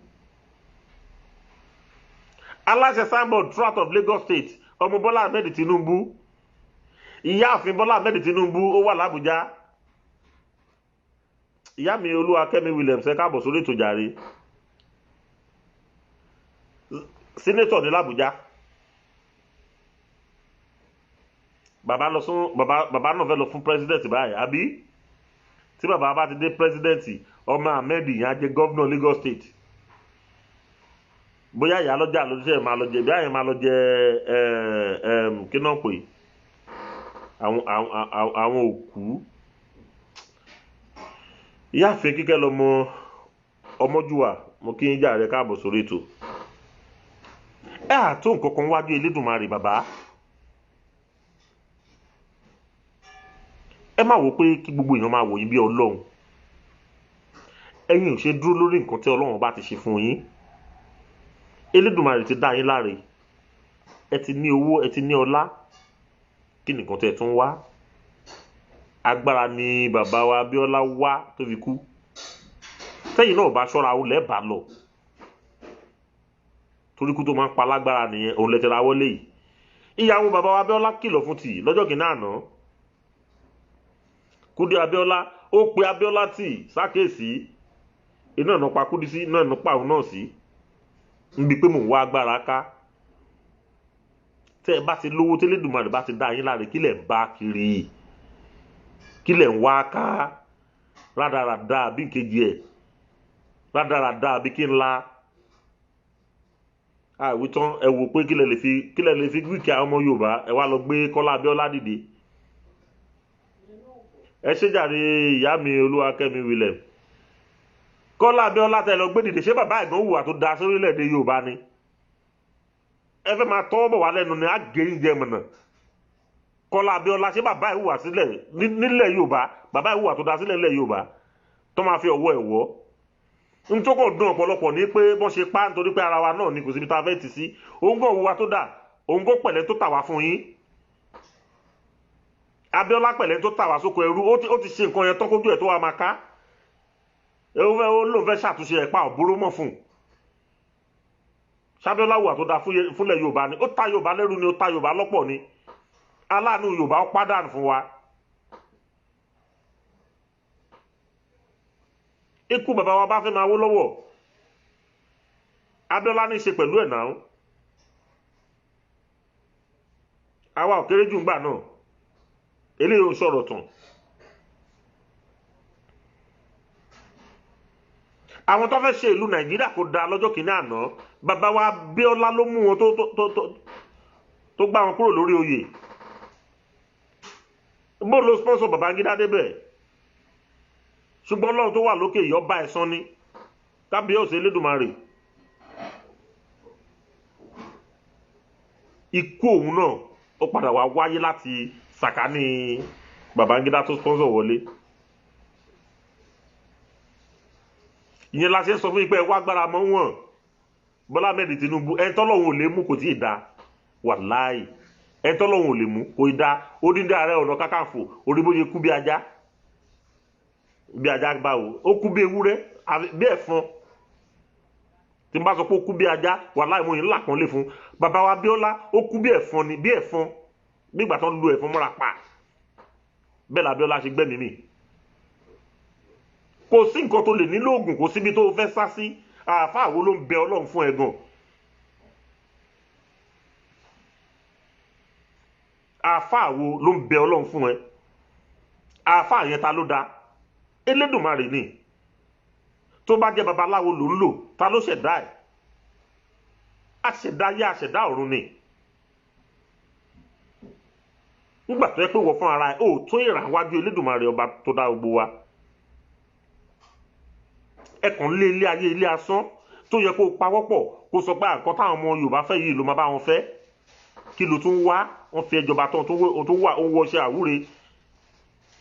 Aláṣẹ signboard throughout of Lagos State, ọmọ Bọ́lá Ahmed Tinubu. Ìyáàfin Bọ́lá Ahmed Tinubu ó wà l'Ábùjá. Ìyá mi Olúwakẹ́mi Williams ẹ káàbọ̀ sórí ètò jàre. Senator ní l'Ábùjá. Bàbá náà fẹ́ lọ fún president báyìí, àbí? Tí bàbá bá ti dé president, ọmọ Ahmed yẹn á jẹ governor Lagos State. Bóyá Ìyálọ́jà ló ṣe máa lọ jẹ, bí àyẹ̀ máa lọ jẹ kí náà pè àwọn òkú. Ìyáàfin Kíkẹ́ lọmọ Ọmọjúwà, mo kí yín jàre káàbọ̀ sórí ètò. Ẹ àtó nǹkan kan wájú Elédùmarè bàbá. Ẹ má wò pé kí gbogbo èèyàn máa wò yín bí Ọlọ́run. Ẹ̀yin ò ṣe dúró lórí nǹkan tí Ọlọ́run bá ti ṣe fún yín. Elédùmarè ti dá yín láre. Ẹ ti ní owó, ẹ ti ní ọlá. Kí nìkan tẹ́ tún wá? Agbára ni bàbá wa Abíọ́lá wá tó fi kú. Tẹ́yìn náà bá ṣọ́ra ó lẹ́bàá lọ. Torí kú tó máa ń pa lágbára nìyẹn, òun lẹ ti ra wọlé yìí. Ìyàwó bàbá wa Abíọ́lá kìlọ̀ fún tì lọ́jọ́ kìíní àná. Kúdí Abíọ́lá, ó pe Abíọ́lá tì sákèsí. Iná ìnà pa Kúdí sí, iná ìnà pa òun náà sí. Níbi pé mò ń wá agbára ká. Tẹ́ ẹ bá ti lówó tí Elédùmarè bá ti dá yín láre, kí lẹ̀ ń bá kiri? Kí lẹ̀ ń wá ká? Rádaràda bí kejì ẹ̀. Rádaràda bí kí ńlá. àwítán ẹ wò pé kílẹ̀ lè fi wíkì àwọn ọmọ Yorùbá ẹ wá lọ gbé Kọ́lá Abíọ́lá dìde. Ẹ ṣé jàre ìyá mi Olúwakẹ́mi William. Kọ́lá Abíọ́lá tẹ lọ gbé dìde ṣé bàbá ẹ̀gbọ́n hùwà tó da sórílẹ̀-èdè Yorùbá ni? Ẹ fẹ́ máa tọ́ bọ̀ wá lẹ́nu ni á gé yín jẹ mọ̀nà. Kọ́lá Abíọ́lá ṣé bàbá ìhùwà sílẹ̀ nílẹ̀ Yorùbá, bàbá ìhùwà tó da sílẹ̀ nílẹ̀ Yorùbá tó máa fi ọwọ́ ẹ̀wọ́. N tó kàn dùn ọ̀pọ̀lọpọ̀ ní pé bọ́n ṣe pa nítorí pé ara wa náà ni kò síbi tá a fẹ́ tì sí. Òun kò hùwà tó dà, òun kò pẹ̀lẹ́ tó tà wá fún yín. Abíọ́lá pẹ̀lẹ́ tó tà wá sóko ẹrú, ó ti ṣe nǹkan yẹn tán kójú ẹ̀ tó wá máa ká. Ó lóun fẹ́ ṣàtúnṣe ẹ̀pá òbúrú mọ̀ fún un. Ṣábíọ́lá hùwà tó da fúnlẹ̀ Yorùbá ni, ó ta Yorùbá lẹ́rú ni, ó ta Yorùbá lọ́pọ̀ ni. Aláàánú Yorùbá ó pàdánù fún wa. Ikú bàbá wa bá fẹ́ máa wó lọ́wọ́. Abíọ́lá ní í ṣe pẹ̀lú ẹ̀ náà. Àwa ò kéré jù ńgbà náà. Eléyìí ò sọ̀rọ̀ tán. Àwọn tó fẹ́ ṣe ìlú Nàìjíríà kò da lọ́jọ́ kìíní àná. Bàbá wa Abíọ́lá ló mú wọn tó gbá wọn kúrò lórí oyè. Bó ló sponsor Babangida débẹ̀. Ṣùgbọ́n Ọlọ́run tó wà lókè yìí ọba ẹ̀san ni. Kábíyèsí Elédùmarè. Ikú òun náà ó padà wá wáyé láti sàkání Babangida tó sponsor wọlé. Ìyẹn la ṣe sọ fún ipẹ́ wá gbára mọ́ wọn. Bọ́lá Ahmed Tinubu ẹni tọ́lọ́run ò lè mú kò tí ì da. Wàláì ẹni tọ́lọ́run ò lè mú kò ì da. Odindi Ààrẹ Ọ̀nà Kakanfò orí bóyá kú bí ajá. Bí ajá báwo ó kú bí ewúrẹ́ bí ẹ̀fọn. Tí n bá sọ pé ó kú bí ajá wàláì mo yìí ńlá kan lé fún. Bàbá wa Abíọ́lá ó kú bí ẹ̀fọn ni bí ẹ̀fọn. Nígbà tó ń lu ẹ̀fọn mọ́ra pa. Bẹ́ẹ̀ la Abíọ́lá ṣe gbẹ́mìí mì. Kò sí nǹkan tó lè nílò oògùn kò síbi tó fẹ́ sá sí. Àáfàá wo ló ń bẹ Ọlọ́run fún ẹ gan? Àáfàá wo ló ń bẹ Ọlọ́run fún ẹ? Àáfàá yẹn ta ló dá? Elédùmarè ni. Tó bá jẹ́ babaláwo ló ń lò ta ló ṣẹ̀dá ẹ̀? Àṣẹ̀dá ayé àṣẹ̀dá ọ̀run ni. Nígbà tó yẹ pé wọ́n fún ara ẹ̀ ó tó ìrànwájú Elédùmarè ọba tó dá gbogbo wa. Ẹkùn lé ilé ayé ilé asán tó yẹ kó pawọ́pọ̀ kó sọ pé àkọ́ táwọn ọmọ Yorùbá fẹ́ yìí ló máa bá wọn fẹ́. Kí ló tún wá? Wọ́n fi ẹjọba tán tó wà ó wọṣẹ́ àwúre.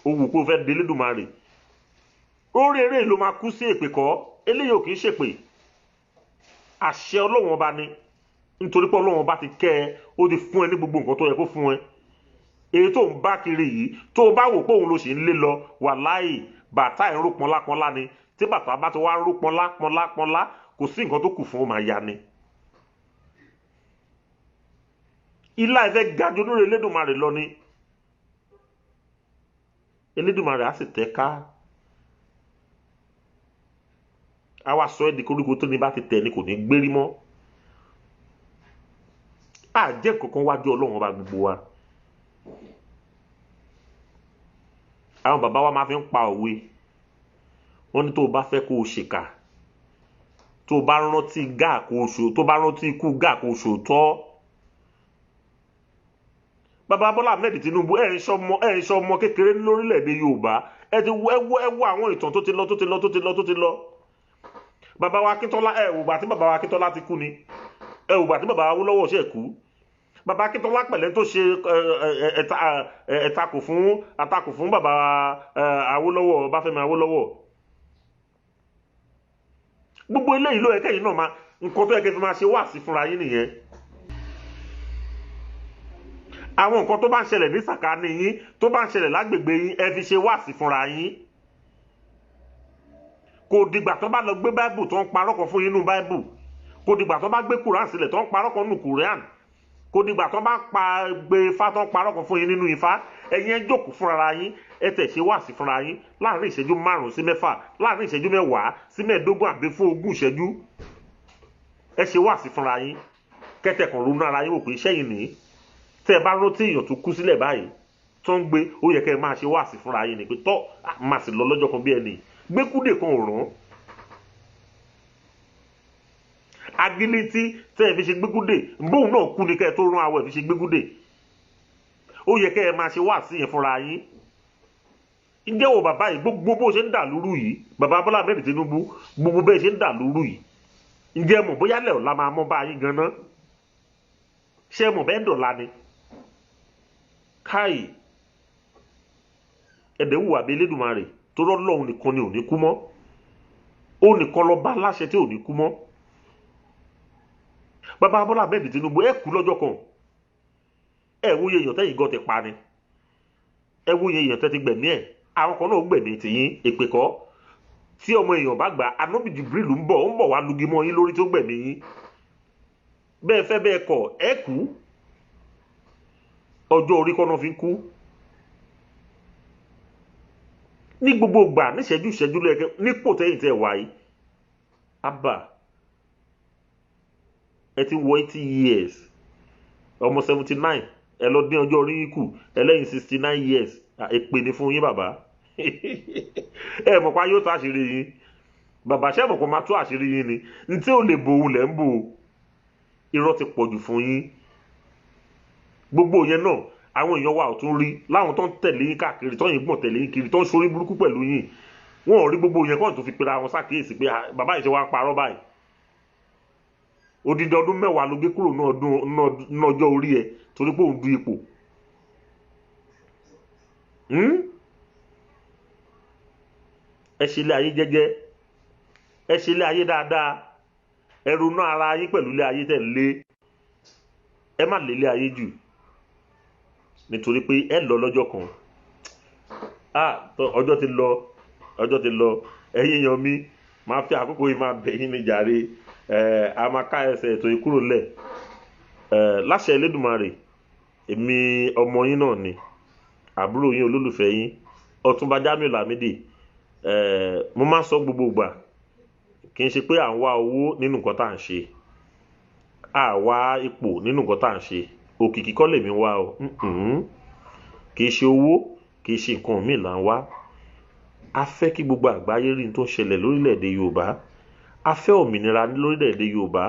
Ó wù pé ó fẹ́ délé Dùmarè. Orí eré ló máa kú sí èpè kọ́. Eléyìí ò kì í ṣèpè. Àṣẹ Ọlọ́run ọba ni. Nítorí pé Ọlọ́run ọba ti kẹ́ ẹ, ó ti fún ẹ ní gbogbo nǹkan tó yẹ kó fún ẹ. Èyí tó ń bá kiri yìí tó o bá wò pé òun ló ṣe ń lé lọ wàláhì bàtà ìró pọnlápọnlá ni. Tí bàtà bá ti wá rú pọnlápọnlá kò sí nǹkan tó kù fún ó máa ya ni. Ilá ẹ̀fẹ́ gajú lórí Elédùmarè lọ ni. Elédùmarè á sì tẹ́ ká. A wá sọ ẹ́ di koríko tó ní bá ti tẹ̀ ni kò ní gbérí mọ́. À jẹ́ kankan wájú Ọlọ́run ọba gbogbo wa. Àwọn bàbá wa máa fi ń pa òwe. Wọ́n ní tó o bá fẹ́ kó o ṣèkà. Tó o bá rántí ikú Gáà kó o ṣòótọ́. Bàbá Bọ́lá Ahmed Tinubu ẹ̀ ń sọ ọmọ kékeré lórílẹ̀‐èdè Yorùbá. Ẹ wo àwọn ìtàn tó ti lọ. Bàbá wa Akíntọ́lá ẹ wò gbà tí bàbá wa Akíntọ́lá ti kú ni. Ẹ wò gbà tí bàbá wa Awólọ́wọ̀ ṣe kú. Bàbá Akíntọ́lá pẹ̀lẹ́ tó ṣe àtakò fún bàbá Awólọ́wọ̀ Ọbáfẹ́mi Awólọ́wọ̀. Gbogbo eléyìí ló yẹ kẹ́yìn náà máa nǹkan tó yẹ kẹ́ fi máa ṣe wáàsí fúnra yín nìyẹn. Àwọn nǹkan tó bá ń ṣẹlẹ̀ ní sàkání yín tó bá ń ṣẹlẹ̀ lágbègbè yín ẹ fi ṣe wáàsí fúnra yín. Kò dìgbà tó bá lọ gbé báìbù tó ń parọ́ kan fún yín nínú báìbù. Kò dìgbà tó bá gbé kùrán sílẹ̀ tó ń parọ́ kan nínú kùrán. Kò dìgbà tó bá gbé ifá tó ń parọ́ kan fún yín nínú ifá. Ẹ̀yin ẹ jókòó fúnra yín ẹ tẹ̀ ṣe wáàsí fúnra yín láàrin ìṣẹ́jú 5 sí 6 láàrin ìṣẹ́jú 10 sí 15 àbí fún 20 ìṣẹ́jú. Ẹ ṣe wáàsí fúnra yín kẹ́tẹ̀ kan ronú ara yín wò pé iṣẹ́ yìí nìyí. Tẹ́ ẹ bá rántí èèyàn tó kú sílẹ̀ báyìí tó ń gbé ó yẹ kẹ́ ẹ máa ṣe wáàsí fúnra yín ni pé tọ́ máa sì lọ lọ́jọ́ kan bí ẹni gbẹ́kúdè kan ò rán. agilítí tẹ́ ẹ fi ṣe gbégúdè bóun náà kú ni kẹ́ ẹ tó rán awọ ẹ fi ṣe gbégúdè ó yẹ kẹ́ ẹ máa ṣe wá sí yẹn fúnra yín ǹjẹ́ wo bàbá yìí gbogbo bó ṣe ń dà lúrú yìí bàbá Bọ́lá Ahmed Tinubu gbogbo bẹ́ẹ̀ ṣe ń dà lúrú yìí ǹjẹ́ mọ̀ bóyá lẹ̀ ọ̀la máa mọ́ bá yín gan-an ṣé mọ̀ bẹ́ẹ̀ dọ̀la ni káì ẹ̀dẹ̀ wùwà bí Elédùmarè tó lọ́lọ́run nìkan ni ò ní kú mọ́ ó nìkan lọ bá láṣẹ tí ò ní kú mọ́ bàbá Bọ́lá Ahmed Tinubu ẹ kú lọ́jọ́ kan ẹ wúye èèyàn tẹ́yìn gan ti pa ni ẹ wúye èèyàn tẹ́ ti gbẹ̀mí ẹ̀ àwọn kan náà gbẹ̀mí tìyín èpè kọ́ tí ọmọ èèyàn bá gbà Ànábì Jibril ń bọ̀ wá lugi mọ́ yín lórí tó gbẹ̀mí yín bẹ́ẹ̀ fẹ́ bẹ́ẹ̀ kọ̀ ẹ kú ọjọ́ orí kọ́ náà fi kú ní gbogbo ìgbà níṣẹ́jú ìṣẹ́jú lẹ́ẹ̀kẹ́ nípò tẹ́yìn tẹ́ wáyé abba ẹ ti wọ 80 years ọmọ 79 ẹ lọ dín ọjọ́ orí yín kù ẹlẹ́yìn 69 years èpè ní fún yín bàbá ẹ mọ̀ pa yóò tó àṣírí yín bàbá ṣẹ́ mọ̀ pé máa tó àṣírí yín ni ní tí ò lè bo òun lẹ̀ ń bò irọ́ ti pọ̀jù fún yín gbogbo yẹn náà àwọn èèyàn wa ò tún rí láwọn tó ń tẹ̀lé yín káàkiri tó ń yìnbọn tẹ̀lé yín kiri tó ń sorí burúkú pẹ̀lú yín wọn ò rí gbogbo yẹn kọ́ tó fi pera wọn ṣàkíyèsí pé bàbá yìí ṣe wá ń parọ́ báyìí odidi ọdún 10 ló gbé kúrò náà ọjọ́ orí ẹ torí pé òun du ipò ẹ ṣe ilé ayé jẹ́jẹ́ ẹ ṣe ilé ayé dáadáa ẹ ronú ara yín pẹ̀lú ilé ayé tẹ̀ lé ẹ má lé ilé ayé jù nítorí pé ẹ lọ lọ́jọ́ kan ọjọ́ ti lọ ẹ̀yin èèyàn mi máa fi àkókò yìí máa bẹ̀ yín ní jàre a máa ká ẹsẹ̀ ètò yìí kúrò lẹ̀ láṣẹ Elédùmarè èmi ọmọ yín náà ni àbúrò yín olólùfẹ́ yín Ọ̀túnba Jamiu Lamidi mo máa ń sọ gbogbo ìgbà kì í ṣe pé à ń wá owó nínú nǹkan tá à ń ṣe à wá ipò nínú nǹkan tá à ń ṣe òkìkí kọ́ lèmi wá o kì í ṣe owó kì í ṣe nǹkan míì là ń wá a fẹ́ kí gbogbo àgbáyé rí n tó ń ṣẹlẹ̀ lórílẹ̀‐èdè Yorùbá a fẹ́ òmìnira lórílẹ̀‐èdè Yorùbá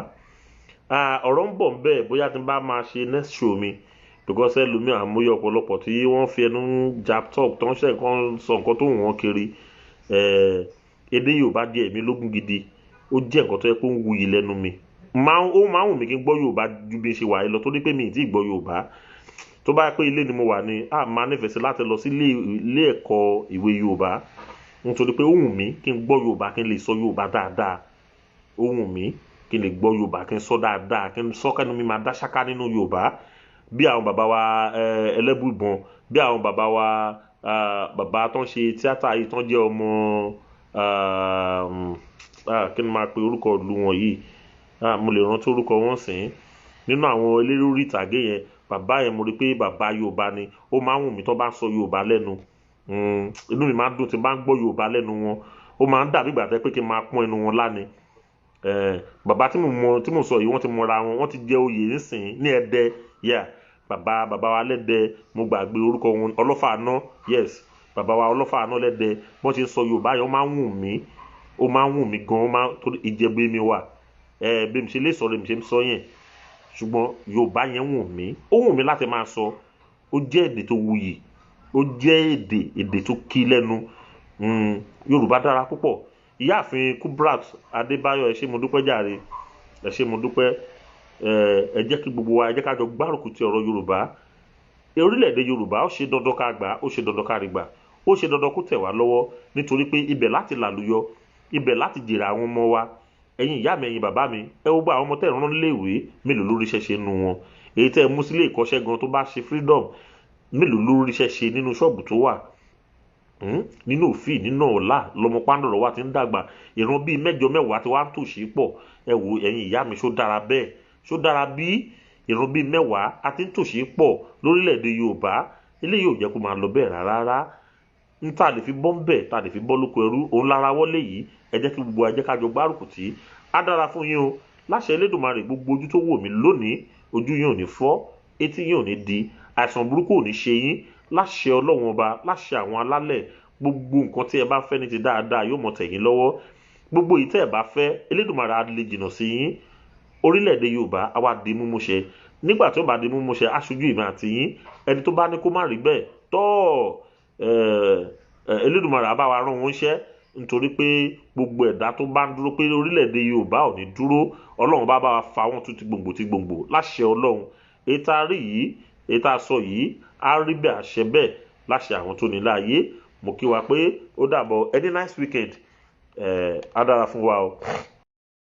ọ̀rọ̀ ń bọ̀ bẹ́ẹ̀ bóyá tí n bá máa ṣe next show mi because ẹlòmíì àmúyẹ ọ̀pọ̀lọpọ̀ tí wọ́n fi ẹnu jab talk tó ń ṣe nǹkan sọ nǹkan tó wù wọ́n kiri èdè Yorùbá jẹ́ èmi lógún gidi ó jẹ́ nǹkan tó yẹ kó ń wuyì lẹ́nu mi ó máa ń wù mí kí n gbọ́ Yorùbá ju bí n ṣe wà yìí lọ torí pé mi ì tí ì gbọ́ Yorùbá tó bá yẹ pé ilé ni mo wà ní máa nífẹ̀ẹ́ sí láti lọ sí ilé ẹ̀kọ́ ìwé Yorùbá nítorí pé ó wù mí kí n gbọ́ Yorùbá kí n lè sọ Yorùbá dáadáa ó wù mí kí n lè gbọ́ Yorùbá kí n sọ dáadáa kí n sọ kẹ́nu mi máa dá ṣáká nínú Yorùbá bí àwọn bàbá wa Ẹlẹ́bùìbọn bí àwọn bàbá wa bàbá tó ń ṣe tíátà yìí tó ń jẹ́ ọmọ kí ni máa pe orúkọ ìlú wọn yìí mo lè rántí orúkọ wọn sìn nínú àwọn eléré orí ìtàgé yẹn bàbá yẹn mo rí pé bàbá Yorùbá ni ó máa ń wù mí tó bá ń sọ Yorùbá lẹ́nu inú mi máa ń dùn tí bá ń gbọ́ Yorùbá lẹ́nu wọn ó máa ń dàbí ìgbà tẹ́ pé kí n máa pọ́n ẹnu wọn láni bàbá tí mo sọ yìí wọ́n ti mọra wọn wọ́n ti jẹ oyè nísìn ní Ẹdẹ bàbá wa lẹ́dẹ mo gbàgbé orúkọ wọn Ọlọ́fààná yes bàbá wa Ọlọ́fààná lẹ́dẹ wọ́n ti sọ Yorùbá yẹn ó máa ń wù mí gan ó máa torí Ìjẹ̀bú mi wà bí mi ṣe lè sọ̀rọ̀ mi ṣe ń sọ yẹn ṣùgbọ́n Yorùbá yẹn wù mí ó wù mí láti máa sọ ó jẹ́ èdè tó wuyì ó jẹ́ èdè tó kí lẹ́nu Yorùbá dára púpọ̀ ìyáàfin Kubrat Adébáyọ̀ ẹ ṣé mo dúpẹ́ jàre ẹ ṣé mo dúpẹ́ ẹ jẹ́ kí gbogbo wa ẹ jẹ́ ká jọ gbárùkù ti ọ̀rọ̀ Yorùbá orílẹ̀-èdè Yorùbá ó ṣe dandan ká gbà ó ṣe dandan ká rí gbà ó ṣe dandan kó tẹ̀ wá lọ́wọ́ nítorí pé ibẹ̀ láti làlùyọ ibẹ̀ láti jèrè àwọn ọmọ wa ẹ̀yin ìyá mi ẹ̀yin bàbá mi ẹ wo gbọ́ àwọn ọmọ tẹ́ rán léèwé mélòó lórí iṣẹ́ ṣe nu wọn èyí tẹ́ mú sílé ìkọ́ṣẹ́ gan tó bá ṣe freedom mélòó lórí iṣẹ́ ṣe nínú ṣọ́ọ̀bù tó wà nínú òfin nínú ọ̀la lọmọ pàǹdọ̀rọ̀ wa ti ń dàgbà ìran bíi 9 10 tí wàá ń tòṣì pọ̀ ẹ wo ẹ̀yin ìyá mi ṣó dára bẹ́ẹ̀ ṣó dára bí ìran bíi 10 àti ń tòṣì pọ̀ lórílẹ̀‐èdè Yorùbá eléyìí ò jẹ́ kó máa lọ bẹ́ẹ̀ rárá ń tà lè fi bọ́ ń bẹ̀ tà lè fi bọ́ lóko ẹrú òun lára wọlé yìí ẹ jẹ́ kí gbogbo ẹ jẹ́ ká jọ gbárùkù tí á dára fún yín o láṣẹ Elédùmarè gbogbo ojú tó wò mí lónìí ojú yín ò ní fọ́ etí yín ò ní di àìsàn burúkú ò ní ṣe yín láṣẹ Ọlọ́run ọba láṣẹ àwọn alálẹ̀ gbogbo nǹkan tí ẹ bá fẹ́ ní ti dáadáa yóò mọ̀ tẹ̀yìn lọ́wọ́ gbogbo èyí tẹ́ ẹ bá fẹ́ Elédùmarè á lè jìnnà sí yín orílẹ̀-èdè Yorùbá á wá di múmúṣẹ nígbà tó bá di múmúṣẹ aṣojú ìmọ̀ àti yín ẹni tó bá ní kó má rí bẹ́ẹ̀ tọ́ Elédùmarè á bá wa rán wọn iṣẹ́ nítorí pé gbogbo ẹ̀dá tó bá ń dúró pé orílẹ̀-èdè Yorùbá ò ní dúró Ọlọ́run bá wa fa wọn tún ti gbòǹgbò láṣẹ Ọlọ́run ètò àárí yìí ètò àsọ yìí á rí bẹ́ẹ̀ àṣẹ bẹ́ẹ̀ láṣẹ àwọn tó ní láàyè mo kí wa pé ó dàbọ̀ any nice weekend á dára fún wa o.